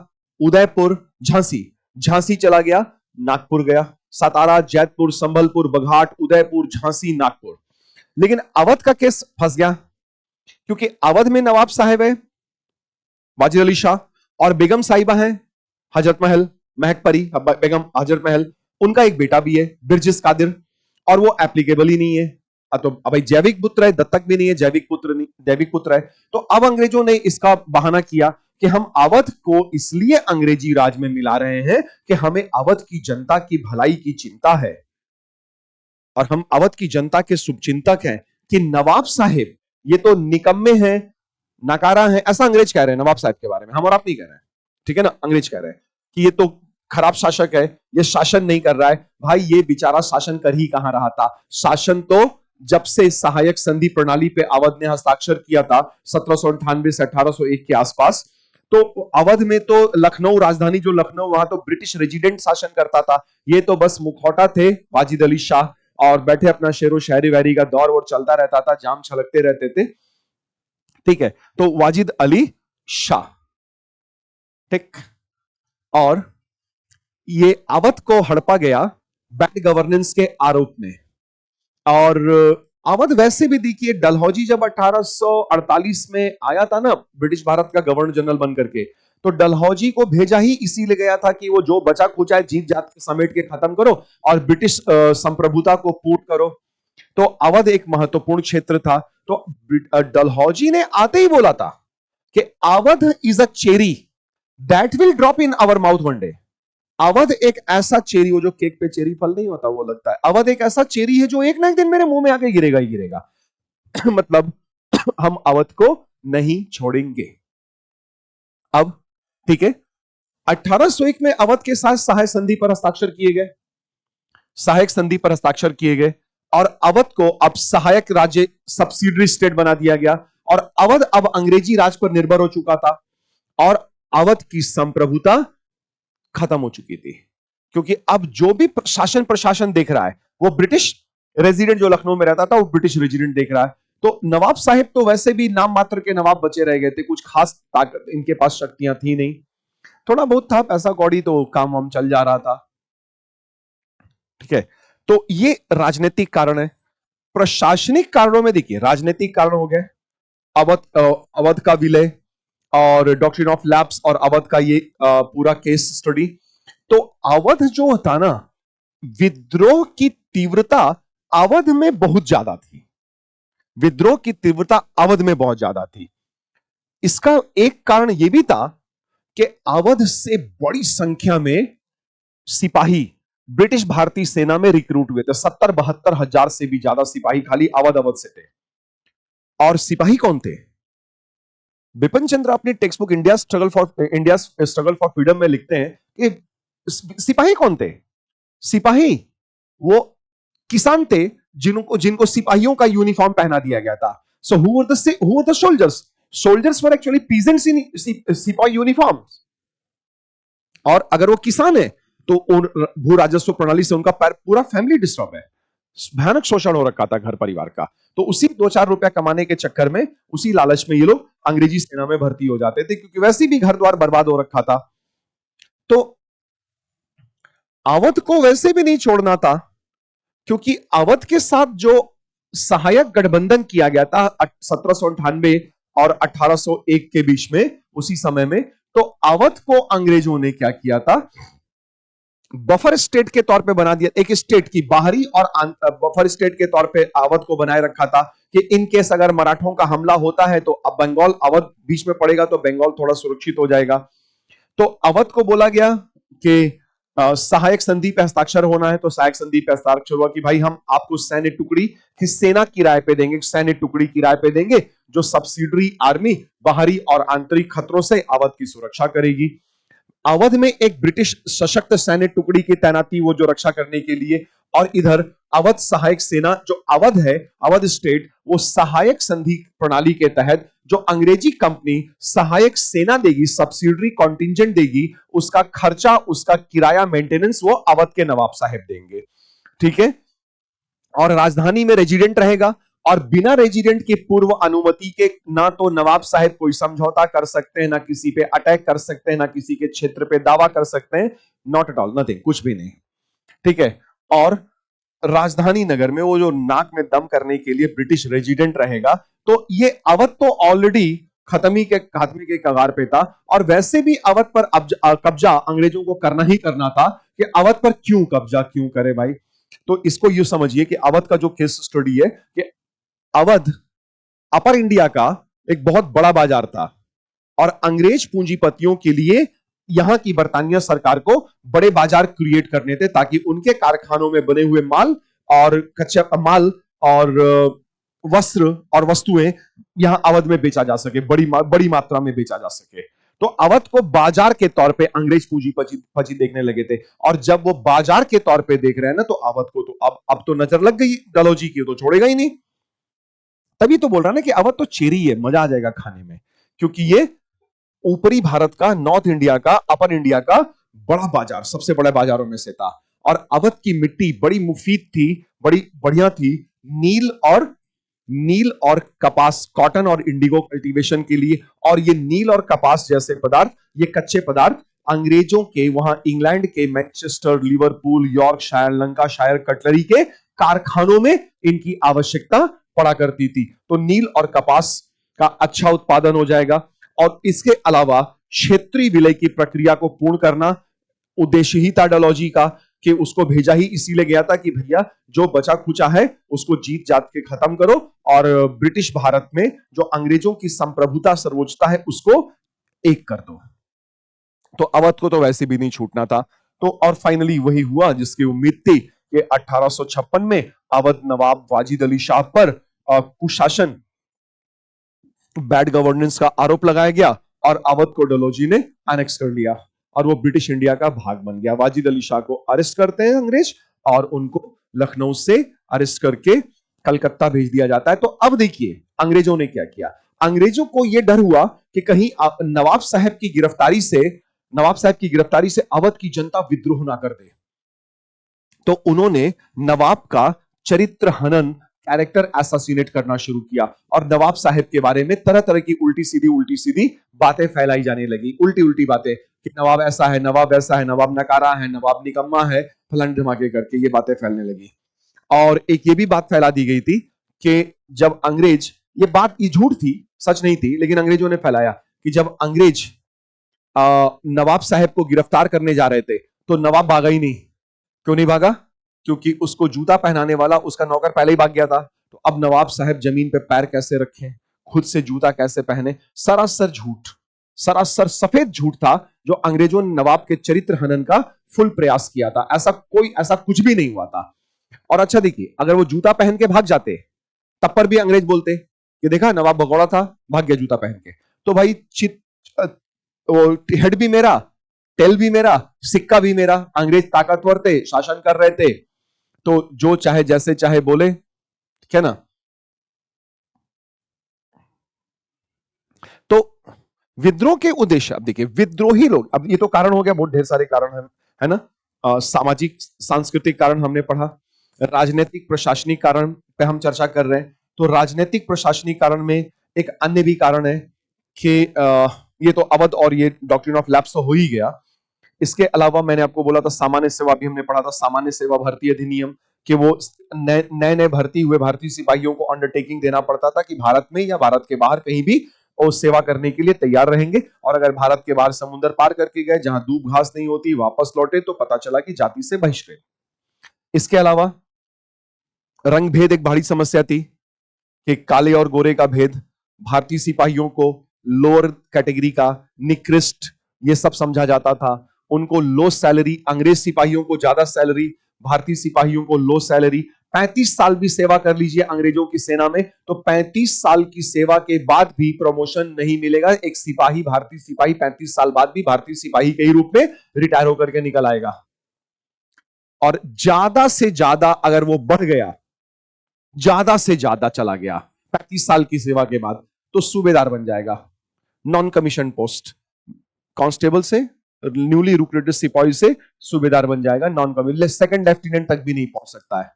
उदयपुर, झांसी चला गया, नागपुर गया। सतारा, जैतपुर, संभलपुर, बघाट, उदयपुर, झांसी, नागपुर। लेकिन अवध का केस फंस गया, क्योंकि अवध में नवाब साहब है वाजिद अली शाह, और बेगम साहिबा है हजरत महल, महकपरी बेगम हजरत महल, उनका एक बेटा भी है बिरजिस कादिर, और वो एप्लीकेबल ही नहीं है। तो अब जैविक पुत्र है, दत्तक भी नहीं है, जैविक पुत्र है। तो अब अंग्रेजों ने इसका बहाना किया कि हम अवध को इसलिए अंग्रेजी राज में मिला रहे हैं कि हमें अवध की जनता की भलाई की चिंता है, और हम अवध की जनता के शुभचिंतक हैं कि नवाब साहेब ये तो निकम्मे हैं, नकारा है, ऐसा अंग्रेज कह रहे हैं नवाब साहब के बारे में, हम और आप नहीं कह रहे हैं, ठीक है ना। अंग्रेज कह रहे हैं कि ये तो खराब शासक है, ये शासन नहीं कर रहा है। भाई ये बेचारा शासन कर ही कहां रहा था, शासन तो जब से सहायक संधि प्रणाली पे अवध ने हस्ताक्षर किया था 1798 से 1801 के आसपास, तो अवध में तो लखनऊ, राजधानी जो लखनऊ, वहां तो ब्रिटिश रेजिडेंट शासन करता था। ये तो बस मुखौटा थे वाजिद अली शाह, और बैठे अपना शेरो शायरी वायरी का दौर और चलता रहता था, जाम छलकते रहते थे, ठीक है। तो वाजिद अली शाह, ठीक। और ये अवध को हड़पा गया बैड गवर्नेंस के आरोप में। और अवध वैसे भी देखिए, डलहौजी जब 1848 में आया था ना ब्रिटिश भारत का गवर्नर जनरल बन करके, तो डलहौजी को भेजा ही इसीलिए गया था कि वो जो बचा खुचा है जीत जात के समेट के खत्म करो और ब्रिटिश संप्रभुता को पूर्ण करो। तो अवध एक महत्वपूर्ण क्षेत्र था। तो डलहौजी ने आते ही बोला था कि Awadh is a cherry that will drop in our mouth one day. Awadh एक ऐसा चेरी, वो जो केक पे चेरी फल नहीं होता वो लगता है, अवध एक ऐसा चेरी है जो एक ना एक दिन मेरे मुंह में आके गिरेगा ही गिरेगा। मतलब हम अवध को नहीं छोड़ेंगे। अब ठीक है, 1801 में अवध के साथ सहायक संधि पर हस्ताक्षर किए गए, सहायक संधि पर हस्ताक्षर किए गए, और अवध को अब सहायक राज्य, सब्सिडरी स्टेट बना दिया गया, और अवध अब अंग्रेजी राज पर निर्भर हो चुका था, और अवध की संप्रभुता खत्म हो चुकी थी, क्योंकि अब जो भी शासन प्रशासन देख रहा है वो ब्रिटिश रेजिडेंट, जो लखनऊ में रहता था वो ब्रिटिश रेजिडेंट देख रहा है। तो नवाब साहिब तो वैसे भी नाम मात्र के नवाब बचे रह गए थे, कुछ खास ताकत इनके पास शक्तियां थी नहीं, थोड़ा बहुत था पैसा कौड़ी, तो काम वाम चल जा रहा था, ठीक है। तो ये राजनीतिक कारण है। प्रशासनिक कारणों में देखिए, राजनीतिक कारण हो गए, अवध का विलय और डॉक्ट्रिन ऑफ लैप्स और अवध का ये पूरा केस स्टडी। तो अवध जो था ना, विद्रोह की तीव्रता अवध में बहुत ज्यादा थी, विद्रोह की तीव्रता अवध में बहुत ज्यादा थी। इसका एक कारण यह भी था कि अवध से बड़ी संख्या में सिपाही ब्रिटिश भारतीय सेना में रिक्रूट हुए थे, 70-72 हजार से भी ज्यादा सिपाही खाली अवध से थे। और सिपाही कौन थे? बिपिन चंद्र अपनी text book India struggle for freedom में लिखते हैं कि सिपाही कौन थे? सिपाही वो किसान थे जिनको सिपाहियों का यूनिफॉर्म पहना दिया गया था। So who were the soldiers? Soldiers were actually peasants in sipahi uniform. और अगर वो किसान है तो भू राजस्व प्रणाली से उनका पूरा फैमिली डिस्टर्ब है, भयानक शोषण हो रखा था घर परिवार का। तो उसी 2-4 रुपया कमाने के चक्कर में, उसी लालच में ये लोग अंग्रेजी सेना में भर्ती हो जाते थे, क्योंकि वैसे भी घर द्वार बर्बाद हो रखा था। तो अवध को वैसे भी नहीं छोड़ना था, क्योंकि अवध के साथ जो सहायक गठबंधन किया गया था 1798 और 1801 के बीच में, उसी समय में, तो अवध को अंग्रेजों ने क्या किया था, बफर स्टेट के तौर पे बना दिया, एक स्टेट की बाहरी और बफर स्टेट के तौर पे अवध को बनाए रखा था कि इन केस अगर मराठों का हमला होता है तो अब बंगाल, अवध बीच में पड़ेगा तो बंगाल थोड़ा सुरक्षित हो जाएगा। तो अवध को बोला गया कि सहायक संधि पे हस्ताक्षर होना है, तो सहायक संधि पे हस्ताक्षर हुआ कि भाई हम आपको सैन्य टुकड़ी की सेना किराए पे देंगे, सैन्य टुकड़ी किराए पे देंगे जो सब्सिडरी आर्मी बाहरी और आंतरिक खतरों से अवध की सुरक्षा करेगी। अवध में एक ब्रिटिश सशक्त सैन्य टुकड़ी की तैनाती, वो जो रक्षा करने के लिए, और इधर अवध सहायक सेना, जो अवध है, अवध स्टेट, वो सहायक संधि प्रणाली के तहत जो अंग्रेजी कंपनी सहायक सेना देगी, सब्सिडरी कॉन्टिंजेंट देगी, उसका खर्चा, उसका किराया, मेंटेनेंस वो अवध के नवाब साहब देंगे, ठीक है। और राजधानी में रेजिडेंट रहेगा, और बिना रेजिडेंट के पूर्व अनुमति के ना तो नवाब साहब कोई समझौता कर सकते हैं, ना किसी पे अटैक कर सकते हैं, ना किसी के क्षेत्र पे दावा कर सकते हैं, नॉट एट ऑल, नथिंग, कुछ भी नहीं, ठीक है। और राजधानी नगर में वो जो नाक में दम करने के लिए ब्रिटिश रेजिडेंट रहेगा, तो ये अवध तो ऑलरेडी खात्मे के कगार पे था, और वैसे भी अवध पर कब्जा अंग्रेजों को करना ही करना था, कि अवध पर क्यों कब्जा क्यों करे भाई। तो इसको यूं समझिए कि अवध का जो केस स्टडी है कि अवध अपर इंडिया का एक बहुत बड़ा बाजार था, और अंग्रेज पूंजीपतियों के लिए यहां की बरतानिया सरकार को बड़े बाजार क्रिएट करने थे, ताकि उनके कारखानों में बने हुए माल और कच्चा माल और वस्त्र और वस्तुएं यहां अवध में बेचा जा सके, बड़ी मात्रा में बेचा जा सके। तो अवध को बाजार के तौर पे अंग्रेज पूंजीपति देखने लगे थे, और जब वो बाजार के तौर पे देख रहे हैं ना, तो अवध को तो अब तो नजर लग गई डलहौजी की, तो छोड़ेगा ही नहीं। तभी तो बोल रहा ना कि अवध तो चेरी है, मजा आ जाएगा खाने में, क्योंकि ये ऊपरी भारत का, नॉर्थ इंडिया का, अपर इंडिया का बड़ा बाजार, सबसे बड़े बाजारों में से था। और अवध की मिट्टी बड़ी मुफीद थी, बड़ी बढ़िया थी नील और कपास, कॉटन और इंडिगो कल्टीवेशन के लिए। और ये नील और कपास जैसे पदार्थ, ये कच्चे पदार्थ अंग्रेजों के वहां इंग्लैंड के Manchester, Liverpool, Yorkshire, Lancashire cutlery के कारखानों में इनकी आवश्यकता पड़ा करती थी। तो नील और कपास का अच्छा उत्पादन हो जाएगा। और इसके अलावा क्षेत्रीय विलय की प्रक्रिया को पूर्ण करना उद्देश्य ही था डलहौजी का, कि उसको भेजा ही इसीलिए गया था कि भैया जो बचा खुचा है उसको जीत जात के खत्म करो, और ब्रिटिश भारत में जो अंग्रेजों की संप्रभुता, सर्वोच्चता है, उसको एक कर दो। तो अवध को तो वैसे भी नहीं छूटना था। तो और फाइनली वही हुआ जिसकी उम्मीद थी कि 1856 में अवध नवाब वाजिद अली शाह पर कुशासन, बैड गवर्नेंस का आरोप लगाया गया, और अवध को डलहौजी ने एनेक्स कर लिया, और वो ब्रिटिश इंडिया का भाग बन गया। वाजिद अली शाह को अरेस्ट करते हैं अंग्रेज, और उनको लखनऊ से अरेस्ट करके कलकत्ता भेज दिया जाता है। तो अब देखिए अंग्रेजों ने क्या किया। अंग्रेजों को यह डर हुआ कि कहीं नवाब साहब की गिरफ्तारी से अवध की जनता विद्रोह ना कर दे। तो उन्होंने नवाब का चरित्र हनन, कैरेक्टर असैसिनेट करना शुरू किया, और नवाब साहब के बारे में तरह तरह की उल्टी सीधी बातें फैलाई जाने लगी। उल्टी बातें कि नवाब ऐसा है, नवाब वैसा है, नवाब नकारा है, नवाब निकम्मा है, फलाने धमाके करके ये बातें फैलने लगी। और एक ये भी बात फैला दी गई थी कि जब अंग्रेज, ये झूठ थी, सच नहीं थी, लेकिन अंग्रेजों ने फैलाया कि जब अंग्रेज नवाब साहब को गिरफ्तार करने जा रहे थे तो नवाब भागा ही नहीं। क्यों नहीं भागा? क्योंकि उसको जूता पहनाने वाला उसका नौकर पहले ही भाग गया था। तो अब नवाब साहब जमीन पे पैर कैसे रखें, खुद से जूता कैसे पहने? सरासर झूठ, सरासर सफेद झूठ था, जो अंग्रेजों ने नवाब के चरित्र हनन का फुल प्रयास किया था। ऐसा कुछ भी नहीं हुआ था। और अच्छा देखिए, अगर वो जूता पहन के भाग जाते तब पर भी अंग्रेज बोलते कि देखा नवाब भगौड़ा था, भाग गया जूता पहन के। तो भाई हेड भी मेरा, टेल भी मेरा, सिक्का भी मेरा। अंग्रेज ताकतवर थे, शासन कर रहे थे, तो जो चाहे जैसे चाहे बोले, क्या ना। तो विद्रोह के उद्देश्य, अब देखिए विद्रोही लोग, अब ये तो कारण हो गया, बहुत ढेर सारे कारण है ना। सामाजिक सांस्कृतिक कारण हमने पढ़ा, राजनीतिक प्रशासनिक कारण पे हम चर्चा कर रहे हैं। तो राजनीतिक प्रशासनिक कारण में एक अन्य भी कारण है कि ये तो अवध और ये डॉक्ट्रिन ऑफ लैप्स तो हो ही गया। इसके अलावा मैंने आपको बोला था सामान्य सेवा भी हमने पढ़ा था, सामान्य सेवा भर्ती अधिनियम, कि वो नए भर्ती हुए भारतीय सिपाहियों को अंडरटेकिंग देना पड़ता था कि भारत में या भारत के बाहर कहीं भी वो सेवा करने के लिए तैयार रहेंगे, और अगर भारत के बाहर समुद्र पार करके गए, जहां दूब घास नहीं होती, वापस लौटे तो पता चला कि जाति से बहिष्कृत। इसके अलावा रंग भेद एक बड़ी समस्या थी कि काले और गोरे का भेद, भारतीय सिपाहियों को लोअर कैटेगरी का, निकृष्ट, ये सब समझा जाता था। उनको लो सैलरी, अंग्रेज सिपाहियों को ज्यादा सैलरी, भारतीय सिपाहियों को लो सैलरी। 35 साल भी सेवा कर लीजिए अंग्रेजों की सेना में, तो 35 साल की सेवा के बाद भी प्रमोशन नहीं मिलेगा। एक सिपाही, भारतीय सिपाही 35 साल बाद भी भारतीय सिपाही के ही रूप में रिटायर होकर के निकल आएगा। और ज्यादा से ज्यादा अगर वो बढ़ गया, ज्यादा से ज्यादा चला गया 35 साल की सेवा के बाद, तो सूबेदार बन जाएगा। नॉन कमीशन पोस्ट, कांस्टेबल से, न्यूली रिक्रूटेड सिपाही से सूबेदार बन जाएगा, नॉन कमीशन, सेकंड लेफ्टिनेंट तक भी नहीं पहुंच सकता है।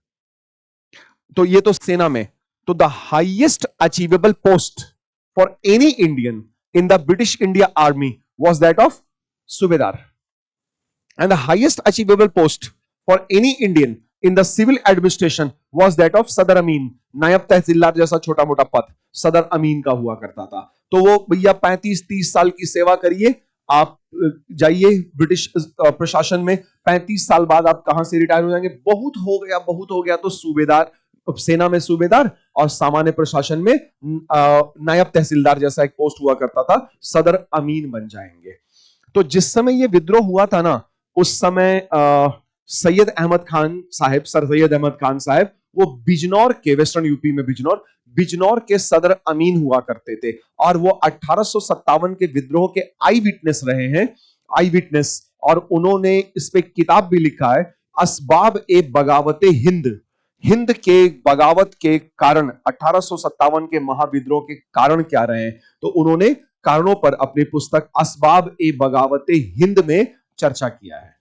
तो ये तो सेना में। So the highest achievable post for any Indian in the British India army was that of subedar, and the highest achievable post for any Indian in the civil administration was that of sadar amin. नायब तहसीलदार जैसा छोटा मोटा पद सदर अमीन का हुआ करता था। तो वो भैया 35-30 साल की सेवा करिए, आप जाइए ब्रिटिश प्रशासन में, 35 साल बाद आप कहां से रिटायर हो जाएंगे? बहुत हो गया, बहुत हो गया, तो सूबेदार, सेना में सूबेदार, और सामान्य प्रशासन में नायब तहसीलदार जैसा एक पोस्ट हुआ करता था, सदर अमीन बन जाएंगे। तो जिस समय ये विद्रोह हुआ था ना, उस समय सैयद अहमद खान साहब, सर सैयद अहमद खान साहब, वो बिजनौर के, वेस्टर्न यूपी में बिजनौर, बिजनौर के सदर अमीन हुआ करते थे और वो 1857 के विद्रोह के आई विटनेस रहे हैं, आई विटनेस। और उन्होंने इस पे किताब भी लिखा है, असबाब ए बगावते हिंद, हिंद के बगावत के कारण, 1857 के महाविद्रोह के कारण क्या रहे हैं, तो उन्होंने कारणों पर अपनी पुस्तक असबाब ए बगावते हिंद में चर्चा किया है।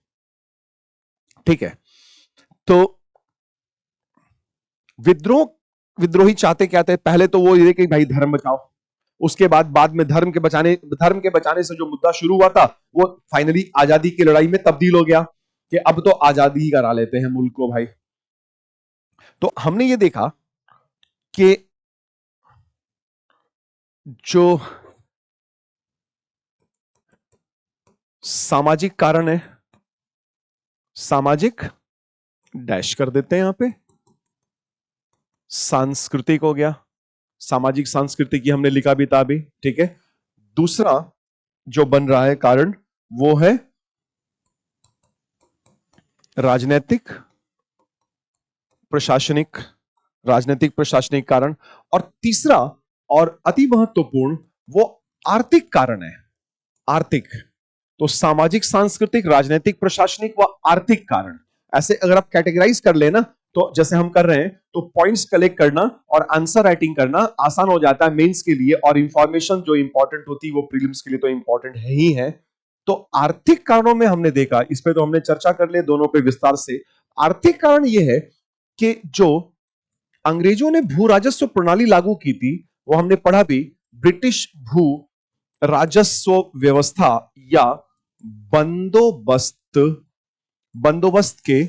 ठीक है, तो विद्रोही चाहते क्या थे, पहले तो वो ये कि भाई धर्म बचाओ, उसके बाद में धर्म के बचाने से जो मुद्दा शुरू हुआ था वो फाइनली आजादी की लड़ाई में तब्दील हो गया कि अब तो आजादी ही करा लेते हैं मुल्क को भाई। तो हमने ये देखा कि जो सामाजिक कारण है, सामाजिक डैश कर देते हैं यहां पे, सांस्कृतिक हो गया, सामाजिक सांस्कृतिक की हमने लिखा भी था अभी। ठीक है, दूसरा जो बन रहा है कारण वो है राजनीतिक प्रशासनिक, राजनीतिक प्रशासनिक कारण, और तीसरा और अति महत्वपूर्ण वो आर्थिक कारण है, आर्थिक। तो सामाजिक सांस्कृतिक, राजनीतिक प्रशासनिक व आर्थिक कारण, ऐसे अगर आप कैटेगराइज कर लेना तो जैसे हम कर रहे हैं, तो पॉइंट्स कलेक्ट करना और आंसर राइटिंग करना आसान हो जाता है मेंस के लिए, और इंफॉर्मेशन जो इंपॉर्टेंट होती है वो प्रीलिम्स के लिए तो इंपॉर्टेंट है ही है। तो आर्थिक कारणों में हमने देखा, इस पे तो हमने चर्चा कर ले दोनों पे विस्तार से। आर्थिक कारण यह है कि जो अंग्रेजों ने भू राजस्व प्रणाली लागू की थी, वो हमने पढ़ा भी, ब्रिटिश भू राजस्व व्यवस्था या बंदोबस्त के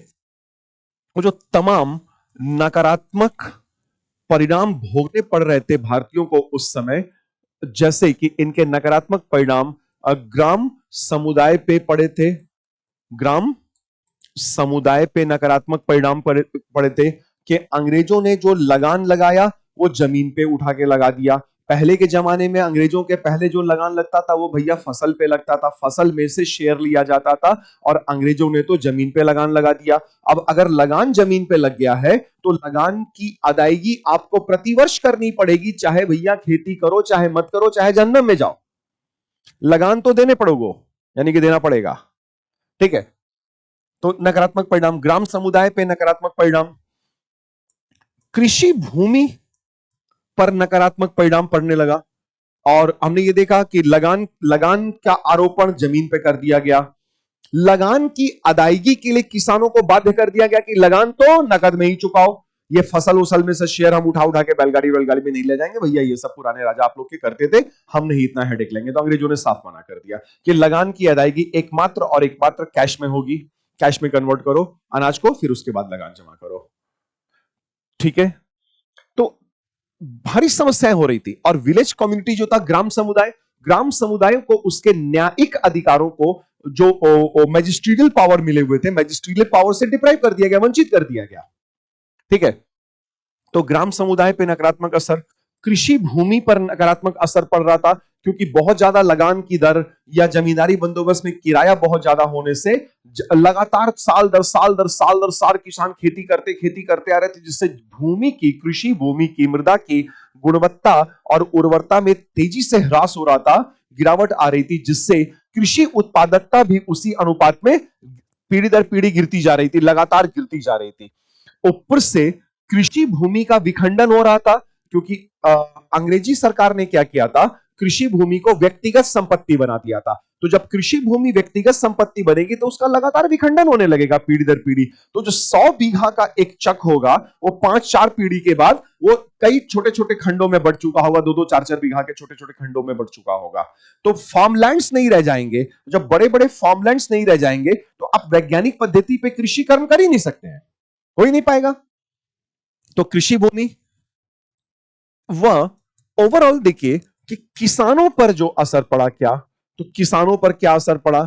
वो जो तमाम नकारात्मक परिणाम भोगने पड़ रहे थे भारतीयों को उस समय, जैसे कि इनके नकारात्मक परिणाम ग्राम समुदाय पे पड़े थे, ग्राम समुदाय पे नकारात्मक परिणाम पड़े थे कि अंग्रेजों ने जो लगान लगाया वो जमीन पे उठा के लगा दिया। पहले के जमाने में अंग्रेजों के पहले जो लगान लगता था वो भैया फसल पे लगता था, फसल में से शेयर लिया जाता था, और अंग्रेजों ने तो जमीन पे लगान लगा दिया। अब अगर लगान जमीन पे लग गया है तो लगान की अदायगी आपको प्रतिवर्ष करनी पड़ेगी, चाहे भैया खेती करो चाहे मत करो, चाहे जहन्नम में जाओ, लगान तो देने पड़ोगे, यानी कि देना पड़ेगा। ठीक है, तो नकारात्मक परिणाम, ग्राम समुदाय पे नकारात्मक परिणाम, कृषि भूमि पर नकारात्मक परिणाम पड़ने लगा, और हमने ये देखा कि लगान का आरोपण जमीन पे कर दिया गया, लगान की अदायगी के लिए किसानों को बाध्य कर दिया गया कि लगान तो नकद में ही चुकाओ, ये फसल उसल में से शेयर हम उठा के बैलगाड़ी में नहीं ले जाएंगे भैया, ये सब पुराने राजा आप लोग के करते थे, हम नहीं इतना हेडेक लेंगे। तो अंग्रेजों ने साफ मना कर दिया कि लगान की अदायगी एकमात्र और एकमात्र कैश में होगी, कैश में कन्वर्ट करो अनाज को, फिर उसके बाद लगान जमा करो। ठीक है, तो भारी समस्याएं हो रही थी, और विलेज कम्युनिटी जो था, ग्राम समुदाय को उसके न्यायिक अधिकारों को जो मैजिस्ट्रियल पावर मिले हुए थे, मैजिस्ट्रियल पावर से डिप्राइव कर दिया गया, वंचित कर दिया गया। ठीक है, तो ग्राम समुदाय पे नकारात्मक असर, कृषि भूमि पर नकारात्मक असर पड़ रहा था, क्योंकि बहुत ज्यादा लगान की दर या जमींदारी बंदोबस्त में किराया बहुत ज्यादा होने से लगातार साल दर साल किसान खेती करते आ रहे थे, जिससे कृषि भूमि की, मृदा की गुणवत्ता और उर्वरता में तेजी से ह्रास हो रहा था, गिरावट आ रही थी, जिससे कृषि उत्पादकता भी उसी अनुपात में पीढ़ी दर पीढ़ी गिरती जा रही थी, लगातार गिरती जा रही थी। ऊपर से कृषि भूमि का विखंडन हो रहा था, क्योंकि अंग्रेजी सरकार ने क्या किया था, कृषि भूमि को व्यक्तिगत संपत्ति बना दिया था। तो जब कृषि भूमि व्यक्तिगत संपत्ति बनेगी तो उसका लगातार विखंडन होने लगेगा पीढ़ी दर पीढ़ी। तो जो 100 बीघा का एक चक होगा वो 5-4 पीढ़ी के बाद वो कई छोटे छोटे खंडों में बढ़ चुका होगा, 2-2, 4-4 बीघा के छोटे छोटे खंडों में बढ़ चुका होगा। तो फार्मलैंड्स नहीं रह जाएंगे, जब बड़े बड़े फार्मलैंड्स नहीं रह जाएंगे तो आप वैज्ञानिक पद्धति पे कृषि कर्म कर ही नहीं सकते हैं, हो ही नहीं पाएगा। तो कृषि भूमि वह ओवरऑल देखिए कि किसानों पर जो असर पड़ा, क्या तो किसानों पर क्या असर पड़ा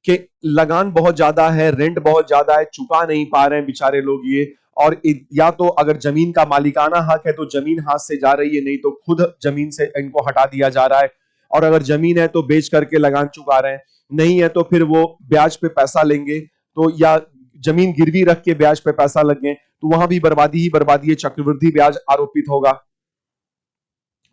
कि लगान बहुत ज्यादा है, रेंट बहुत ज्यादा है, चुका नहीं पा रहे हैं बेचारे लोग ये, और या तो अगर जमीन का मालिकाना हक है तो जमीन हाथ से जा रही है, नहीं तो खुद जमीन से इनको हटा दिया जा रहा है, और अगर जमीन है तो बेच करके लगान चुका रहे हैं, नहीं है तो फिर वो ब्याज पे पैसा लेंगे, तो या जमीन गिरवी रख के ब्याज पे पैसा लग गए तो वहां भी बर्बादी ही बर्बादी है, चक्रवृद्धि ब्याज आरोपित होगा,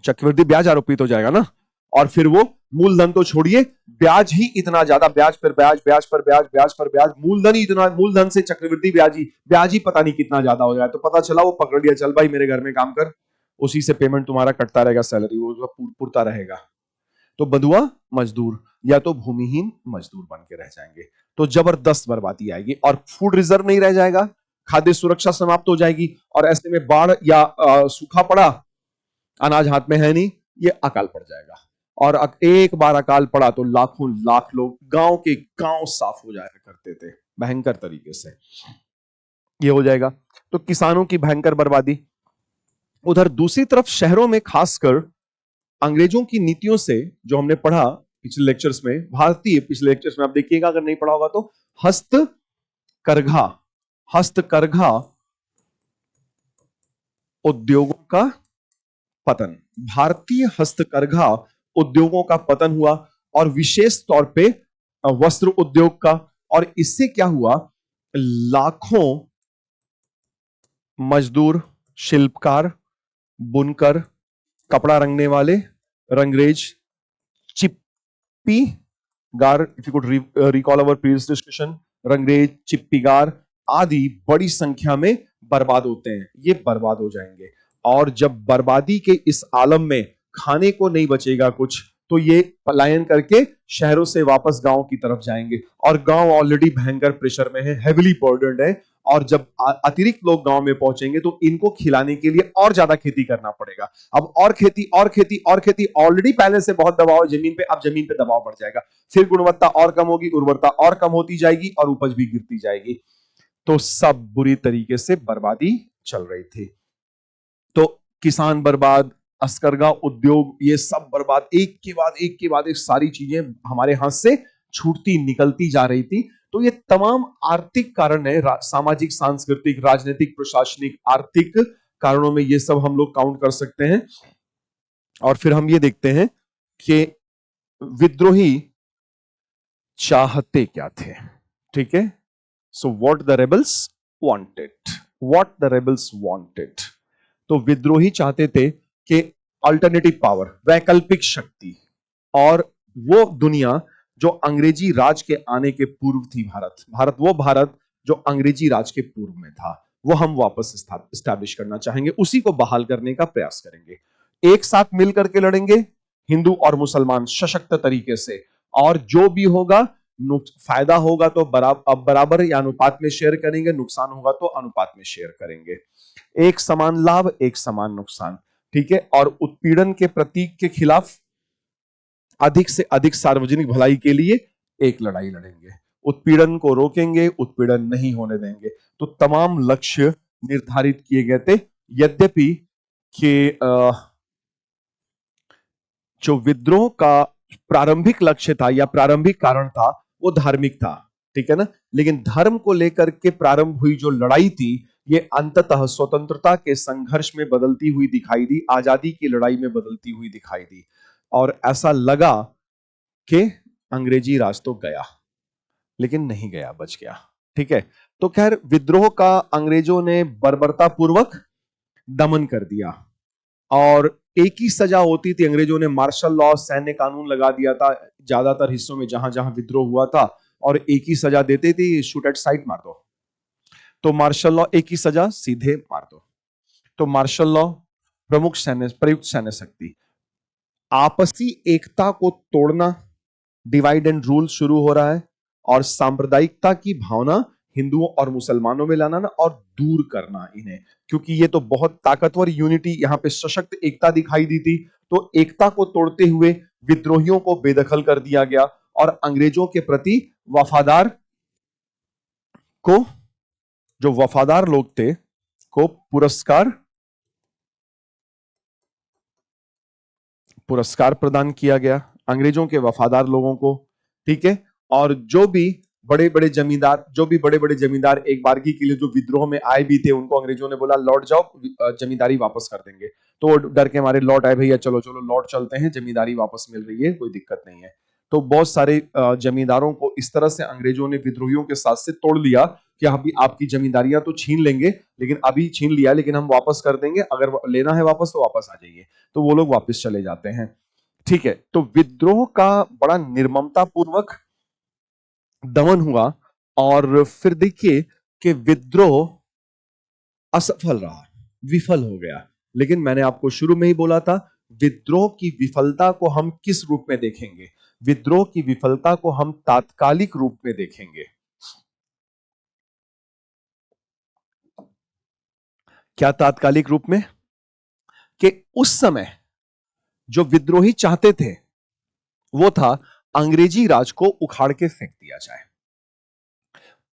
चक्रवृद्धि ब्याज आरोपित हो जाएगा ना। और फिर वो मूलधन तो छोड़िए, ब्याज ही इतना ज्यादा, ब्याज पर ब्याज, ब्याज पर ब्याज, ब्याज पर ब्याज, मूलधन ही इतना, मूलधन से चक्रवृद्धि ब्याज ही पता नहीं कितना ज्यादा हो जाए। तो पता चला वो पकड़ लिया, चल भाई मेरे घर में काम कर, उसी से पेमेंट तुम्हारा कटता रहेगा, सैलरी वो पुरता रहेगा। तो बंधुआ मजदूर या तो भूमिहीन मजदूर बन के रह जाएंगे। तो जबरदस्त बर्बादी आएगी और फूड रिजर्व नहीं रह जाएगा, खाद्य सुरक्षा समाप्त हो जाएगी, और ऐसे में बाढ़ या सूखा पड़ा, अनाज हाथ में है नहीं, ये अकाल पड़ जाएगा। और एक बार अकाल पड़ा तो लाखों लाख लोग, गांव के गांव साफ हो जाया करते थे भयंकर तरीके से, ये हो जाएगा। तो किसानों की भयंकर बर्बादी। उधर दूसरी तरफ शहरों में खासकर अंग्रेजों की नीतियों से, जो हमने पढ़ा पिछले लेक्चर्स में, भारतीय पिछले लेक्चर्स में आप देखिएगा अगर नहीं पढ़ा होगा तो, हस्तकरघा उद्योगों का पतन, भारतीय हस्तकरघा उद्योगों का पतन हुआ, और विशेष तौर पे वस्त्र उद्योग का। और इससे क्या हुआ, लाखों मजदूर, शिल्पकार, बुनकर, कपड़ा रंगने वाले, रंगरेज, चिप्पीगार, if you could recall our previous discussion, रंगरेज, चिप्पीगार आदि बड़ी संख्या में बर्बाद होते हैं, ये बर्बाद हो जाएंगे। और जब बर्बादी के इस आलम में खाने को नहीं बचेगा कुछ, तो ये पलायन करके शहरों से वापस गांव की तरफ जाएंगे, और गांव ऑलरेडी भयंकर प्रेशर में है, हेविली बर्डन्ड है। और जब अतिरिक्त लोग गांव में पहुंचेंगे तो इनको खिलाने के लिए और ज्यादा खेती करना पड़ेगा। अब और खेती और खेती और खेती, ऑलरेडी पहले से बहुत दबाव है जमीन पे, अब जमीन पे दबाव बढ़ जाएगा, फिर गुणवत्ता और कम होगी, उर्वरता और कम होती जाएगी, और उपज भी गिरती जाएगी। तो सब बुरी तरीके से बर्बादी चल रही थी। तो किसान बर्बाद, हस्तकरघा उद्योग, ये सब बर्बाद, एक के बाद एक के बाद एक सारी चीजें हमारे हाथ से छूटती निकलती जा रही थी। तो ये तमाम आर्थिक कारण है, सामाजिक, सांस्कृतिक, राजनीतिक, प्रशासनिक, आर्थिक कारणों में ये सब हम लोग काउंट कर सकते हैं। और फिर हम ये देखते हैं कि विद्रोही चाहते क्या थे, ठीक है। So what the rebels wanted, what the rebels wanted, तो विद्रोही चाहते थे कि अल्टरनेटिव पावर, वैकल्पिक शक्ति, और वो दुनिया जो अंग्रेजी राज के आने के पूर्व थी, वो भारत जो अंग्रेजी राज के पूर्व में था, वो हम वापस स्टैब्लिश करना चाहेंगे, उसी को बहाल करने का प्रयास करेंगे। एक साथ मिलकर के लड़ेंगे हिंदू और मुसलमान सशक्त तरीके से, और जो भी होगा, फायदा होगा तो बराबर या अनुपात में शेयर करेंगे, नुकसान होगा तो अनुपात में शेयर करेंगे। एक समान लाभ, एक समान नुकसान, ठीक है। और उत्पीड़न के प्रतीक के खिलाफ अधिक से अधिक सार्वजनिक भलाई के लिए एक लड़ाई लड़ेंगे, उत्पीड़न को रोकेंगे, उत्पीड़न नहीं होने देंगे। तो तमाम लक्ष्य निर्धारित किए गए थे। यद्यपि कि जो विद्रोह का प्रारंभिक लक्ष्य था या प्रारंभिक कारण था वो धार्मिक था, ठीक है ना, लेकिन धर्म को लेकर के प्रारंभ हुई जो लड़ाई थी, ये अंततः स्वतंत्रता के संघर्ष में बदलती हुई दिखाई दी, आजादी की लड़ाई में बदलती हुई दिखाई दी। और ऐसा लगा कि अंग्रेजी राज तो गया, लेकिन नहीं गया, बच गया, ठीक है। तो खैर, विद्रोह का अंग्रेजों ने बर्बरतापूर्वक दमन कर दिया, और एक ही सजा होती थी, अंग्रेजों ने मार्शल लॉ, सैन्य कानून लगा दिया था ज्यादातर हिस्सों में जहां जहां विद्रोह हुआ था, और एक ही सजा देते थे, शूट एट साइट, मार दो। तो मार्शल लॉ, एक ही सजा, सीधे मार दो। तो मार्शल लॉ, प्रयुक्त सैन्य शक्ति, आपसी एकता को तोड़ना, डिवाइड एंड रूल शुरू हो रहा है, और सांप्रदायिकता की भावना हिंदुओं और मुसलमानों में लाना ना, और दूर करना इन्हें, क्योंकि ये तो बहुत ताकतवर यूनिटी, यहां पे सशक्त एकता दिखाई दी थी। तो एकता को तोड़ते हुए विद्रोहियों को बेदखल कर दिया गया, और अंग्रेजों के प्रति वफादार को, जो वफादार लोग थे, को पुरस्कार प्रदान किया गया, अंग्रेजों के वफादार लोगों को, ठीक है। और जो भी बड़े बड़े जमींदार एक बारगी के लिए जो विद्रोह में आए भी थे, उनको अंग्रेजों ने बोला लौट जाओ, जमींदारी वापस कर देंगे। तो डर के मारे लौट आए, भैया चलो चलो लौट चलते हैं, जमींदारी वापस मिल रही है, कोई दिक्कत नहीं है। तो बहुत सारे जमींदारों को इस तरह से अंग्रेजों ने विद्रोहियों के साथ से तोड़ लिया कि अभी आपकी जमींदारियां तो छीन लेंगे, लेकिन अभी छीन लिया लेकिन हम वापस कर देंगे, अगर लेना है वापस तो वापस आ जाइए। तो वो लोग वापस चले जाते हैं। ठीक है, तो विद्रोह का बड़ा निर्ममता पूर्वक दमन हुआ और फिर देखिए कि विद्रोह असफल रहा, विफल हो गया। लेकिन मैंने आपको शुरू में ही बोला था, विद्रोह की विफलता को हम किस रूप में देखेंगे? विद्रोह की विफलता को हम तात्कालिक रूप में देखेंगे। क्या तात्कालिक रूप में? कि उस समय जो विद्रोही चाहते थे वो था अंग्रेजी राज को उखाड़ के फेंक दिया जाए।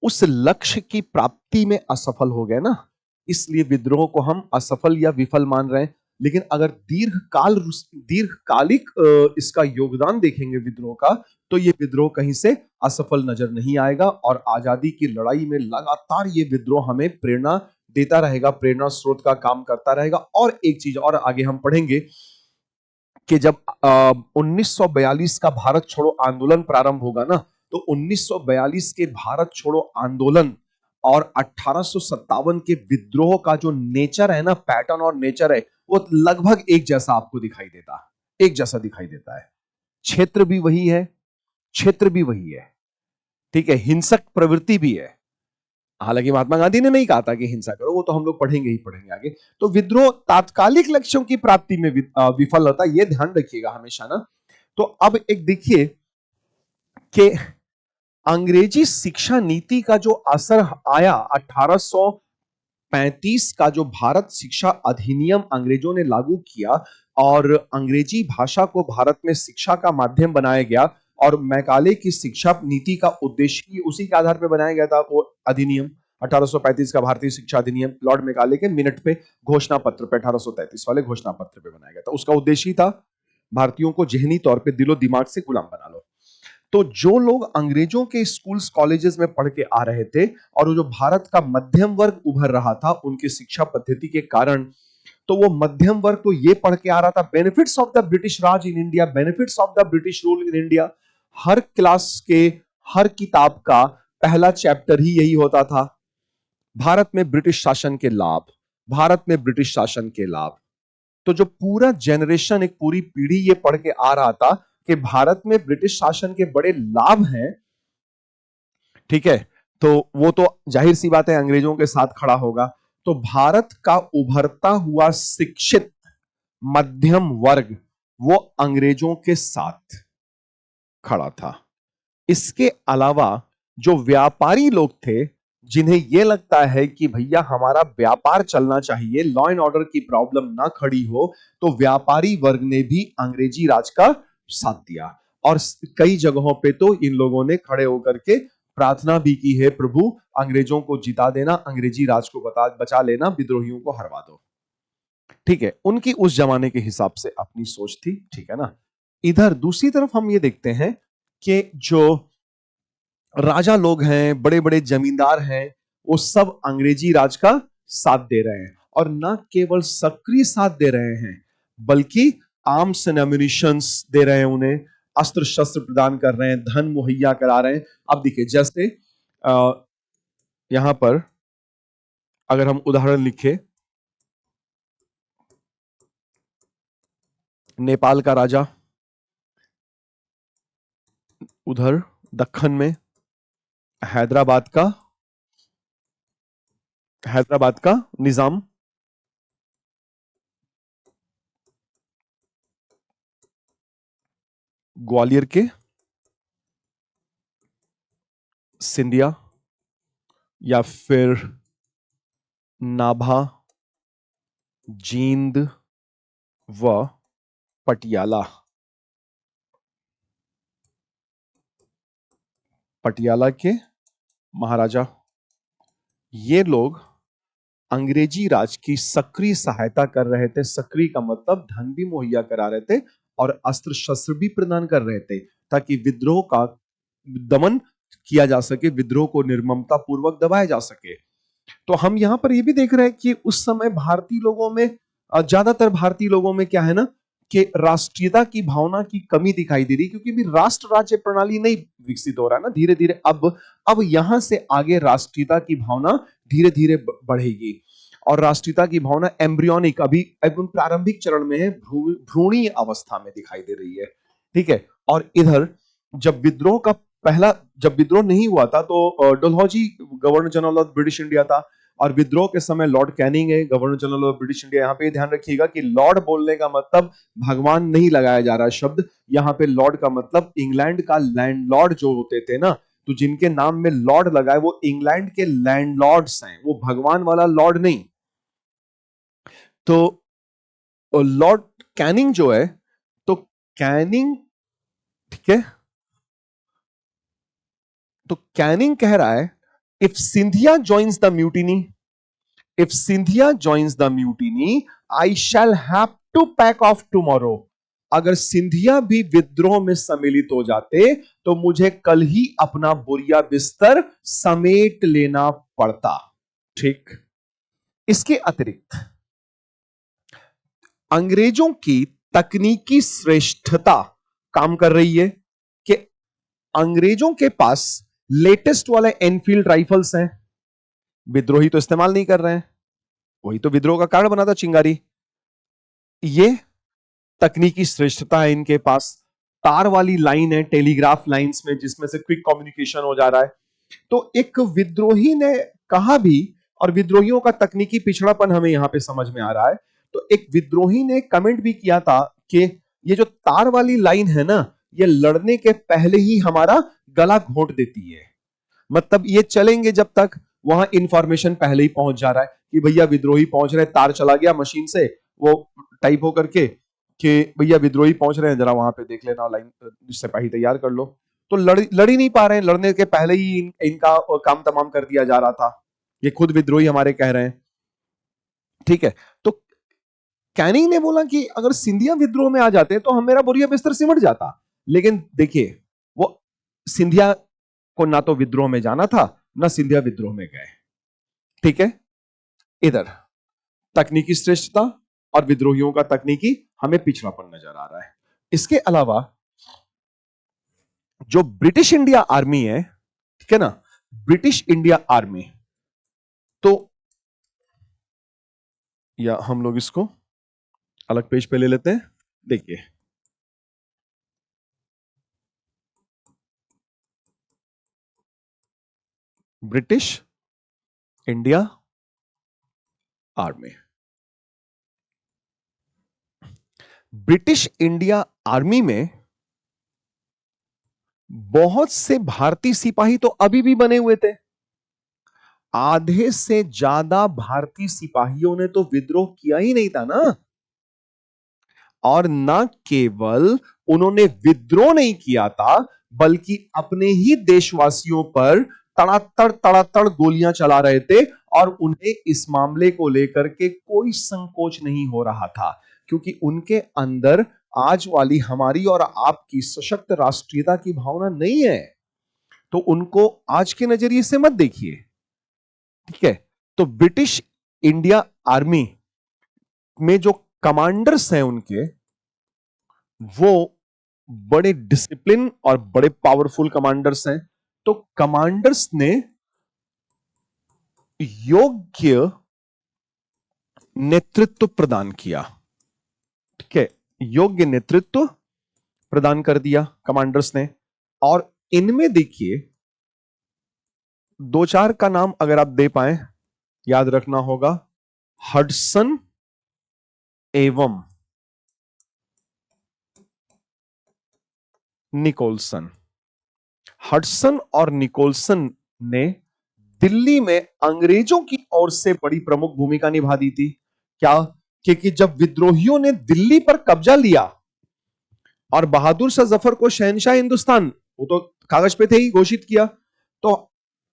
उस लक्ष्य की प्राप्ति में असफल हो गए ना, इसलिए विद्रोह को हम असफल या विफल मान रहे हैं। लेकिन अगर दीर्घकालिक इसका योगदान देखेंगे विद्रोह का, तो ये विद्रोह कहीं से असफल नजर नहीं आएगा और आजादी की लड़ाई में लगातार ये विद्रोह हमें प्रेरणा देता रहेगा, प्रेरणा स्रोत का काम करता रहेगा। और एक चीज और आगे हम पढ़ेंगे कि जब 1942 का भारत छोड़ो आंदोलन प्रारंभ होगा ना, तो 1942 के भारत छोड़ो आंदोलन और 1857 के विद्रोह का जो नेचर है ना, पैटर्न और नेचर है, वो लगभग एक जैसा आपको दिखाई देता है, एक जैसा दिखाई देता है। क्षेत्र भी वही है, क्षेत्र भी वही है, ठीक है, हिंसक प्रवृत्ति भी है। हालांकि महात्मा गांधी ने नहीं कहा था कि हिंसा करो, वो तो हम लोग पढ़ेंगे ही पढ़ेंगे आगे। तो विद्रोह तात्कालिक लक्ष्यों की प्राप्ति में विफल होता, यह ध्यान रखिएगा हमेशा ना। तो अब एक देखिए कि अंग्रेजी शिक्षा नीति का जो असर आया, 1835 का जो भारत शिक्षा अधिनियम अंग्रेजों ने लागू किया और अंग्रेजी भाषा को भारत में शिक्षा का माध्यम बनाया गया, और मैकाले की शिक्षा नीति का उद्देश्य उसी के आधार पर बनाया गया था। वो अधिनियम 1835 का भारतीय शिक्षा अधिनियम लॉर्ड मैकाले के मिनट पे घोषणा पत्र पे, 1833 वाले घोषणा पत्र पे बनाया गया था। उसका उद्देश्य था भारतीयों को जहनी तौर पे दिलो दिमाग से गुलाम बना लो। तो जो लोग अंग्रेजों के स्कूल्स कॉलेजेस में पढ़ के आ रहे थे और जो भारत का मध्यम वर्ग उभर रहा था उनकी शिक्षा पद्धति के कारण, तो वो मध्यम वर्ग तो ये पढ़ के आ रहा था benefits of the British Raj in India, benefits of the British rule in India. Her class के हर किताब का पहला चैप्टर ही यही होता था, भारत में ब्रिटिश शासन के लाभ, भारत में ब्रिटिश शासन के लाभ। तो जो पूरा जनरेशन, एक पूरी पीढ़ी ये पढ़ के आ रहा था कि भारत में ब्रिटिश शासन के बड़े लाभ हैं, ठीक है, तो वो तो जाहिर सी बात है अंग्रेजों के साथ खड़ा होगा। तो भारत का उभरता हुआ शिक्षित मध्यम वर्ग वो अंग्रेजों के साथ खड़ा था। इसके अलावा जो व्यापारी लोग थे, जिन्हें यह लगता है कि भैया हमारा व्यापार चलना चाहिए, लॉ एंड ऑर्डर की प्रॉब्लम ना खड़ी हो, तो व्यापारी वर्ग ने भी अंग्रेजी राज का साथ दिया। और कई जगहों पे तो इन लोगों ने खड़े होकर के प्रार्थना भी की है, प्रभु अंग्रेजों को जिता देना, अंग्रेजी राज को बचा लेना, विद्रोहियों को हरवा दो। ठीक है, उनकी उस जमाने के हिसाब से अपनी सोच थी, ठीक है ना। इधर दूसरी तरफ हम ये देखते हैं कि जो राजा लोग हैं, बड़े बड़े जमींदार हैं, वो सब अंग्रेजी राज का साथ दे रहे हैं, और न केवल सक्रिय साथ दे रहे हैं बल्कि आर्म्स एंड एम्युनिशंस दे रहे हैं, उन्हें अस्त्र शस्त्र प्रदान कर रहे हैं, धन मुहैया करा रहे हैं। अब देखिए, जैसे यहां पर अगर हम उदाहरण लिखे, नेपाल का राजा, उधर दक्कन में हैदराबाद का निजाम, ग्वालियर के सिंधिया, या फिर नाभा, जींद व पटियाला। पटियाला के महाराजा, ये लोग अंग्रेजी राज की सक्रिय सहायता कर रहे थे। सक्रिय का मतलब धन भी मुहैया करा रहे थे और अस्त्र शस्त्र भी प्रदान कर रहे थे, ताकि विद्रोह का दमन किया जा सके, विद्रोह को निर्ममता पूर्वक दबाया जा सके। तो हम यहां पर यह भी देख रहे हैं कि उस समय भारतीय लोगों में, ज्यादातर भारतीय लोगों में क्या है ना, कि राष्ट्रीयता की भावना की कमी दिखाई दे रही, क्योंकि अभी राष्ट्र राज्य प्रणाली नहीं विकसित हो रहा है ना, धीरे धीरे अब यहां से आगे राष्ट्रीयता की भावना धीरे धीरे बढ़ेगी। और राष्ट्रीयता की भावना एम्ब्रियोनिक, अभी एकदम प्रारंभिक चरण में है, भ्रूणीय अवस्था में दिखाई दे रही है। ठीक है। और इधर जब विद्रोह का जब विद्रोह नहीं हुआ था तो Dalhousie governor general of British India था, और विद्रोह के समय लॉर्ड कैनिंग है governor general of British India. यहां पे ध्यान रखिएगा कि लॉर्ड बोलने का मतलब भगवान नहीं लगाया जा रहा शब्द, यहां पे लॉर्ड का मतलब इंग्लैंड का लैंडलॉर्ड जो होते थे ना, तो जिनके नाम में लॉर्ड लगा है वो इंग्लैंड के लैंडलॉर्ड्स हैं, वो भगवान वाला लॉर्ड नहीं। तो लॉर्ड कैनिंग जो है, तो कैनिंग, ठीक है, तो कैनिंग कह रहा है if Scindia joins the mutiny, if Scindia joins the mutiny I shall have to pack off tomorrow. अगर सिंधिया भी विद्रोह में सम्मिलित हो जाते तो मुझे कल ही अपना बोरिया बिस्तर समेट लेना पड़ता। ठीक। इसके अतिरिक्त अंग्रेजों की तकनीकी श्रेष्ठता काम कर रही है कि अंग्रेजों के पास लेटेस्ट वाले एनफील्ड राइफल्स हैं, विद्रोही तो इस्तेमाल नहीं कर रहे हैं, वही तो विद्रोह का कारण बना था चिंगारी। ये तकनीकी श्रेष्ठता है इनके पास, तार वाली लाइन है टेलीग्राफ लाइंस में जिसमें से क्विक कम्युनिकेशन हो जा रहा है। तो एक विद्रोही ने कहा भी, और विद्रोहियों का तकनीकी पिछड़ापन हमें यहां पे समझ में आ रहा है, तो एक विद्रोही ने कमेंट भी किया था कि ये जो तार वाली लाइन है ना, ये लड़ने के पहले ही हमारा गला घोंट देती है। मतलब ये चलेंगे जब तक वहां इंफॉर्मेशन पहले ही पहुंच जा रहा है कि भैया विद्रोही पहुंच रहे हैं, तार चला गया मशीन से, वो टाइप हो करके कि भैया विद्रोही पहुंच रहे हैं, जरा वहां पे देख लेना, लाइन सिपाही तैयार कर लो। तो लड़ ही नहीं पा रहे हैं, लड़ने के पहले ही इनका काम तमाम कर दिया जा रहा था, ये खुद विद्रोही हमारे कह रहे हैं। ठीक है। तो कैनिंग ने बोला कि अगर सिंधिया विद्रोह में आ जाते तो हम मेरा बोरिया बिस्तर सिमट जाता। लेकिन देखिए, वो सिंधिया को ना तो विद्रोह में जाना था, ना सिंधिया विद्रोह में गए। ठीक है। इधर तकनीकी श्रेष्ठता और विद्रोहियों का तकनीकी हमें पिछड़ापन नजर आ रहा है। इसके अलावा जो ब्रिटिश इंडिया आर्मी है, ठीक है ना, ब्रिटिश इंडिया आर्मी, तो या हम लोग इसको अलग पेज पे ले लेते हैं। देखिए, British India army, British India army में बहुत से भारतीय सिपाही तो अभी भी बने हुए थे। आधे से ज्यादा भारतीय सिपाहियों ने तो विद्रोह किया ही नहीं था ना। और न केवल उन्होंने विद्रोह नहीं किया था, बल्कि अपने ही देशवासियों पर तड़ातड़ गोलियां चला रहे थे, और उन्हें इस मामले को लेकर के कोई संकोच नहीं हो रहा था, क्योंकि उनके अंदर आज वाली हमारी और आपकी सशक्त राष्ट्रीयता की भावना नहीं है। तो उनको आज के नजरिए से मत देखिए। ठीक है। तो ब्रिटिश इंडिया आर्मी में जो कमांडर्स हैं उनके, वो बड़े डिसिप्लिन और बड़े पावरफुल कमांडर्स हैं। तो कमांडर्स ने योग्य नेतृत्व प्रदान किया। ठीक है, योग्य नेतृत्व प्रदान कर दिया कमांडर्स ने। और इनमें देखिए, दो चार का नाम अगर आप दे पाए, याद रखना होगा, हडसन एवं निकोलसन। हडसन और निकोलसन ने दिल्ली में अंग्रेजों की ओर से बड़ी प्रमुख भूमिका निभा दी थी। क्या? क्योंकि जब विद्रोहियों ने दिल्ली पर कब्जा लिया और बहादुर शाह जफर को शहनशाह हिंदुस्तान, वो तो कागज पे थे ही, घोषित किया, तो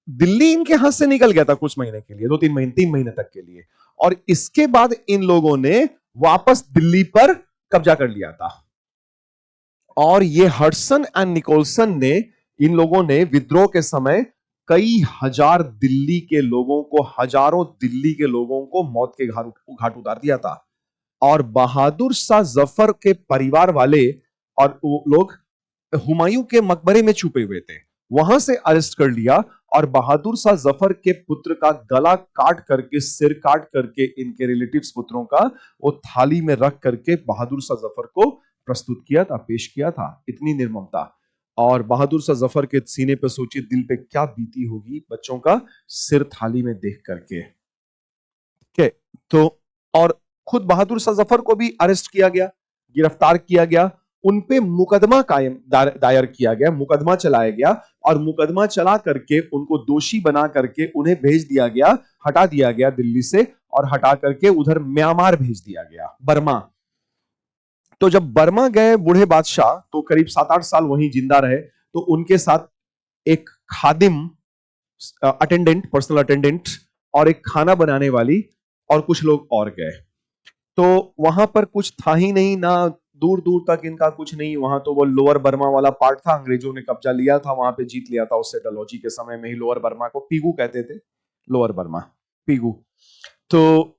दिल्ली इनके हाथ से निकल गया था कुछ महीने के लिए, 3 महीने तक के लिए। और इसके बाद इन लोगों ने वापस दिल्ली पर कब्जा कर लिया था। और ये हडसन एंड निकोलसन ने, इन लोगों ने विद्रोह के समय कई हजार दिल्ली के लोगों को, हजारों दिल्ली के लोगों को मौत के घाट उतार दिया था। और बहादुर शाह जफर के परिवार वाले और वो लोग हुमायूं के मकबरे में छुपे हुए थे, वहां से अरेस्ट कर लिया और बहादुर शाह जफर के पुत्र का गला काट करके, सिर काट करके, इनके रिलेटिव्स पुत्रों का वो थाली में रख करके बहादुर शाह जफर को प्रस्तुत किया था, पेश किया था। इतनी निर्ममता। और बहादुर शाह जफर के सीने पे सोचिए दिल पे क्या बीती होगी बच्चों का सिर थाली में देख करके। के तो और खुद बहादुर शाह जफर को भी अरेस्ट किया गया, गिरफ्तार किया गया, उन पे मुकदमा दायर किया गया, मुकदमा चलाया गया और मुकदमा चला करके उनको दोषी बना करके उन्हें भेज दिया गया, हटा दिया गया दिल्ली से और हटा करके उधर म्यांमार भेज दिया गया, बर्मा। तो जब बर्मा गए बूढ़े बादशाह तो करीब 7-8 साल वहीं जिंदा रहे। तो उनके साथ एक खादिम, अटेंडेंट, पर्सनल अटेंडेंट और एक खाना बनाने वाली और कुछ लोग और गए। तो वहां पर कुछ था ही नहीं, ना दूर दूर तक इनका कुछ नहीं। वहां तो वो लोअर बर्मा वाला पार्ट था, अंग्रेजों ने कब्जा लिया था, वहां पे जीत लिया था उससे डलहौजी के समय में ही। लोअर बर्मा को पीगू कहते थे, लोअर बर्मा, पीगू। तो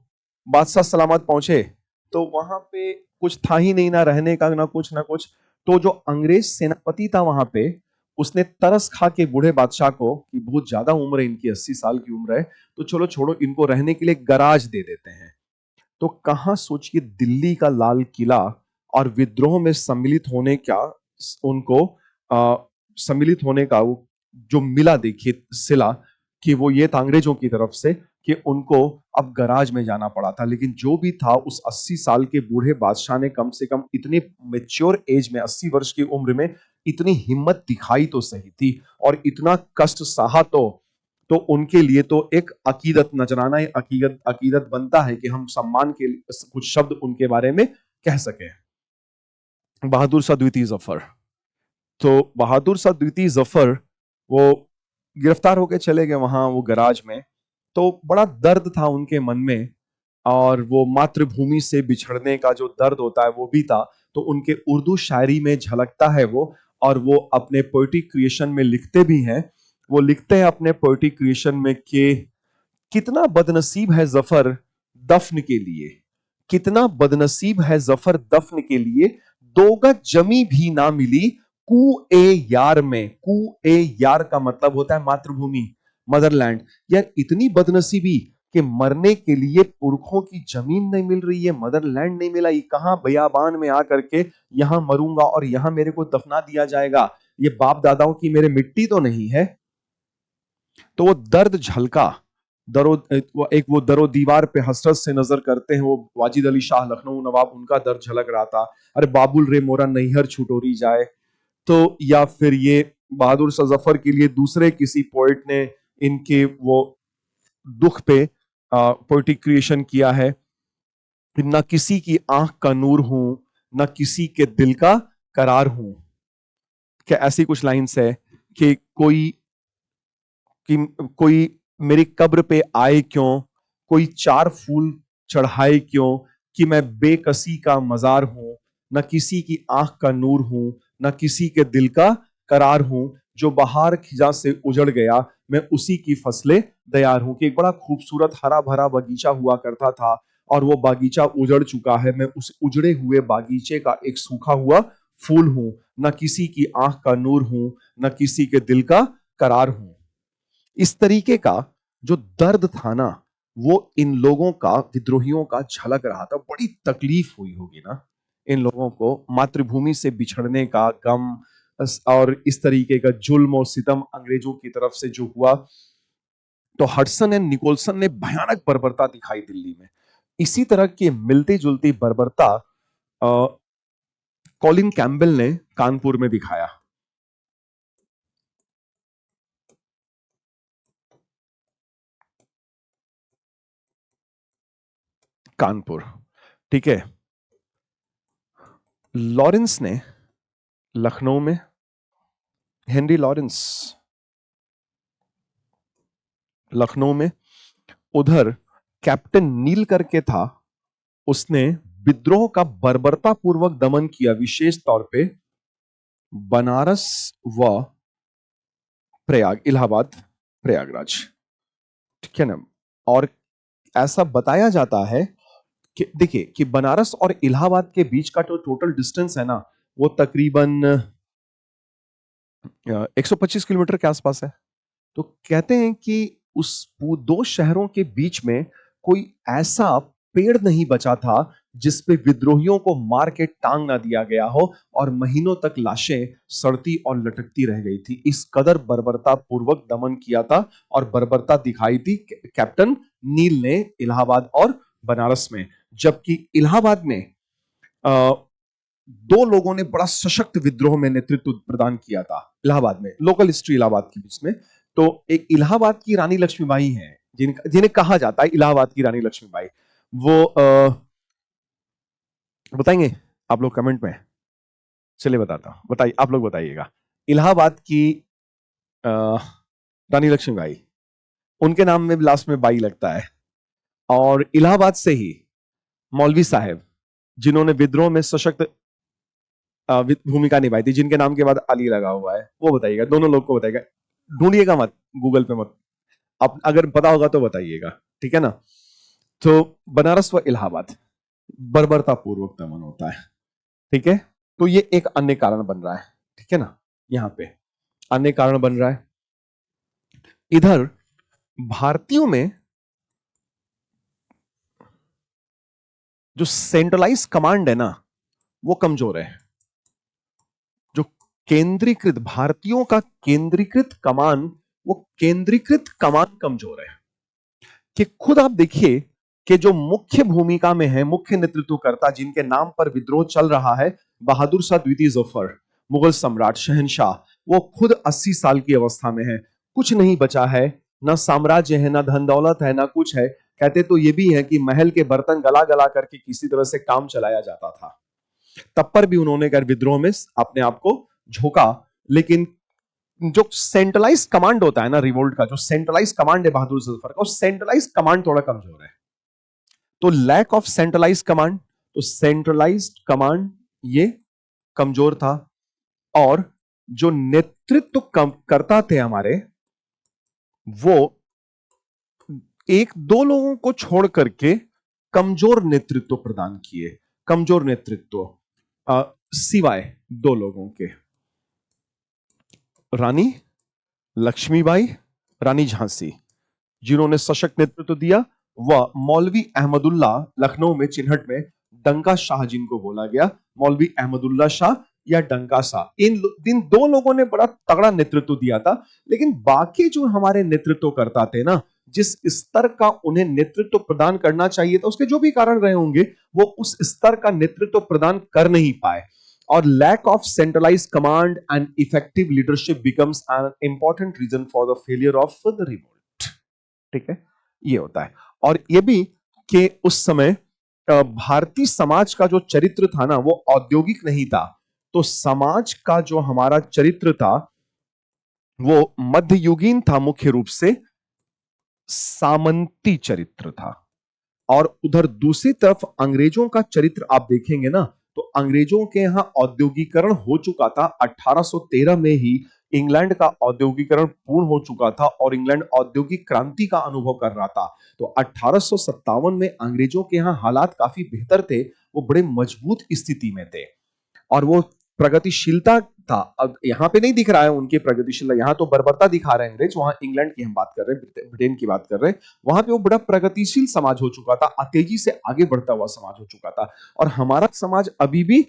बादशाह सलामत पहुंचे तो वहां पे कुछ था ही नहीं, ना रहने का, ना कुछ ना कुछ। तो जो अंग्रेज सेनापति था वहां पे, उसने तरस खा के बूढ़े बादशाह को कि बहुत ज्यादा उम्र है इनकी, 80 साल की उम्र है, तो चलो छोड़ो, इनको रहने के लिए गराज दे देते हैं। तो कहां सोचिए, दिल्ली का लाल किला और विद्रोह में सम्मिलित होने का उनको सम्मिलित होने का वो जो मिला, देखिए सिला, कि वो ये था अंग्रेजों की तरफ से कि उनको अब गराज में जाना पड़ा था। लेकिन जो भी था, उस 80 साल के बूढ़े बादशाह ने कम से कम इतने मेच्योर एज में, 80 वर्ष की उम्र में इतनी हिम्मत दिखाई तो सही थी और इतना कष्ट सहा तो उनके लिए तो एक अकीदत, नजराना अकीदत अकीदत बनता है कि हम सम्मान के कुछ शब्द उनके बारे में कह सके। बहादुर शाह द्वितीय जफर, तो बहादुर शाह द्वितीय जफर वो गिरफ्तार होकर चले गए वहां वो गराज में। तो बड़ा दर्द था उनके मन में और वो मातृभूमि से बिछड़ने का जो दर्द होता है वो भी था। तो उनके उर्दू शायरी में झलकता है वो, और वो अपने पोएटिक क्रिएशन में लिखते भी हैं। वो लिखते हैं अपने पोएटिक क्रिएशन में कि कितना बदनसीब है जफर दफन के लिए, कितना बदनसीब है जफर दफन के लिए, दो गज जमी भी ना मिली कू ए यार में। कू ए यार का मतलब होता है मातृभूमि, मदरलैंड। यार इतनी बदनसीबी कि मरने के लिए पुरखों की जमीन नहीं मिल रही है, मदरलैंड नहीं मिला, ये कहां बयाबान में आकर के यहां मरूंगा और यहां मेरे को दफना दिया जाएगा, ये बाप दादाओं की मेरे मिट्टी तो नहीं है। तो वो दर्द झलका, दरो एक वो दरो दीवार पे हसरत से नजर करते हैं, वो वाजिद अली शाह लखनऊ नवाब, उनका दर्द झलक रहा था। अरे बाबुल रे मोरा नैहर छुटोरी जाए। तो या फिर ये बहादुर शाह जफर के लिए दूसरे किसी पोइट ने इनके वो दुख पे पोइटिक क्रिएशन किया है, न किसी की आंख का नूर हूं, न किसी के दिल का करार हूं। क्या ऐसी कुछ लाइन्स है कि कोई मेरी कब्र पे आए क्यों, कोई चार फूल चढ़ाए क्यों, कि मैं बेकसी का मजार हूं, न किसी की आंख का नूर हूं, न किसी के दिल का करार हूं, जो बहार खिजा से उजड़ गया मैं उसी की फसले तैयार हूं। कि एक बड़ा खूबसूरत हरा भरा बगीचा हुआ करता था और वो बागीचा उजड़ चुका है, मैं उस उजड़े हुए बागीचे का एक सूखा हुआ फूल हूं, न किसी की आंख का नूर हूं, न किसी के दिल का करार हूं। इस तरीके का जो दर्द था ना, वो इन लोगों का, विद्रोहियों का झलक रहा था। बड़ी तकलीफ हुई होगी ना इन लोगों को, मातृभूमि से बिछड़ने का गम और इस तरीके का जुल्म और सितम अंग्रेजों की तरफ से जो हुआ। तो हडसन एंड निकोलसन ने भयानक बर्बरता दिखाई दिल्ली में। इसी तरह की मिलती जुलती बर्बरता कॉलिन कैम्बेल ने कानपुर में दिखाया। कानपुर, ठीक है। लॉरेंस ने लखनऊ में, हेनरी लॉरेंस लखनऊ में, उधर कैप्टन नील करके था, उसने विद्रोह का बर्बरता पूर्वक दमन किया, विशेष तौर पे बनारस व प्रयाग, इलाहाबाद, प्रयागराज, ठीक है ना। और ऐसा बताया जाता है देखिए कि बनारस और इलाहाबाद के बीच का जो टोटल डिस्टेंस है ना, वो तकरीबन 125 किलोमीटर के आसपास है। तो कहते हैं कि उस दो शहरों के बीच में कोई ऐसा पेड़ नहीं बचा था जिस पे विद्रोहियों को मार के टांग ना दिया गया हो और महीनों तक लाशें सड़ती और लटकती रह गई थी। इस कदर बर्बरता पूर्वक दमन किया था और बर्बरता दिखाई थी कैप्टन नील ने इलाहाबाद और बनारस में। जबकि इलाहाबाद में अ, दो लोगों ने बड़ा सशक्त विद्रोह में नेतृत्व प्रदान किया था इलाहाबाद में, लोकल हिस्ट्री इलाहाबाद के बीच में। तो एक इलाहाबाद की रानी लक्ष्मीबाई हैं, जिन्हें कहा जाता है इलाहाबाद की रानी लक्ष्मीबाई। वो बताएंगे आप लोग कमेंट में? चलिए बताता हूं, बताइए आप लोग बताइएगा। इलाहाबाद की अ, रानी लक्ष्मीबाई, उनके नाम में लास्ट में बाई लगता है। और इलाहाबाद से ही मौलवी साहब, जिन्होंने विद्रोह में सशक्त भूमिका निभाई थी, जिनके नाम के बाद अली लगा हुआ है, वो बताइएगा। दोनों लोग को बताइएगा, ढूंढिएगा मत गूगल पे मत, आप अगर पता होगा तो बताइएगा, ठीक है ना। तो बनारस व इलाहाबाद बर्बरता पूर्वक दमन होता है, ठीक है। तो ये एक अन्य कारण बन रहा है, ठीक है ना, यहां पे अन्य कारण बन रहा है। इधर भारतीयों में जो सेंट्रलाइज कमांड है ना, वो कमजोर है। जो केंद्रीकृत, भारतीयों का केंद्रीकृत कमान, वो केंद्रीकृत कमान कमजोर है। कि खुद आप देखिए कि जो मुख्य भूमिका में है, मुख्य नेतृत्वकर्ता जिनके नाम पर विद्रोह चल रहा है, बहादुर शाह द्वितीय जफर, मुगल सम्राट शहंशाह, वो खुद 80 साल की अवस्था में है। कुछ नहीं बचा है, ना साम्राज्य है, ना धन दौलत है, ना कुछ है। कहते तो ये भी है कि महल के बर्तन गला गला करके किसी तरह से काम चलाया जाता था। तब पर भी उन्होंने कर विद्रोह में अपने आप को झोंका। लेकिन जो सेंट्रलाइज कमांड होता है ना रिवोल्ट का, जो सेंट्रलाइज कमांड है बहादुर जफर का, सेंट्रलाइज कमांड थोड़ा कमजोर है। तो लैक ऑफ सेंट्रलाइज कमांड, तो सेंट्रलाइज कमांड ये कमजोर था। और जो नेतृत्व करता थे हमारे, वो एक दो लोगों को छोड़ करके कमजोर नेतृत्व प्रदान किए। कमजोर नेतृत्व सिवाय दो लोगों के, रानी लक्ष्मीबाई, रानी झांसी, जिन्होंने सशक्त नेतृत्व दिया, वह मौलवी अहमदुल्ला, लखनऊ में चिन्हट में डंका शाह जिनको बोला गया, मौलवी अहमदुल्ला शाह या डंका शाह, इन दो लोगों ने बड़ा तगड़ा नेतृत्व दिया था। लेकिन बाकी जो हमारे नेतृत्व करता थे ना, जिस स्तर का उन्हें नेतृत्व प्रदान करना चाहिए था, उसके जो भी कारण रहे होंगे, वो उस स्तर का नेतृत्व प्रदान कर नहीं पाए। और lack of centralize command and effective leadership becomes an important reason for the failure of the revolt, ठीक है, ये होता है। और ये भी कि उस समय भारतीय समाज का जो चरित्र था ना, वो औद्योगिक नहीं था। तो समाज का जो हमारा चरित्र था, वो मध्ययुगीन था, मुख्य रूप से सामंती चरित्र था। और उधर दूसरी तरफ अंग्रेजों का चरित्र आप देखेंगे ना, तो अंग्रेजों के यहां औद्योगिकरण हो चुका था। 1813 में ही इंग्लैंड का औद्योगिकरण पूर्ण हो चुका था और इंग्लैंड औद्योगिक क्रांति का अनुभव कर रहा था। तो 1857 में अंग्रेजों के यहां हालात काफी बेहतर थे, वो बड़े मजबूत स्थिति में थे और वो प्रगतिशीलता था। अब यहां पे नहीं दिख रहा है उनकी प्रगतिशीलता, यहां तो बर्बरता दिखा रहे हैं अंग्रेज, वहां इंग्लैंड की हम बात कर रहे हैं, ब्रिटेन की बात कर रहे हैं। वहां पे वो बड़ा प्रगतिशील समाज हो चुका था, तेजी से आगे बढ़ता हुआ समाज हो चुका था। और हमारा समाज अभी भी,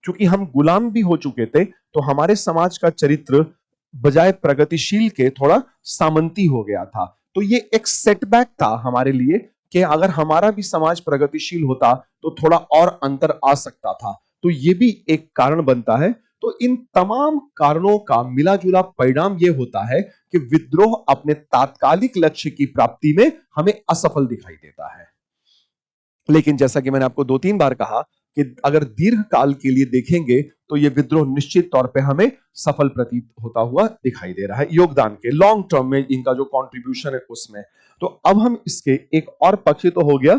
चूंकि हम गुलाम भी हो चुके थे, तो हमारे समाज का चरित्र बजाय प्रगतिशील के थोड़ा सामंती हो गया था। तो ये एक सेटबैक था हमारे लिए कि अगर हमारा भी समाज प्रगतिशील होता तो थोड़ा और अंतर आ सकता था। तो ये भी एक कारण बनता है। तो इन तमाम कारणों का मिला जुला परिणाम यह होता है कि विद्रोह अपने तात्कालिक लक्ष्य की प्राप्ति में हमें असफल दिखाई देता है। लेकिन जैसा कि मैंने आपको 2-3 बार कहा कि अगर दीर्घ काल के लिए देखेंगे तो यह विद्रोह निश्चित तौर पे हमें सफल प्रतीत होता हुआ दिखाई दे रहा है, योगदान के लॉन्ग टर्म में इनका जो कंट्रीब्यूशन है उसमें। तो अब हम इसके एक और पक्ष तो हो गया,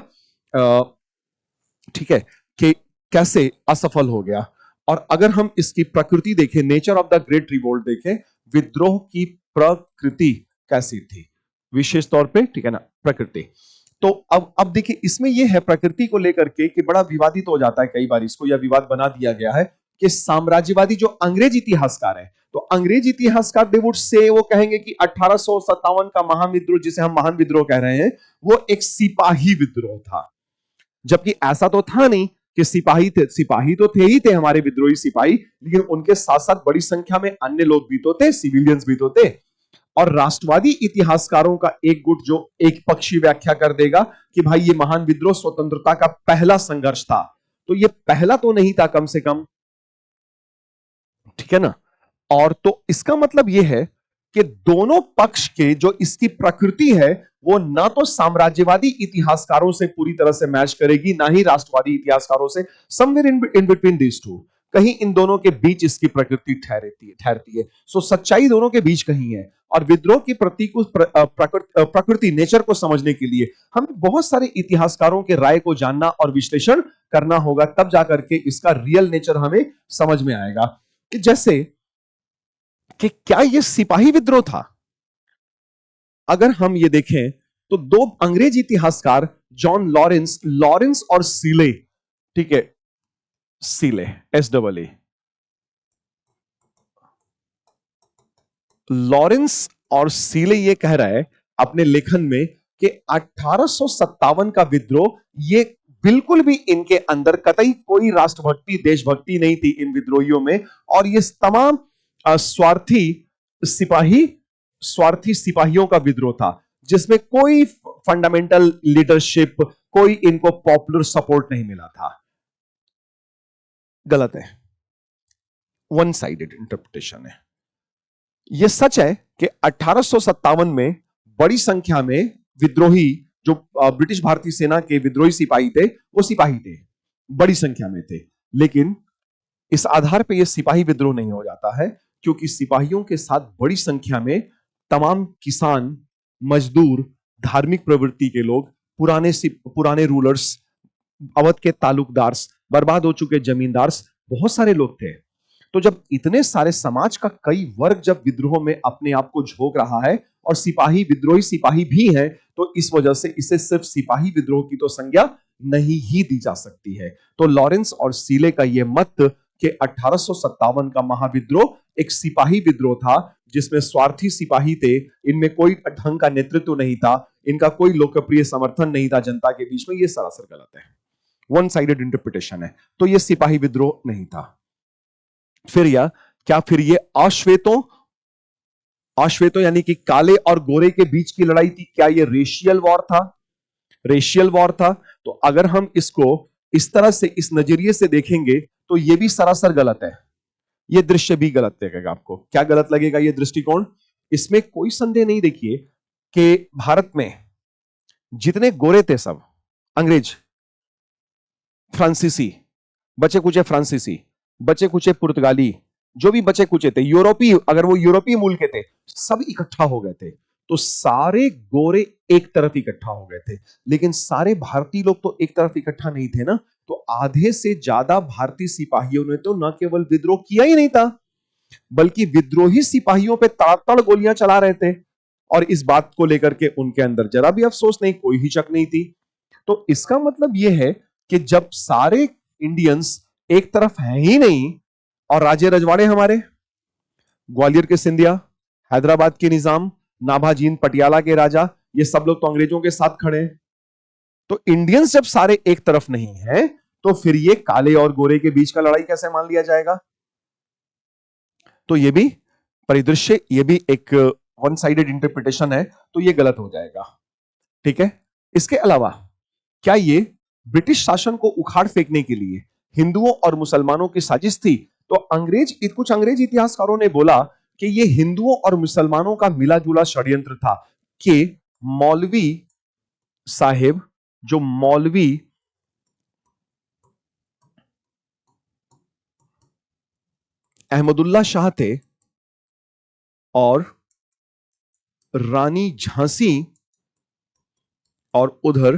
ठीक है, कि कैसे असफल हो गया। और अगर हम इसकी प्रकृति देखें, nature of the great revolt देखें, विद्रोह की प्रकृति कैसी थी विशेष तौर पे, ठीक है ना, प्रकृति। तो अब देखिए, इसमें यह है प्रकृति को लेकर के कि बड़ा विवादित हो जाता है कई बार, इसको यह विवाद बना दिया गया है कि साम्राज्यवादी जो अंग्रेज इतिहासकार है, तो अंग्रेज इतिहासकार दे वुड से, वो कहेंगे कि 1857 का महाविद्रोह, जिसे हम महान विद्रोह कह रहे हैं, वो एक सिपाही विद्रोह था। जबकि ऐसा तो था नहीं कि सिपाही थे, सिपाही तो थे ही थे हमारे विद्रोही सिपाही, लेकिन उनके साथ साथ बड़ी संख्या में अन्य लोग भी तो थे, सिविलियंस भी तो थे। और राष्ट्रवादी इतिहासकारों का एक गुट जो एक पक्षी व्याख्या कर देगा कि भाई ये महान विद्रोह स्वतंत्रता का पहला संघर्ष था, तो ये पहला तो नहीं था कम से कम, ठीक है ना। और तो इसका मतलब यह है कि दोनों पक्ष के जो इसकी प्रकृति है वो ना तो साम्राज्यवादी इतिहासकारों से पूरी तरह से मैच करेगी, ना ही राष्ट्रवादी इतिहासकारों से, somewhere in between these two, कहीं इन दोनों के बीच इसकी प्रकृति ठहरती है। सो सच्चाई दोनों के बीच कहीं है। और विद्रोह की प्रतिकूल प्रकृति नेचर को समझने के लिए हमें बहुत सारे इतिहासकारों के राय को जानना और विश्लेषण करना होगा, तब जाकर के इसका रियल नेचर हमें समझ में आएगा। कि जैसे कि क्या यह सिपाही विद्रोह था? अगर हम ये देखें तो दो अंग्रेज इतिहासकार, जॉन लॉरेंस और सीले, ठीक है, सीले, SEE, लॉरेंस और सीले ये कह रहा है अपने लेखन में कि 1857 का विद्रोह, ये बिल्कुल भी इनके अंदर कतई कोई राष्ट्रभक्ति देशभक्ति नहीं थी इन विद्रोहियों में, और ये तमाम सिपाही स्वार्थी सिपाहियों का विद्रोह था, जिसमें कोई फंडामेंटल लीडरशिप, कोई इनको पॉपुलर सपोर्ट नहीं मिला था। गलत है, वन साइडेड इंटरप्रिटेशन है। यह सच है कि 1857 में बड़ी संख्या में विद्रोही, जो ब्रिटिश भारतीय सेना के विद्रोही सिपाही थे, वो सिपाही थे, बड़ी संख्या में थे। लेकिन इस आधार पर यह सिपाही विद्रोह नहीं हो जाता है, क्योंकि सिपाहियों के साथ बड़ी संख्या में तमाम किसान, मजदूर, धार्मिक प्रवृत्ति के लोग, पुराने रूलर्स, अवध के तालुकदार, बर्बाद हो चुके जमींदार, बहुत सारे लोग थे। तो जब इतने सारे समाज का कई वर्ग जब विद्रोह में अपने आप को झोंक रहा है, और सिपाही विद्रोही सिपाही भी हैं, तो इस वजह से इसे सिर्फ सिपाही विद्रोह की तो संज्ञा नहीं ही दी जा सकती है। तो लॉरेंस और सीले का यह मत कि 1857 का महाविद्रोह एक सिपाही विद्रोह था, जिसमें स्वार्थी सिपाही थे, इनमें कोई ढंग का नेतृत्व नहीं था, इनका कोई लोकप्रिय समर्थन नहीं था जनता के बीच में, यह सरासर गलत है, वन साइडेड इंटरप्रिटेशन है। तो यह सिपाही विद्रोह नहीं था। फिर ये अश्वेतों यानी कि काले और गोरे के बीच की लड़ाई थी? क्या यह रेशियल वॉर था? रेशियल वॉर था। तो अगर हम इसको इस तरह से, इस नजरिए से देखेंगे, तो यह भी सरासर गलत है। यह दृश्य भी गलत लगेगा आपको। क्या गलत लगेगा यह दृष्टिकोण? इसमें कोई संदेह नहीं, देखिए कि भारत में जितने गोरे थे सब अंग्रेज, फ्रांसीसी, बचे कुचे फ्रांसीसी, बचे कुचे पुर्तगाली, जो भी बचे कुचे थे, यूरोपीय, अगर वो यूरोपीय मूल के थे, सब इकट्ठा हो गए थे। तो सारे गोरे एक तरफ इकट्ठा हो गए थे, लेकिन सारे भारतीय लोग तो एक तरफ इकट्ठा नहीं थे ना। तो आधे से ज्यादा भारतीय सिपाहियों ने तो न केवल विद्रोह किया ही नहीं था, बल्कि विद्रोही सिपाहियों पे ताड़ गोलियां चला रहे थे, और इस बात को लेकर के उनके अंदर जरा भी अफसोस नहीं, कोई हिचक नहीं थी। तो इसका मतलब यह है कि जब सारे इंडियंस एक तरफ हैं ही नहीं, और राजे रजवाड़े हमारे, ग्वालियर के सिंधिया, हैदराबाद के निजाम, नाभाजीन पटियाला के राजा, ये सब लोग तो अंग्रेजों के साथ खड़े हैं। तो इंडियंस जब सारे एक तरफ नहीं है, तो फिर ये काले और गोरे के बीच का लड़ाई कैसे मान लिया जाएगा? तो ये भी परिदृश्य, ये भी एक वन साइडेड इंटरप्रिटेशन है, तो ये गलत हो जाएगा। ठीक है। इसके अलावा क्या ये ब्रिटिश शासन को उखाड़ फेंकने के लिए हिंदुओं और मुसलमानों की साजिश थी? तो कुछ अंग्रेज इतिहासकारों ने बोला कि ये हिंदुओं और मुसलमानों का मिला जुला षड्यंत्र था, कि मौलवी साहेब, जो मौलवी अहमदुल्ला शाह थे, और रानी झांसी, और उधर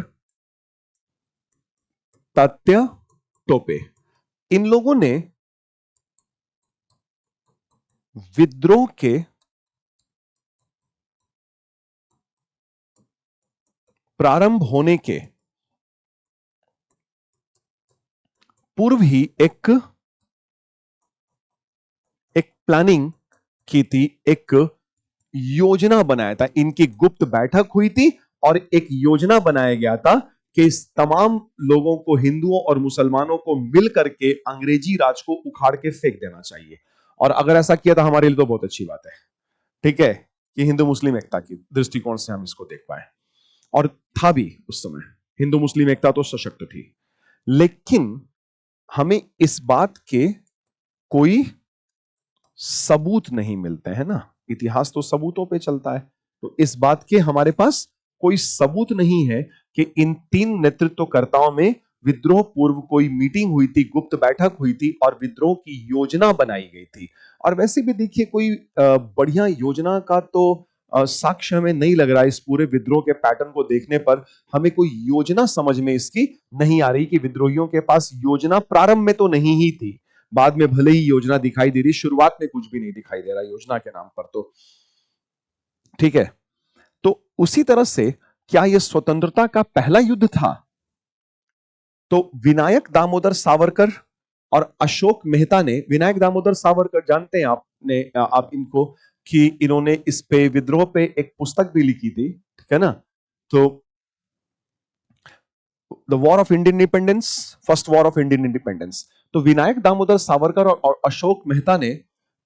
तात्या टोपे, इन लोगों ने विद्रोह के प्रारंभ होने के पूर्व ही एक प्लानिंग की थी, एक योजना बनाया था। इनकी गुप्त बैठक हुई थी और एक योजना बनाया गया था कि इस तमाम लोगों को, हिंदुओं और मुसलमानों को मिल करके अंग्रेजी राज को उखाड़ के फेंक देना चाहिए। और अगर ऐसा किया तो हमारे लिए तो बहुत अच्छी बात है, ठीक है, कि हिंदू मुस्लिम एकता की दृष्टिकोण से हम इसको देख पाए। और था भी उस समय हिंदू मुस्लिम एकता तो सशक्त थी, लेकिन हमें इस बात के कोई सबूत नहीं मिलते हैं ना। इतिहास तो सबूतों पे चलता है, तो इस बात के हमारे पास कोई सबूत नहीं है कि इन तीन नेतृत्वकर्ताओं में विद्रोह पूर्व कोई मीटिंग हुई थी, गुप्त बैठक हुई थी और विद्रोह की योजना बनाई गई थी। और वैसे भी देखिए, कोई बढ़िया योजना का तो साक्ष्य हमें नहीं लग रहा है। इस पूरे विद्रोह के पैटर्न को देखने पर हमें कोई योजना समझ में इसकी नहीं आ रही कि विद्रोहियों के पास योजना प्रारंभ में तो नहीं ही थी। बाद में भले ही योजना दिखाई दे रही, शुरुआत में कुछ भी नहीं दिखाई दे रहा योजना के नाम पर, तो ठीक है। तो उसी तरह से क्या यह स्वतंत्रता का पहला युद्ध था? तो विनायक दामोदर सावरकर और अशोक मेहता ने, विनायक दामोदर सावरकर जानते हैं आपने, आप इनको, कि इन्होंने इस पे विद्रोह पे एक पुस्तक भी लिखी थी, ठीक है ना। तो the war of Indian independence, first war of Indian independence. तो विनायक दामोदर सावरकर और अशोक मेहता ने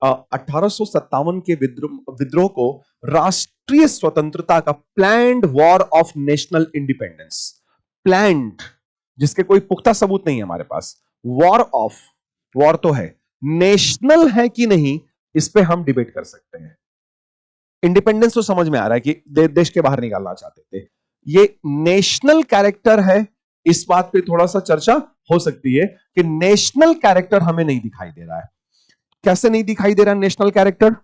1857 के विद्रोह को राष्ट्रीय स्वतंत्रता का, planned war of national independence, planned, जिसके कोई पुख्ता सबूत नहीं है हमारे पास, वॉर ऑफ, वॉर तो है, नेशनल है कि नहीं इस पे हम डिबेट कर सकते हैं। इंडिपेंडेंस तो समझ में आ रहा है कि देश के बाहर निकालना चाहते थे, ये नेशनल कैरेक्टर है, इस बात पे थोड़ा सा चर्चा हो सकती है कि नेशनल कैरेक्टर हमें नहीं दिखाई दे रहा है। कैसे नहीं दिखाई दे रहा नेशनल कैरेक्टर?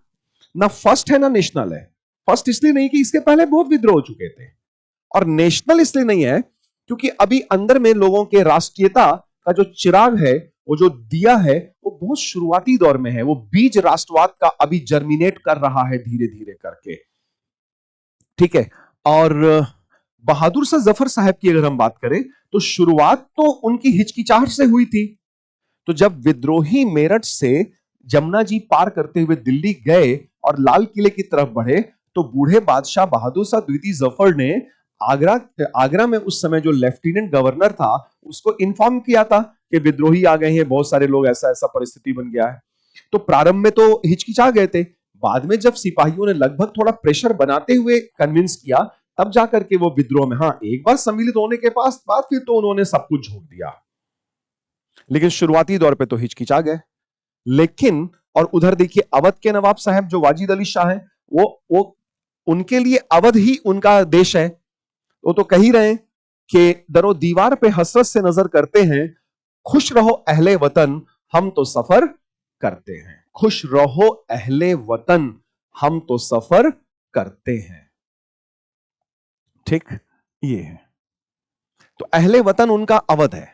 ना फर्स्ट है ना नेशनल है। फर्स्ट इसलिए नहीं कि इसके पहले बहुत विद्रोह हो चुके थे, और नेशनल इसलिए नहीं है क्योंकि अभी अंदर में लोगों के राष्ट्रीयता का जो चिराग है, वो जो दिया है, वो बहुत शुरुआती दौर में है। वो बीज राष्ट्रवाद का अभी जर्मिनेट कर रहा है धीरे धीरे करके, ठीक है। और बहादुर शाह जफर साहब की अगर हम बात करें तो शुरुआत तो उनकी हिचकिचाहट से हुई थी। तो जब विद्रोही मेरठ से जमुना जी पार करते हुए दिल्ली गए और लाल किले की तरफ बढ़े, तो बूढ़े बादशाह बहादुर शाह द्वितीय जफर ने आगरा में उस समय जो लेफ्टिनेंट गवर्नर था उसको इन्फॉर्म किया था कि विद्रोही आ गए हैं, बहुत सारे लोग, ऐसा ऐसा परिस्थिति बन गया है। तो प्रारंभ में तो हिचकिचा गए थे, बाद में जब सिपाहियों ने लगभग थोड़ा प्रेशर बनाते हुए कन्विंस किया, तब जाकर के वो विद्रोह में, हाँ, एक बार सम्मिलित होने के बाद फिर तो उन्होंने सब कुछ झोंक दिया, लेकिन शुरुआती दौर पे तो हिचकिचा गए। लेकिन और उधर देखिए अवध के नवाब साहब जो वाजिद अली शाह हैं, वो उनके लिए अवध ही उनका देश है। वो तो कह ही रहे हैं कि दरो दीवार पे हसरत से नजर करते हैं, खुश रहो अहले वतन हम तो सफर करते हैं। खुश रहो अहले वतन हम तो सफर करते हैं, ठीक, ये है। तो अहले वतन उनका अवध है,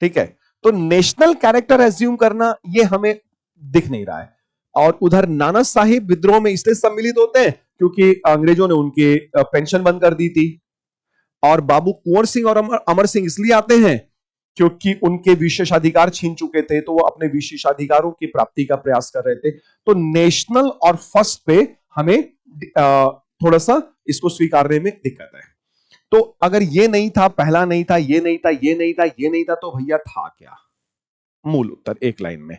ठीक है। तो नेशनल कैरेक्टर एज्यूम करना ये हमें दिख नहीं रहा है। और उधर नाना साहिब विद्रोह में इसलिए सम्मिलित होते हैं क्योंकि अंग्रेजों ने उनके पेंशन बंद कर दी थी। और बाबू कुंवर सिंह और अमर सिंह इसलिए आते हैं क्योंकि उनके विशेषाधिकार छीन चुके थे, तो वो अपने विशेषाधिकारों की प्राप्ति का प्रयास कर रहे थे। तो नेशनल और फर्स्ट पे हमें थोड़ा सा इसको स्वीकारने में दिक्कत है। तो अगर ये नहीं था, पहला नहीं था, ये नहीं था, ये नहीं था, ये नहीं था, तो भैया था क्या? मूल उत्तर एक लाइन में।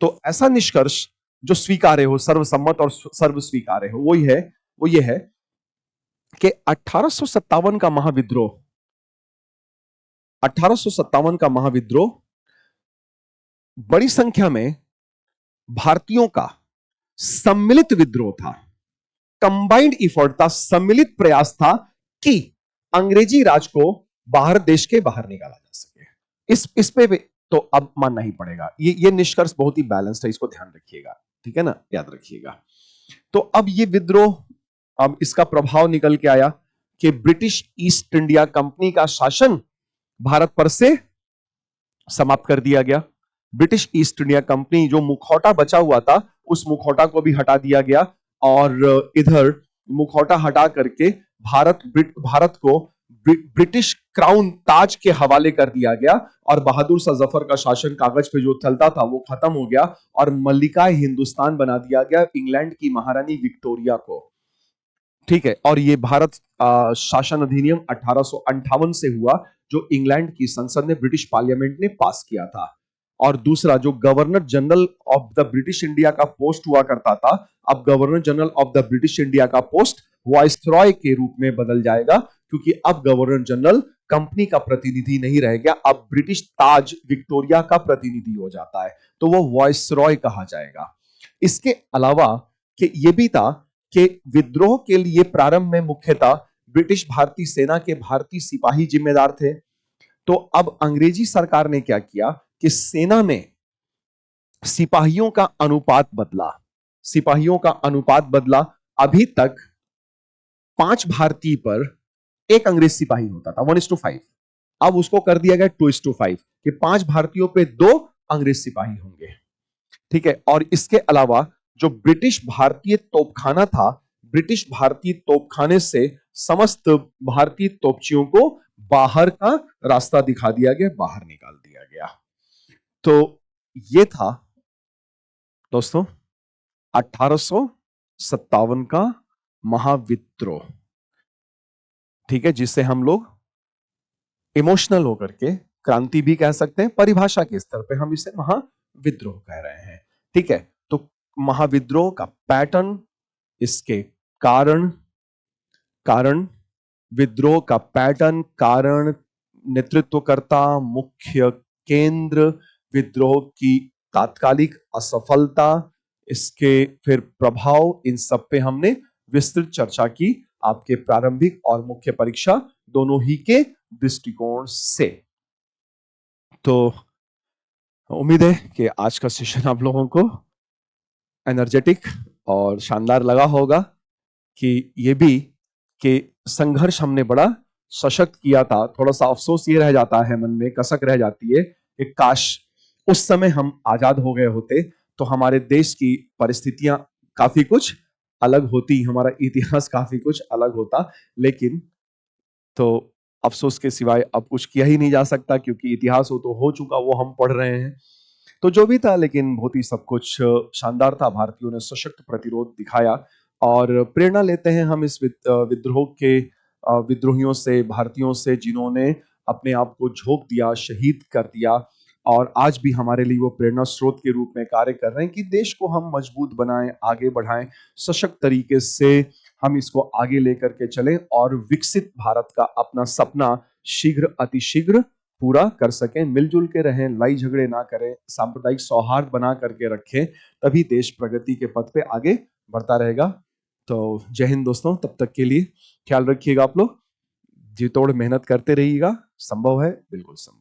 तो ऐसा निष्कर्ष जो स्वीकार्य हो, सर्वसम्मत और सर्व स्वीकार्य हो, वो ये है कि 1857 का महाविद्रोह, 1857 का महाविद्रोह बड़ी संख्या में भारतीयों का सम्मिलित विद्रोह था, कंबाइंड इफोर्ट था, सम्मिलित प्रयास था कि अंग्रेजी राज को बाहर, देश के बाहर निकाला जा सके। इस पे तो अब मानना ही पड़ेगा, ये निष्कर्ष बहुत ही बैलेंस्ड है, इसको ध्यान रखिएगा, ठीक है ना, याद रखिएगा। तो अब ये विद्रोह, अब इसका प्रभाव निकल के आया कि ब्रिटिश ईस्ट इंडिया कंपनी का शासन भारत पर से समाप्त कर दिया गया। ब्रिटिश ईस्ट इंडिया कंपनी, जो मुखौटा बचा हुआ था, उस मुखौटा को भी हटा दिया गया और इधर मुखौटा हटा करके भारत को ब्रिटिश क्राउन ताज के हवाले कर दिया गया और बहादुर शाह जफर का शासन कागज पे जो चलता था वो खत्म हो गया और मल्लिका हिंदुस्तान बना दिया गया इंग्लैंड की महारानी विक्टोरिया को। ठीक है, और ये भारत शासन अधिनियम 1858 से हुआ जो इंग्लैंड की संसद ने, ब्रिटिश पार्लियामेंट ने पास किया था। और दूसरा, जो governor general of the British India का पोस्ट हुआ करता था, अब governor general of the British India का पोस्ट वाइसरॉय के रूप में बदल जाएगा, क्योंकि अब गवर्नर जनरल कंपनी का प्रतिनिधि नहीं रह गया, अब ब्रिटिश ताज विक्टोरिया का प्रतिनिधि हो जाता है, तो वो वाइसरॉय कहा जाएगा। इसके अलावा कि ये भी था कि विद्रोह के लिए प्रारंभ में मुख्यतः ब्रिटिश भारतीय सेना के भारतीय सिपाही जिम्मेदार थे। तो अब अंग्रेजी सरकार ने क्या किया कि सेना में सिपाहियों का अनुपात बदला, सिपाहियों का अनुपात बदला। अभी तक 5 भारतीय पर 1 अंग्रेज सिपाही होता था, 1:5। अब उसको कर दिया गया 2:5 कि 5 भारतीयों पे 2 अंग्रेज सिपाही होंगे। ठीक है, और इसके अलावा जो ब्रिटिश भारतीय तोपखाना था, ब्रिटिश भारतीय तोपखाने से समस्त भारतीय तोपचियों को बाहर का रास्ता दिखा दिया गया, बाहर निकाल दिया गया। तो ये था दोस्तों 1857 का महाविद्रोह। ठीक है, जिससे हम लोग इमोशनल होकर के क्रांति भी कह सकते हैं, परिभाषा के स्तर पे हम इसे महाविद्रोह कह रहे हैं। ठीक है, तो महाविद्रोह का पैटर्न, इसके कारण, विद्रोह का पैटर्न, कारण, नेतृत्वकर्ता, मुख्य केंद्र, विद्रोह की तात्कालिक असफलता, इसके फिर प्रभाव, इन सब पे हमने विस्तृत चर्चा की आपके प्रारंभिक और मुख्य परीक्षा दोनों ही के दृष्टिकोण से। तो उम्मीद है कि आज का सेशन आप लोगों को एनर्जेटिक और शानदार लगा होगा, कि ये भी कि संघर्ष हमने बड़ा सशक्त किया था। थोड़ा सा अफसोस ये रह जाता है, मन में कसक रह जाती है कि काश उस समय हम आजाद हो गए होते तो हमारे देश की परिस्थितियां काफी कुछ अलग होती, हमारा इतिहास काफी कुछ अलग होता। लेकिन तो अफसोस के सिवाय अब कुछ किया ही नहीं जा सकता, क्योंकि इतिहास हो चुका, वो हम पढ़ रहे हैं। तो जो भी था, लेकिन बहुत ही सब कुछ शानदार था। भारतीयों ने सशक्त प्रतिरोध दिखाया और प्रेरणा लेते हैं हम इस विद्रोह के विद्रोहियों से, भारतीयों से, जिन्होंने अपने आप को झोंक दिया, शहीद कर दिया, और आज भी हमारे लिए वो प्रेरणा स्रोत के रूप में कार्य कर रहे हैं कि देश को हम मजबूत बनाएं, आगे बढ़ाएं, सशक्त तरीके से हम इसको आगे लेकर के चलें और विकसित भारत का अपना सपना शीघ्र अतिशीघ्र पूरा कर सकें। मिलजुल के रहें, लड़ाई झगड़े ना करें, सांप्रदायिक सौहार्द बना करके रखें, तभी देश प्रगति के पथ पे आगे बढ़ता रहेगा। तो जय हिंद दोस्तों, तब तक के लिए ख्याल रखिएगा आप लोग, जी तोड़ मेहनत करते रहिएगा, संभव है, बिल्कुल संभव।